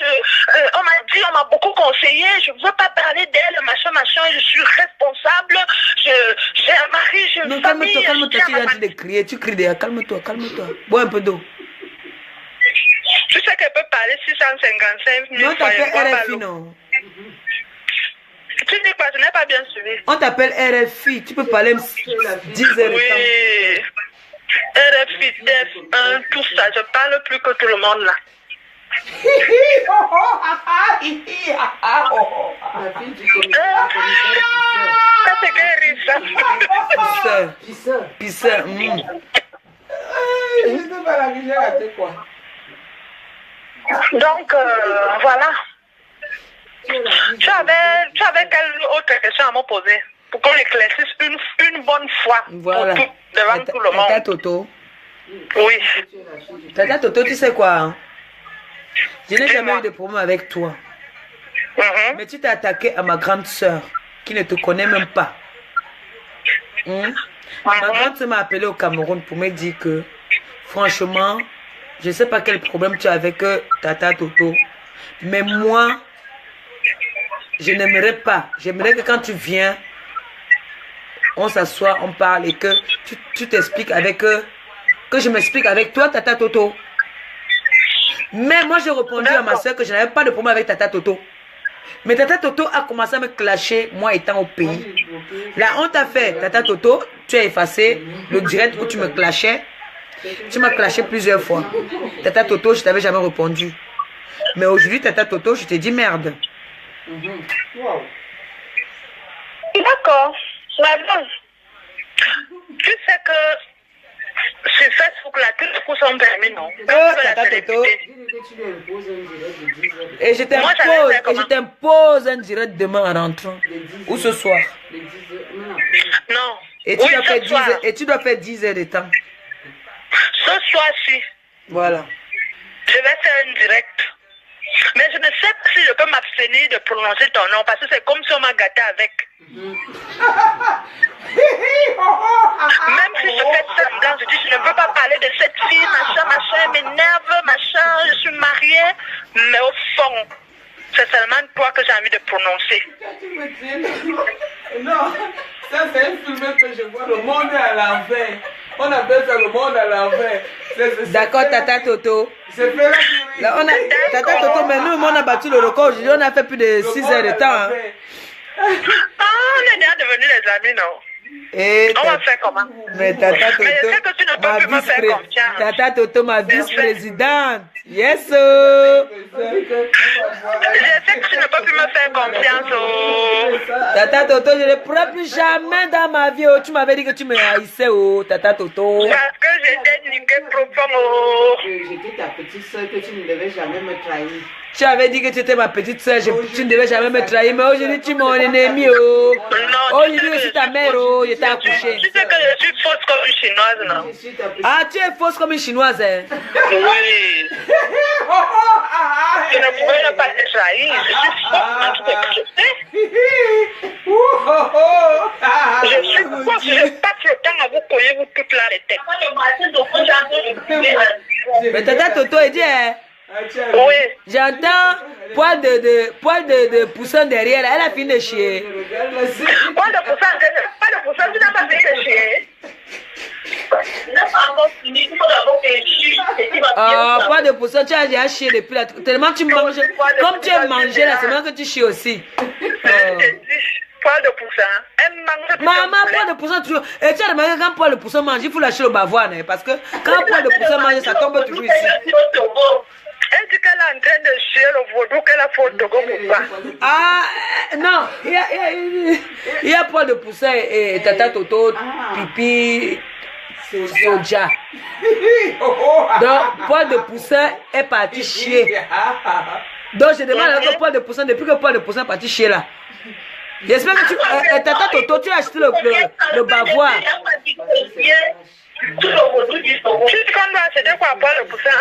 on m'a dit, on m'a beaucoup conseillé, je ne veux pas parler d'elle, machin, je suis responsable, j'ai un mari, j'ai une famille. Non, calme-toi, tu es en train de crier, tu cries derrière, calme-toi. Bois un peu d'eau. Tu sais qu'elle peut parler 655 000 Non, on t'appelle RFI, non? Tu dis quoi? Je n'ai pas bien suivi. On t'appelle RFI, tu peux parler 10 heures. Oui. RFI, TF1, tout ça. Je parle plus que tout le monde là. La fille du comité. Ça c'est qu'elle rit ça. Pisseur. Je ne sais pas la vie, j'ai raté quoi. Donc, voilà. Tu avais quelle autre question à me poser pour qu'on éclaircisse une bonne fois Voilà. pour tout, devant tout le monde. Tata Toto. Oui. Tata Toto, tu sais quoi? Hein? Je n'ai jamais eu de problème avec toi. Mais tu t'es attaqué à ma grande soeur qui ne te connaît même pas. Ma grande soeur m'a appelé au Cameroun pour me dire que, franchement, je ne sais pas quel problème tu as avec Tata Toto. Mais moi, je n'aimerais pas. J'aimerais que quand tu viens, on s'assoit, on parle et que tu t'expliques avec eux. Que je m'explique avec toi, Tata Toto. Mais moi, j'ai répondu à ma soeur que je n'avais pas de problème avec Tata Toto. Mais Tata Toto a commencé à me clasher, moi étant au pays. La honte a fait, Tata Toto, tu as effacé le direct où tu me clashais. Tu m'as clashé plusieurs fois. Tata Toto, je t'avais jamais répondu. Mais aujourd'hui, Tata Toto, je t'ai dit merde. D'accord. Mais bon, tu sais que sur Facebook, là, tous les coups sont permis, non? Tata Toto. Et je t'impose un direct demain en rentrant. Ou ce soir. Non. Et tu dois faire 10 heures de temps. Ce soir-ci. Voilà. Je vais faire un direct. Mais je ne sais pas si je peux m'abstenir de prononcer ton nom parce que c'est comme si on m'a gâté avec. Même si je fais semblant, je dis je ne veux pas parler de cette fille, machin, elle m'énerve, machin, je suis mariée. Mais au fond, c'est seulement toi que j'ai envie de prononcer. Non, ça c'est un film que je vois, le monde est à l'envers. On appelle ça le monde à l'envers. D'accord, Tata Toto. C'est fait là, Tata Toto, mais nous, on a battu le record. Aujourd'hui, on a fait plus de 6 heures de temps. Hein. On est déjà devenus des amis, non? Et on va faire comment? Mais Tata Toto, mais je sais que tu ne peux plus me faire confiance. Tata Toto, ma vice-présidente. Yes, Je sais que tu ne peux plus me faire confiance. Tata Toto, je ne pourrai plus jamais dans ma vie. Tu m'avais dit que tu me haïssais, Tata Toto. Parce que j'étais niqué profond. J'étais ta petite soeur que tu ne devais jamais me trahir. Tu avais dit que tu étais ma petite soeur, tu ne devais jamais me trahir, mais aujourd'hui tu es mon ennemi. Aujourd'hui aussi ta mère, je t'ai accouché. Tu sais que je suis fausse comme une chinoise, non? Ah, tu es fausse comme une chinoise, hein? Oui. Je ne pouvais pas te trahir, je suis fausse dans tout ce que je sais. Je suis fausse, je passe le temps à vous coller vous toutes là les têtes. Mais Tata Toto, il dit, hein? Oui. J'entends poil de poussin derrière, elle a fini de chier. Poil de poussin, pas de poussin, tu n'as pas fini de chier. Poil de poussin, tu as déjà chié depuis là. Tellement tu manges. Comme tu as mangé là, c'est même que tu chies aussi. Poil de poussin. Elle mange. Maman, poil de poussin toujours. Et tu as remarqué quand poil de poussin mange, il faut lâcher le bavoine. Parce que quand poil de poussin mange, ça tombe toujours ici. Elle dit qu'elle est en train de chier le vaudou qu'elle a fait au Togo ou pas? Ah, non. Il y a poil de poussin et Tata Toto, pipi, soja. Donc, poil de poussin est parti chier. Donc, je demande à poil de poussin, depuis que poil de poussin est parti chier là. J'espère que Tata Toto, tu as acheté le bavoir.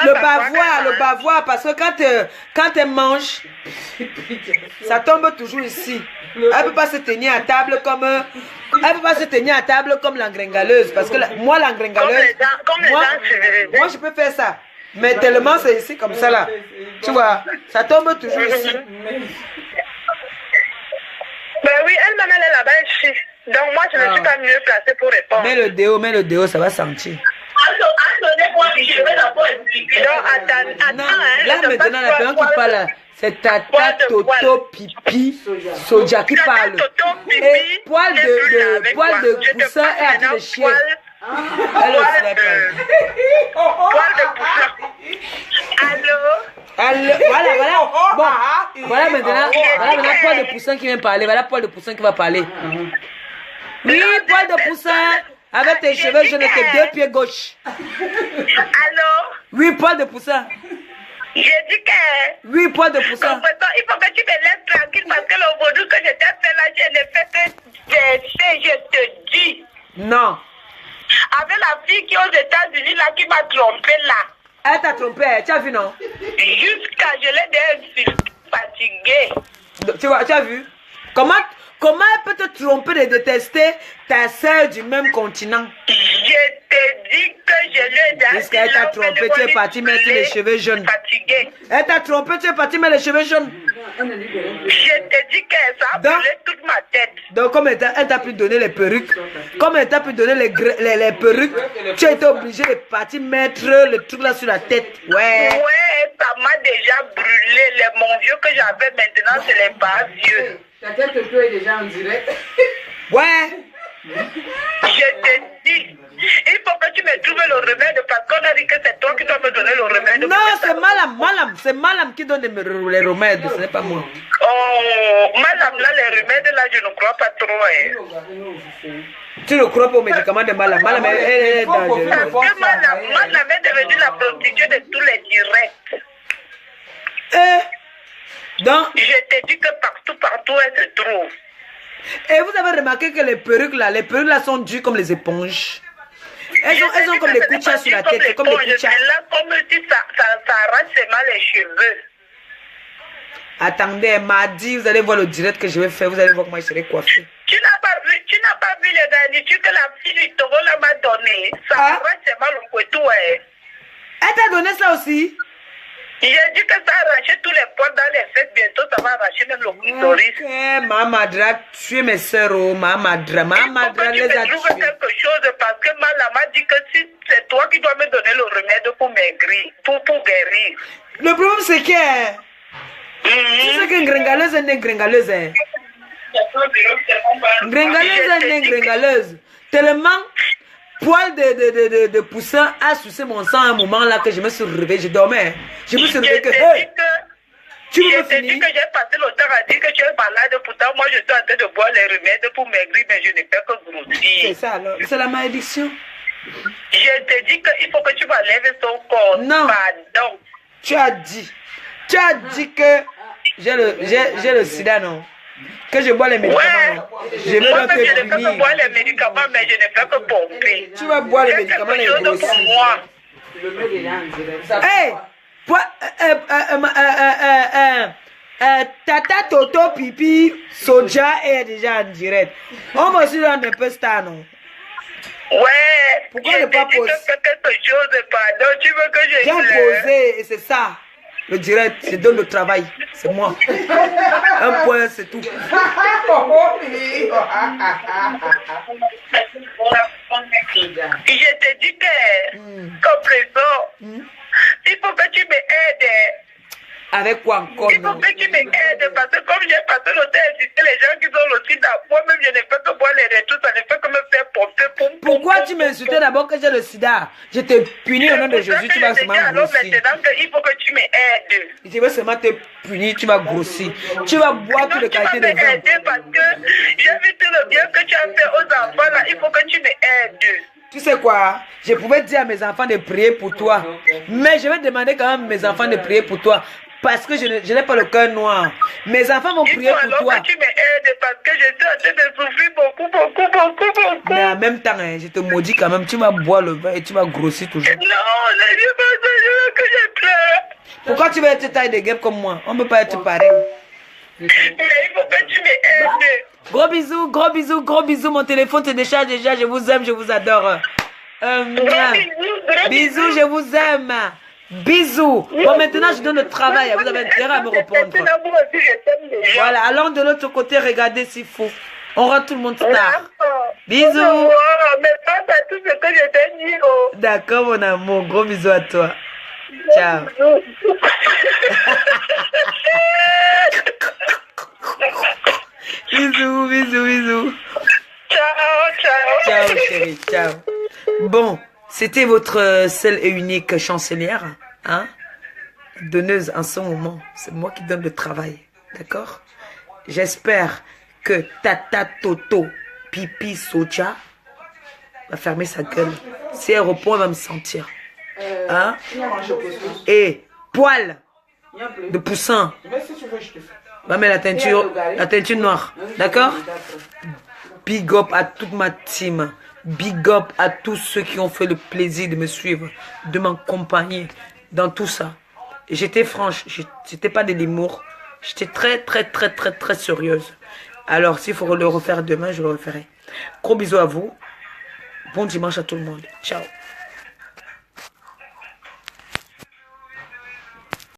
Le bavoir, parce que quand elle mange, ça tombe toujours ici. Elle peut pas se tenir à table comme l'engringaleuse, parce que moi l'engringaleuse, moi je peux faire ça, mais tellement c'est ici comme ça là, tu vois, ça tombe toujours ici. Ben oui, elle-même elle est là-bas ici. Donc moi je ne suis pas mieux placée pour répondre. Mets le déo, ça va sentir. Non, là maintenant la personne qui parle, c'est Tata Toto Pipi Soja qui parle. Et poil de poussin et avec le chien. Elle aussi la parle. Poil de poussin. Allô? Voilà. Bon, voilà maintenant poil de poussin qui vient parler. Voilà poil de poussin qui va parler. Oui, poil de poussin. Avec tes cheveux jaunes et tes 2 pieds gauche. Allô? Oui, poil de poussin. J'ai dit que... Oui, poil de poussin. Il faut que tu me laisses tranquille parce que le vaudou que je t'ai fait là, je ne fais que je te dis. Non. Avec la fille qui est aux États-Unis là, qui m'a trompé là. Elle t'a trompé, tu as vu non? Jusqu'à je l'ai déjà fatiguée. Tu vois, tu as vu? Comment elle peut te tromper de détester ta soeur du même continent? Je te dis que je l'ai déjà. Puisqu'elle t'a trompé, tu es parti mettre les cheveux jaunes. Fatiguée. Elle t'a trompé, tu es parti mettre les cheveux jaunes. Je te dis que ça a brûlé toute ma tête. Donc, comme elle t'a pu donner les perruques, comme elle t'a pu donner les perruques, tu as été obligé de partir mettre le truc là sur la tête. Ouais. Ouais, ça m'a déjà brûlé. Mon vieux que j'avais maintenant, c'est les pas vieux. Ta tête de toi est déjà en direct. Ouais. Je te dis, il faut que tu me trouves le remède parce qu'on a dit que c'est toi qui dois me donner le remède. Non, c'est c'est Malam qui donne les remèdes, ce n'est pas moi. Oh, madame, là, les remèdes, là, je ne crois pas trop. Tu ne crois pas aux médicaments de Malam? Malam, elle est dangereuse. Parce que madame est devenue la prostituée de tous les directs. Donc, je te dis que partout, elle se trouve. Et vous avez remarqué que les perruques là sont dures comme les éponges. Elles ont comme des couchas sur la tête, comme des couchas. Là, comme si ça arrache seulement les cheveux. Attendez, mardi, vous allez voir le direct que je vais faire, vous allez voir comment je serai coiffée. Tu n'as pas vu les garnitures que la fille du Togo m'a donné. Ça arrache seulement le couteau. Elle t'a donné ça aussi? J'ai dit que ça arrachait tous les poils dans les fesses. Bientôt, ça va arracher même le clitoris. Ok, Mamadra, tuer mes soeurs, Mamadra les a tuées. Tu trouves quelque chose parce que Malam m'a dit que si c'est toi qui dois me donner le remède pour maigrir, pour guérir. Le problème, c'est que... Tu sais qu'une gringaleuse est une gringaleuse. Gringaleuse est une gringaleuse. Tellement... Poil de poussin a sucé mon sang à un moment là que je me suis réveillée, je dormais. Je me suis réveillée que... Hey, tu veux finir? Je te dis que j'ai passé le temps à dire que tu es malade, pourtant moi je suis en train de boire les remèdes pour maigrir, mais je ne fais que grossir. C'est ça alors, c'est la malédiction. Je te dis qu'il faut que tu m'enlèves son corps. Non. Pardon. Tu as dit que j'ai le sida, non? Que je bois les médicaments. Ouais. Je vais moi te je ne fais que punir. boire les médicaments, mais je ne fais que pomper. Tu vas boire les médicaments et les grossir. Le mec est là en direct. Hey, Tata Toto Pipi Soja est déjà en direct. On me suit un peu star, non? Ouais. Pourquoi ne pas poser? quelque chose, pardon. Tu veux que je J'ai posé et c'est ça. Le direct, je donne le travail. C'est moi. Un point, c'est tout. Je te dis que, comme présent, il faut que tu m'aides. Avec quoi encore? Il faut que tu m'aides parce que comme j'ai passé le temps à insister les gens qui ont le sida, moi-même je ne fais que boire les retours, ça ne fait que me faire porter pour... Pourquoi tu m'insultais d'abord que j'ai le sida? Je te punis au nom de Jésus, tu vas seulement grossir. Maintenant il faut que tu m'aides. Je vais seulement te punir, tu vas grossir. Tu vas boire toutes les qualités des hommes. Parce que j'ai vu tout le bien que tu as fait aux enfants là, il faut que tu m'aides. Tu sais quoi? Je pouvais dire à mes enfants de prier pour toi. Mais je vais demander quand même à mes enfants de prier pour toi. parce que je n'ai pas le cœur noir. Mes enfants vont prier pour toi. Tu m'aides parce que je suis en train de souffrir beaucoup. Mais en même temps, hein, je te maudis quand même. Tu vas boire le vin et tu vas grossir toujours. Non, ne dis pas ça, je veux que je pleure. Pourquoi tu veux être taille de guêpe comme moi? On ne peut pas être pareil. Mais il faut que tu m'aides. Gros bisous, gros bisous, gros bisous. Mon téléphone se décharge déjà. Je vous aime, je vous adore. Bisous, je vous aime. Bisous. Bon, maintenant, je donne le travail. Vous avez intérêt à me répondre. Voilà, allons de l'autre côté, regardez s'il faut. On rend tout le monde star. Bisous. Mais pense à tout ce que je t'ai dit. D'accord, mon amour. Gros bisous à toi. Ciao. Bisous, bisous, bisous. Ciao, chérie, ciao. Bon, c'était votre seule et unique chancelière, hein? Donneuse en ce moment. C'est moi qui donne le travail, d'accord? J'espère que Tata Toto Pipi Socha va fermer sa gueule. Si elle reprend, elle va me sentir. Hein? Et poil de poussin. Va mettre la teinture noire. D'accord? Big up à toute ma team. Big up à tous ceux qui ont fait le plaisir de me suivre, de m'accompagner dans tout ça. J'étais franche, j'étais pas de l'humour. J'étais très sérieuse. Alors, s'il faut le refaire demain, je le referai. Gros bisous à vous. Bon dimanche à tout le monde. Ciao.